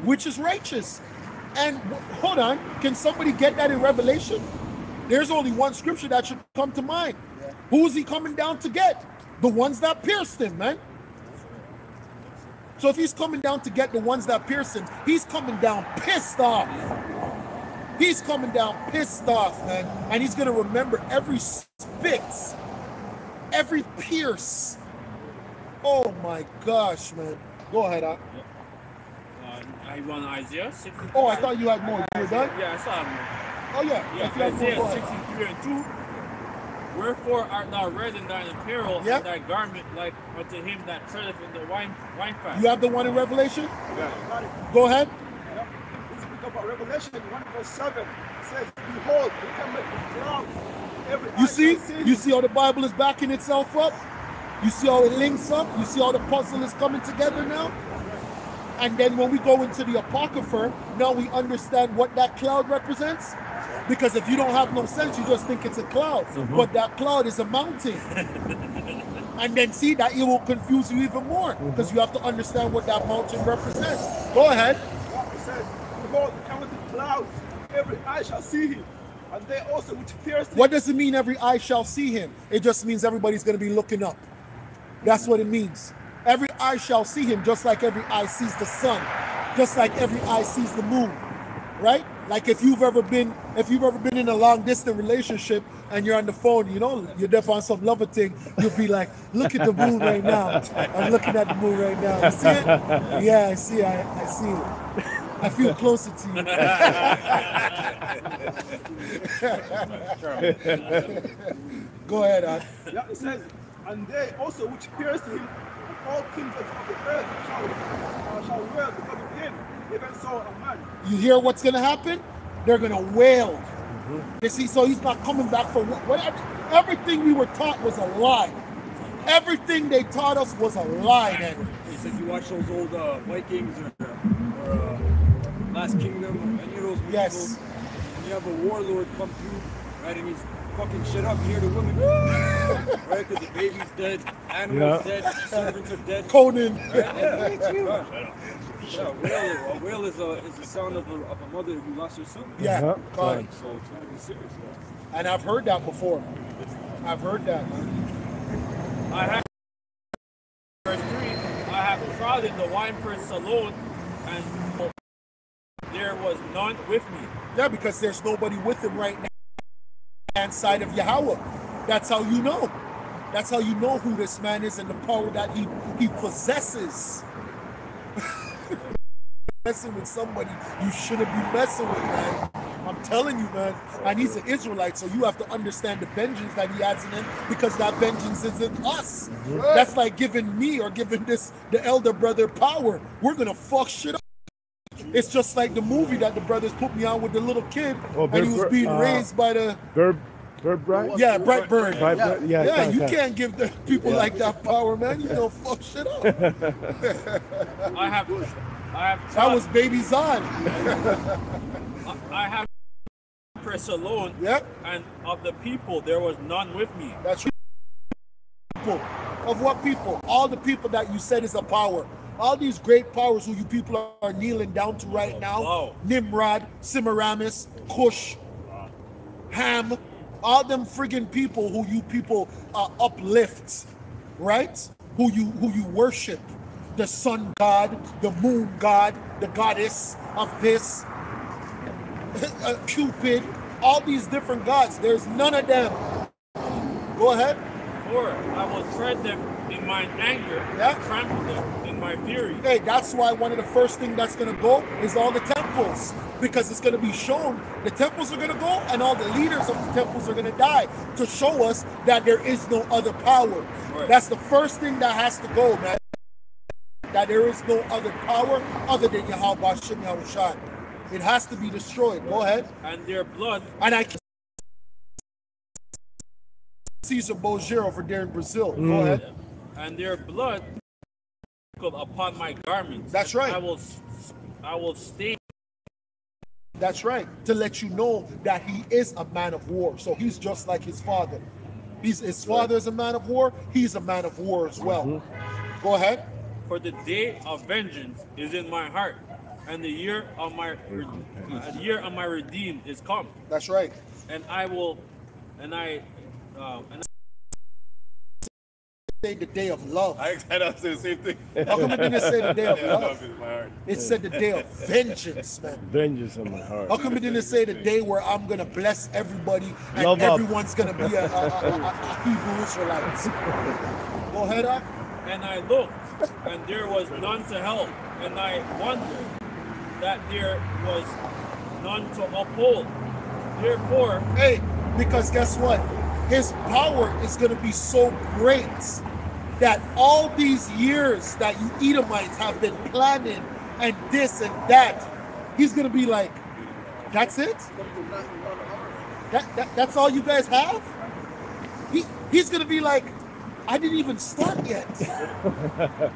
Which is righteous. And hold on, can somebody get that in Revelation? There's only one scripture that should come to mind. Who is he coming down to get? The ones that pierced him, man. So if he's coming down to get the ones that pierced him, he's coming down pissed off. He's coming down pissed off, man. And he's going to remember every spit, every pierce. Oh my gosh, man. Go ahead, Ak. I run Isaiah 63. Oh, I thought you had more. You were done? Yeah, I saw more. Oh, yeah. Yeah, If you had more, Isaiah go ahead. 63 and 2. Wherefore art thou red in thine apparel, Yep. and thy garment like unto him that treadeth in the wine fat. You have the one in Revelation? Got it. Go ahead. Yep. This is book of Revelation 1:7 says, behold, we come with clouds. Every eye You see? shall see You him." see how the Bible is backing itself up? You see how it links up? You see how the puzzle is coming together now? And then when we go into the Apocrypha, now we understand what that cloud represents. Because if you don't have no sense, you just think it's a cloud. But that cloud is a mountain. And then see that it will confuse you even more. Because you have to understand what that mountain represents. Go ahead. It says, behold, we come with the clouds. Every eye shall see him. And they also which pierced him. What does it mean every eye shall see him? It just means everybody's going to be looking up. That's what it means. Every eye shall see him, just like every eye sees the sun, just like every eye sees the moon, right? Like if you've ever been in a long distance relationship and you're on the phone, you know, you're there on some lover thing, you'll be like, look at the moon right now. I'm looking at the moon right now. You see it? Yeah, I see it. I see it. I feel closer to you. Go ahead, Ad. Yeah, it says, and they also which pierced him, and all kings of the earth shall wail because of him, even so a man. You hear what's going to happen? They're going to wail. You see, so he's not coming back for whatever. Everything we were taught was a lie. Everything they taught us was a lie then. It's like you watch those old Vikings or or Last Kingdom, any of those movies. Yes. And you have a warlord come through, right, and he's fucking shit up. You hear the women, right? Because the baby's dead, animals dead, servants are dead. Conan. Right? Yeah, a wail is the sound of a mother who lost her son. Yeah. Uh-huh. God. So it's gonna be serious. And I've heard that before. I've heard that. I have verse 3. I have trodden the winepress alone, and there was none with me. Yeah, because there's nobody with him right now inside of Yahweh. That's how you know. That's how you know who this man is and the power that he possesses. Messing with somebody you shouldn't be messing with, man. I'm telling you, man. And he's an Israelite, so you have to understand the vengeance that he has in him, because that vengeance is in us. That's like giving me or giving the elder brother power. We're gonna fuck shit up. It's just like the movie that the brothers put me on with the little kid, and he was being raised by the Bird Bright? yeah, Brett Bird. Yeah, You can't give the people like that power, man. You gonna fuck shit up. I have That was Baby Zod. I have press alone, Yep. and of the people there was none with me. That's people. Of what people? All the people that you said is a power. All these great powers who you people are kneeling down to right now. Wow. Nimrod, Semiramis, Cush, Ham, all them friggin' people who you people uplift, right? Who you worship. The sun god, the moon god, the goddess of this, Cupid, all these different gods. There's none of them. Go ahead. For I will tread them in mine anger, Yeah. trample them in my fury. Hey, that's why one of the first things that's going to go is all the temples, because it's going to be shown the temples are going to go and all the leaders of the temples are going to die to show us that there is no other power. Right. That's the first thing that has to go, man. That there is no other power other than Yahweh Hashem Yahushua. It has to be destroyed. Go ahead. And their blood, And I can Cesar Borgia over there in Brazil. Go ahead. and their blood sprinkled upon my garments. That's right. I will stain. That's right. To let you know that he is a man of war. So he's just like his father. His father is a man of war. He's a man of war as well. Go ahead. For the day of vengeance is in my heart, and the year of my redeemed is come. That's right. And I Say the day of love. I said the same thing. How come it didn't say the day of Yeah, love love? is my heart. It said the day of vengeance, man. Vengeance on my heart. How come it didn't say the day where I'm gonna bless everybody and Love up. everyone's gonna be a Hebrew Israelite? Go ahead, up. And I looked, and there was none to help, and I wondered that there was none to uphold. Therefore, Hey, because guess what? His power is going to be so great that all these years that you Edomites have been planning and this and that, he's going to be like, that's it? That's all you guys have? He's going to be like, I didn't even start yet.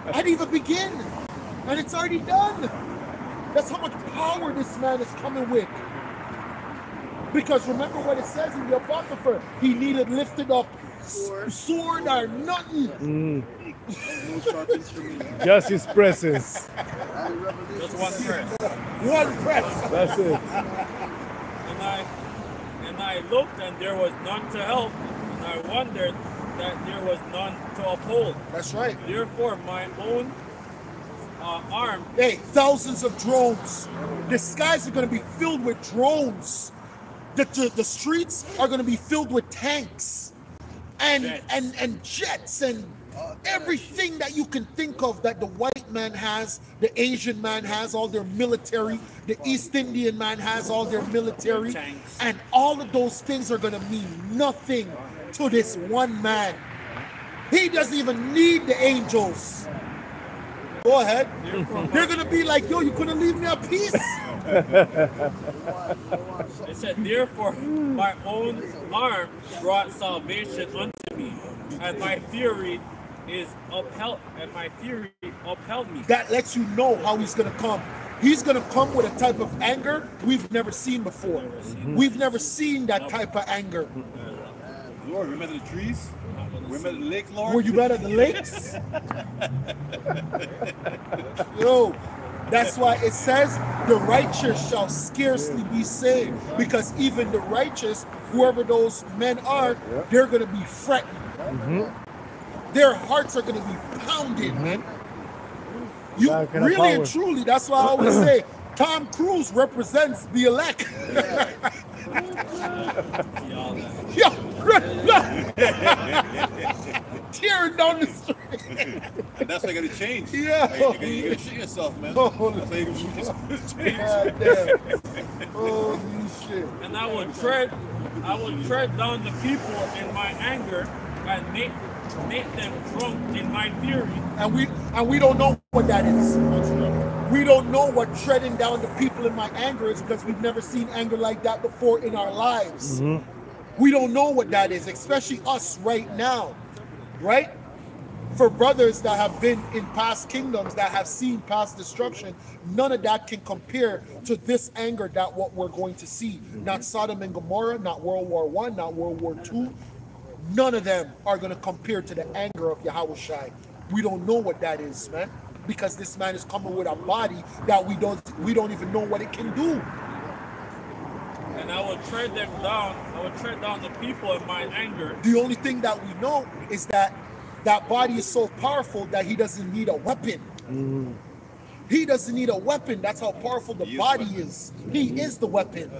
I didn't even begin. And it's already done. That's how much power this man is coming with. Because remember what it says in the Apocrypha, he needed lifted up sword or nothing. Just his presence. just one press. One press. That's it. And I looked, and there was none to help, and I wondered that there was none to uphold. That's right. Therefore, my own arm. Hey, thousands of drones. The skies are going to be filled with drones. The streets are going to be filled with tanks and jets and everything that you can think of that the white man has, the Asian man has all their military, the East Indian man has all their military, Tanks. and all of those things are going to mean nothing to this one man. He doesn't even need the angels. Go ahead. They're going to be like, yo, you couldn't leave me a piece? It said, therefore, my own arm brought salvation unto me, and my fury is upheld, and my fury upheld me. That lets you know how he's going to come. He's going to come with a type of anger we've never seen before. We've never seen that type of anger. Lord, remember the trees? Remember the lake, Lord? Were you mad at the lakes? Yo, that's why it says the righteous shall scarcely be saved, because even the righteous, whoever those men are, they're going to be fretting. Their hearts are going to be pounded, man. You really and truly, that's why I always say Tom Cruise represents the elect. Yo, tearing down the street. And that's why you gotta change. Yeah. Like, you gotta shit yourself, man. Oh, That's why you gotta change. God damn. Holy shit. And I will tread down the people in my anger and make them drunk in my fury. And we don't know what that is. We don't know what treading down the people in my anger is, because we've never seen anger like that before in our lives. We don't know what that is, especially us right now, right? For brothers that have been in past kingdoms, that have seen past destruction, none of that can compare to this anger that what we're going to see. Not Sodom and Gomorrah, not World War I, not World War II. None of them are going to compare to the anger of Yahushua. We don't know what that is, man, because this man is coming with a body that we don't even know what it can do. And I will tread them down. I will tread down the people in my anger. The only thing that we know is that that body is so powerful that he doesn't need a weapon. He doesn't need a weapon. That's how powerful the body is. He is the weapon.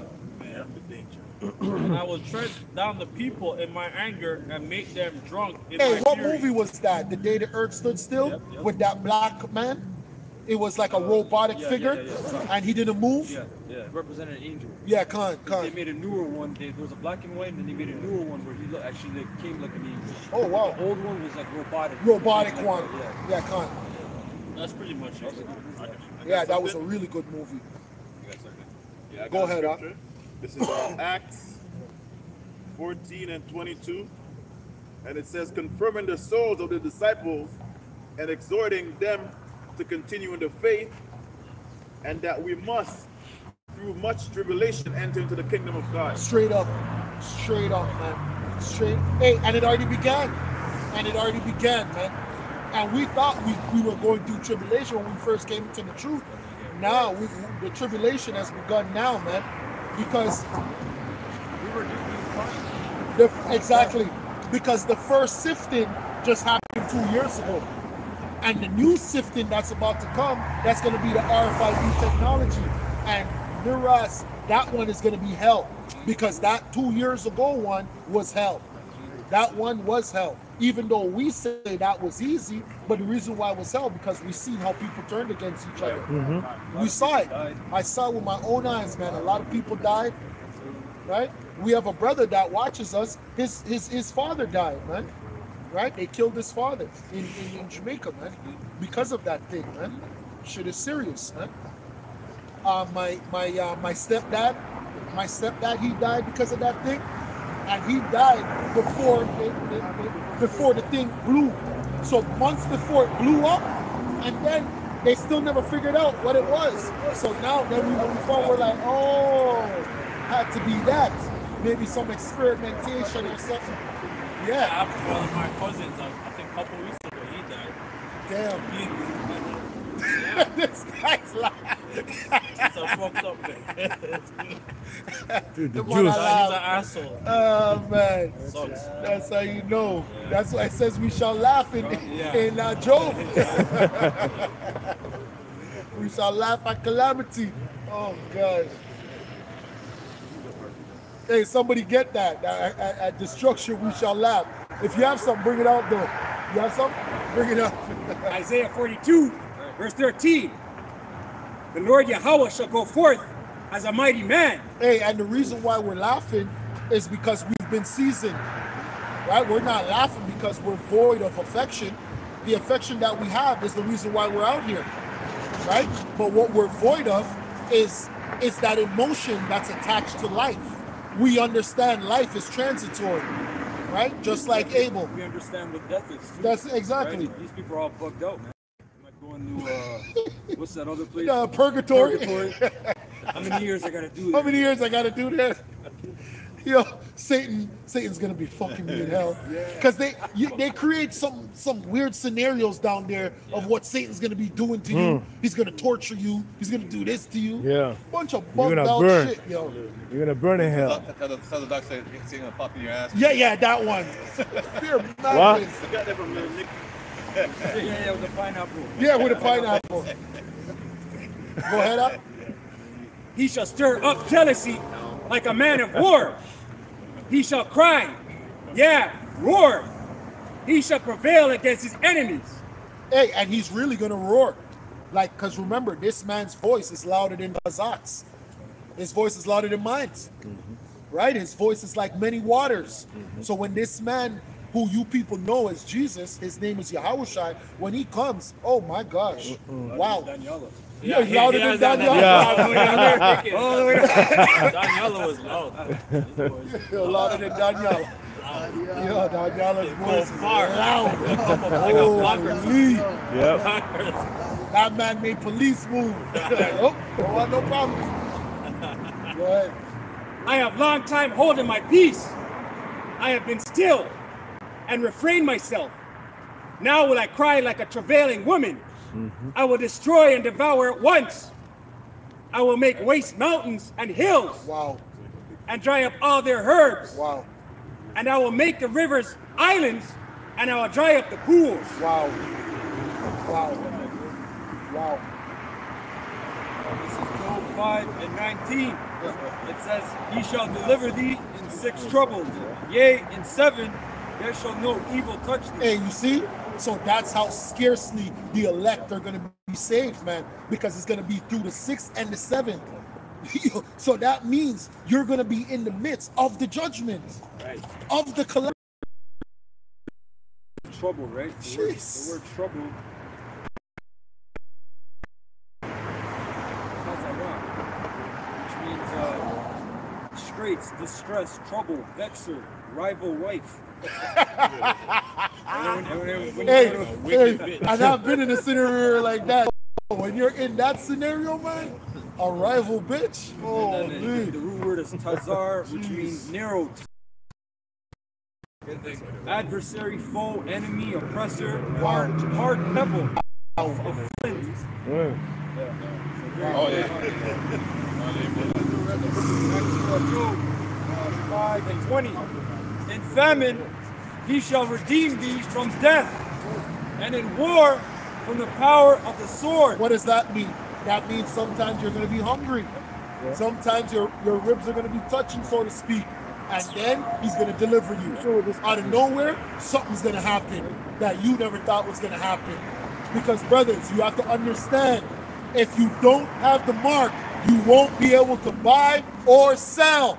And I will tread down the people in my anger and make them drunk in Hey, my what fury. movie was that? The Day the Earth Stood Still? With that black man? It was like a robotic figure, and he didn't move? Yeah, represented an angel. Yeah, They made a newer one. There was a black and white, and then they made a newer one where he actually came like an angel. Oh, wow. The old one was like robotic. Robotic Like, one. Yeah. Yeah, That's pretty much it. Yeah, that was a really good movie. Yeah, I Go got a ahead, huh? scripture. This is Acts 14 and 22. And it says, confirming the souls of the disciples and exhorting them to continue in the faith, and that we must, through much tribulation, enter into the kingdom of God. Straight up, man. Straight. Hey, and it already began. Man. And we thought we were going through tribulation when we first came into the truth. Now, the tribulation has begun now, man. Because exactly. Because the first sifting just happened 2 years ago. And the new sifting that's about to come, that's going to be the RFID technology. And Miraz, that one is going to be hell. Because that 2 years ago one was hell. That one was hell. Even though we say that was easy, but the reason why it was hell, because we seen how people turned against each other. We saw it. I saw it with my own eyes, man. A lot of people died, right? We have a brother that watches us. His father died, man. Right? They killed his father in Jamaica, man, because of that thing, man. Shit is serious, man. My stepdad, he died because of that thing, and he died before the thing blew. So months before it blew up, and then they still never figured out what it was. So now then we we're like, oh, had to be that. Maybe some experimentation or something. Yeah. After one of my cousins, I think a couple weeks ago, he died. Damn. This guy's like. He's a fucked up guy. Dude, the Come on, juice. He's an asshole. Oh man, Sucks. that's how you know. That's why it says we shall laugh in Job. We shall laugh at calamity. Oh gosh. Hey, somebody get that. At destruction we shall laugh. If you have something, bring it out though. You have something? Bring it up. Isaiah 42, verse 13. The Lord Yahweh shall go forth as a mighty man. Hey, and the reason why we're laughing is because we've been seasoned. Right? We're not laughing because we're void of affection. The affection that we have is the reason why we're out here. Right? But what we're void of is that emotion that's attached to life. We understand life is transitory. right? Just like Abel. We understand what death is. Too, That's exactly. right? These people are all bugged out, man. I'm like going to what's that other place? Purgatory. Purgatory. How many years I gotta do this? How many years I gotta do that? Yo, Satan's gonna be fucking me in hell, because they create some weird scenarios down there of what Satan's gonna be doing to you. He's gonna torture you. He's gonna do this to you. Yeah. Bunch of You're bugged gonna out burn. shit, yo. You're gonna burn in hell. Tell the doctor say he's gonna pop in your ass. Yeah, that one. Fear of What? madness. I got that from Nick. Yeah, with the pineapple. Yeah, with a pineapple. Go ahead up. He shall stir up jealousy like a man of war. He shall cry, yeah, roar. He shall prevail against his enemies. Hey, and he's really gonna roar. Like, because remember, this man's voice is louder than Hazak's. His voice is louder than mine. Right? His voice is like many waters. So when this man, who you people know as Jesus, his name is Yahushua, when he comes, oh my gosh. Wow. Daniela. Yeah, louder than Daniela. Yeah. All the way to Daniela was loud. Louder than Daniela. Yeah, Daniela's voice is far. loud. Like a blocker. Holy. Yep. That man made police move. Oh, don't want no problem. Go ahead. I have long time holding my peace. I have been still and refrained myself. Now will I cry like a travailing woman. I will destroy and devour at once. I will make waste mountains and hills Wow. and dry up all their herbs. Wow. And I will make the rivers islands and I will dry up the pools. Wow. Wow. Wow. This is Job 5 and 19. It says, He shall deliver thee in 6 troubles. Yea, in 7 there shall no evil touch thee. Hey, you see? So that's how scarcely the elect are going to be saved, man, because it's going to be through the 6th and the 7th. So that means you're going to be in the midst of the judgment, of the calamity. Trouble, right? Jeez. The word trouble. Which means straits, distress, trouble, vexer, rival wife. Hey, and I've been in a scenario like that. When you're in that scenario, man, a rival bitch. Oh, And then the root word is tazar, which means narrow. Adversary, foe, enemy, oppressor, hard pebble of flint. Oh yeah. Job 5 and 20. In famine, he shall redeem thee from death, and in war, from the power of the sword. What does that mean? That means sometimes you're going to be hungry. Sometimes your ribs are going to be touching, so to speak. And then he's going to deliver you. Out of nowhere, something's going to happen that you never thought was going to happen. Because, brothers, you have to understand, if you don't have the mark, you won't be able to buy or sell.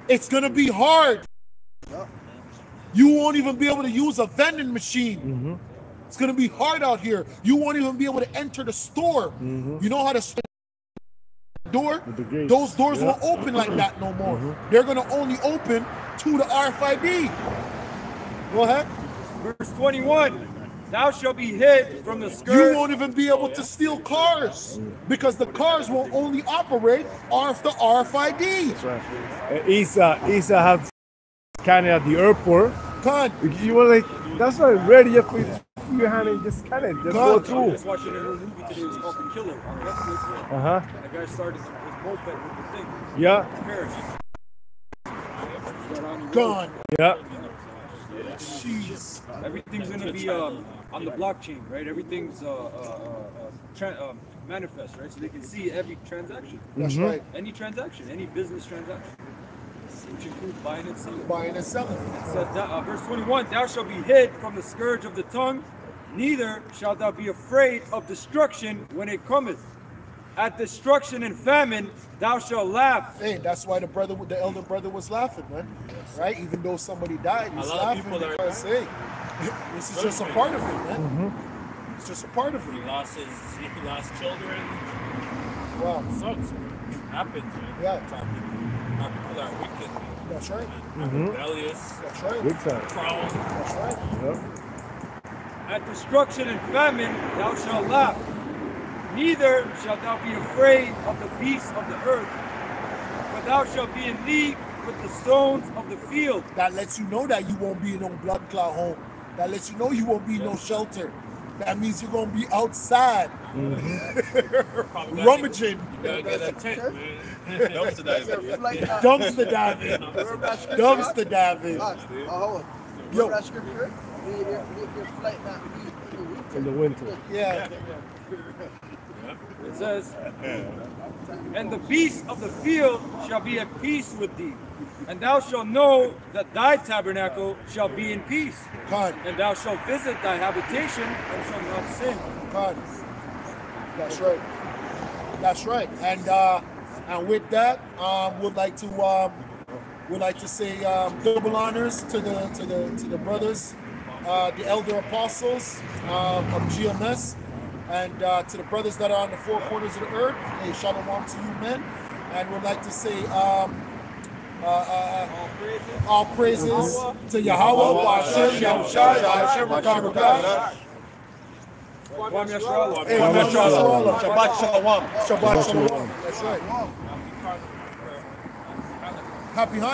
It's going to be hard. You won't even be able to use a vending machine. It's going to be hard out here. You won't even be able to enter the store. You know how to door? Those doors won't open like that no more. They're going to only open to the RFID. Go ahead. Verse 21. Thou shalt be hid from the scourge. You won't even be able to steal cars because the cars will only operate off the RFID. That's right. Isa has kind of at the airport. God, You were like, that's not ready yet for your hand and just kind of just go I was through. just watching a little movie today. It was called The Killer on Netflix. Uh-huh. And the guy started his moped with the thing. Yeah. Paris. gone. Yeah. Jeez. Everything's gonna be on the blockchain, right? Everything's manifest, right? So they can see every transaction. That's right. Any transaction, any business transaction, which includes buying and selling. Buying and selling. It says, verse 21, thou shalt be hid from the scourge of the tongue, neither shalt thou be afraid of destruction when it cometh. At destruction and famine, thou shalt laugh. Hey, that's why the elder brother was laughing, man. Right? Even though somebody died, he was laughing because, hey, this is just a part of it, man. It's just a part of it. He lost children. Wow. Sucks. Happens, man. Yeah. Our people are wicked, That's right. rebellious, That's right. Big time. proud. That's right. Yep. At destruction and famine thou shalt laugh, neither shalt thou be afraid of the beasts of the earth, for thou shalt be in league with the stones of the field. That lets you know that you won't be in no blood clot home. That lets you know you won't be in no shelter. That means you're gonna be outside, Probably gotta rummaging, get- You gotta get a tent, man. Dumpster diving. dumpster diving, dumpster diving. Yo. Yo. That scripture? May your flight not be In the winter. Yeah. It says, and the beasts of the field shall be at peace with thee, and thou shalt know that thy tabernacle shall be in peace, God, and thou shalt visit thy habitation and shalt not sin. God. That's right. That's right. And with that, would like to say double honors to the brothers, the elder apostles of GMS, and to the brothers that are on the four corners of the earth. Hey, shalom to you, men. And would like to say all praises to Yahweh, Ba'ashem, Yahushai, Ba'ashem, Rakam. Kwam Yashra'Allah. Hey, Kwam Yashra'Allah. Shabbat Shalom. Shabbat Shalom. That's right. Happy Hanukkah.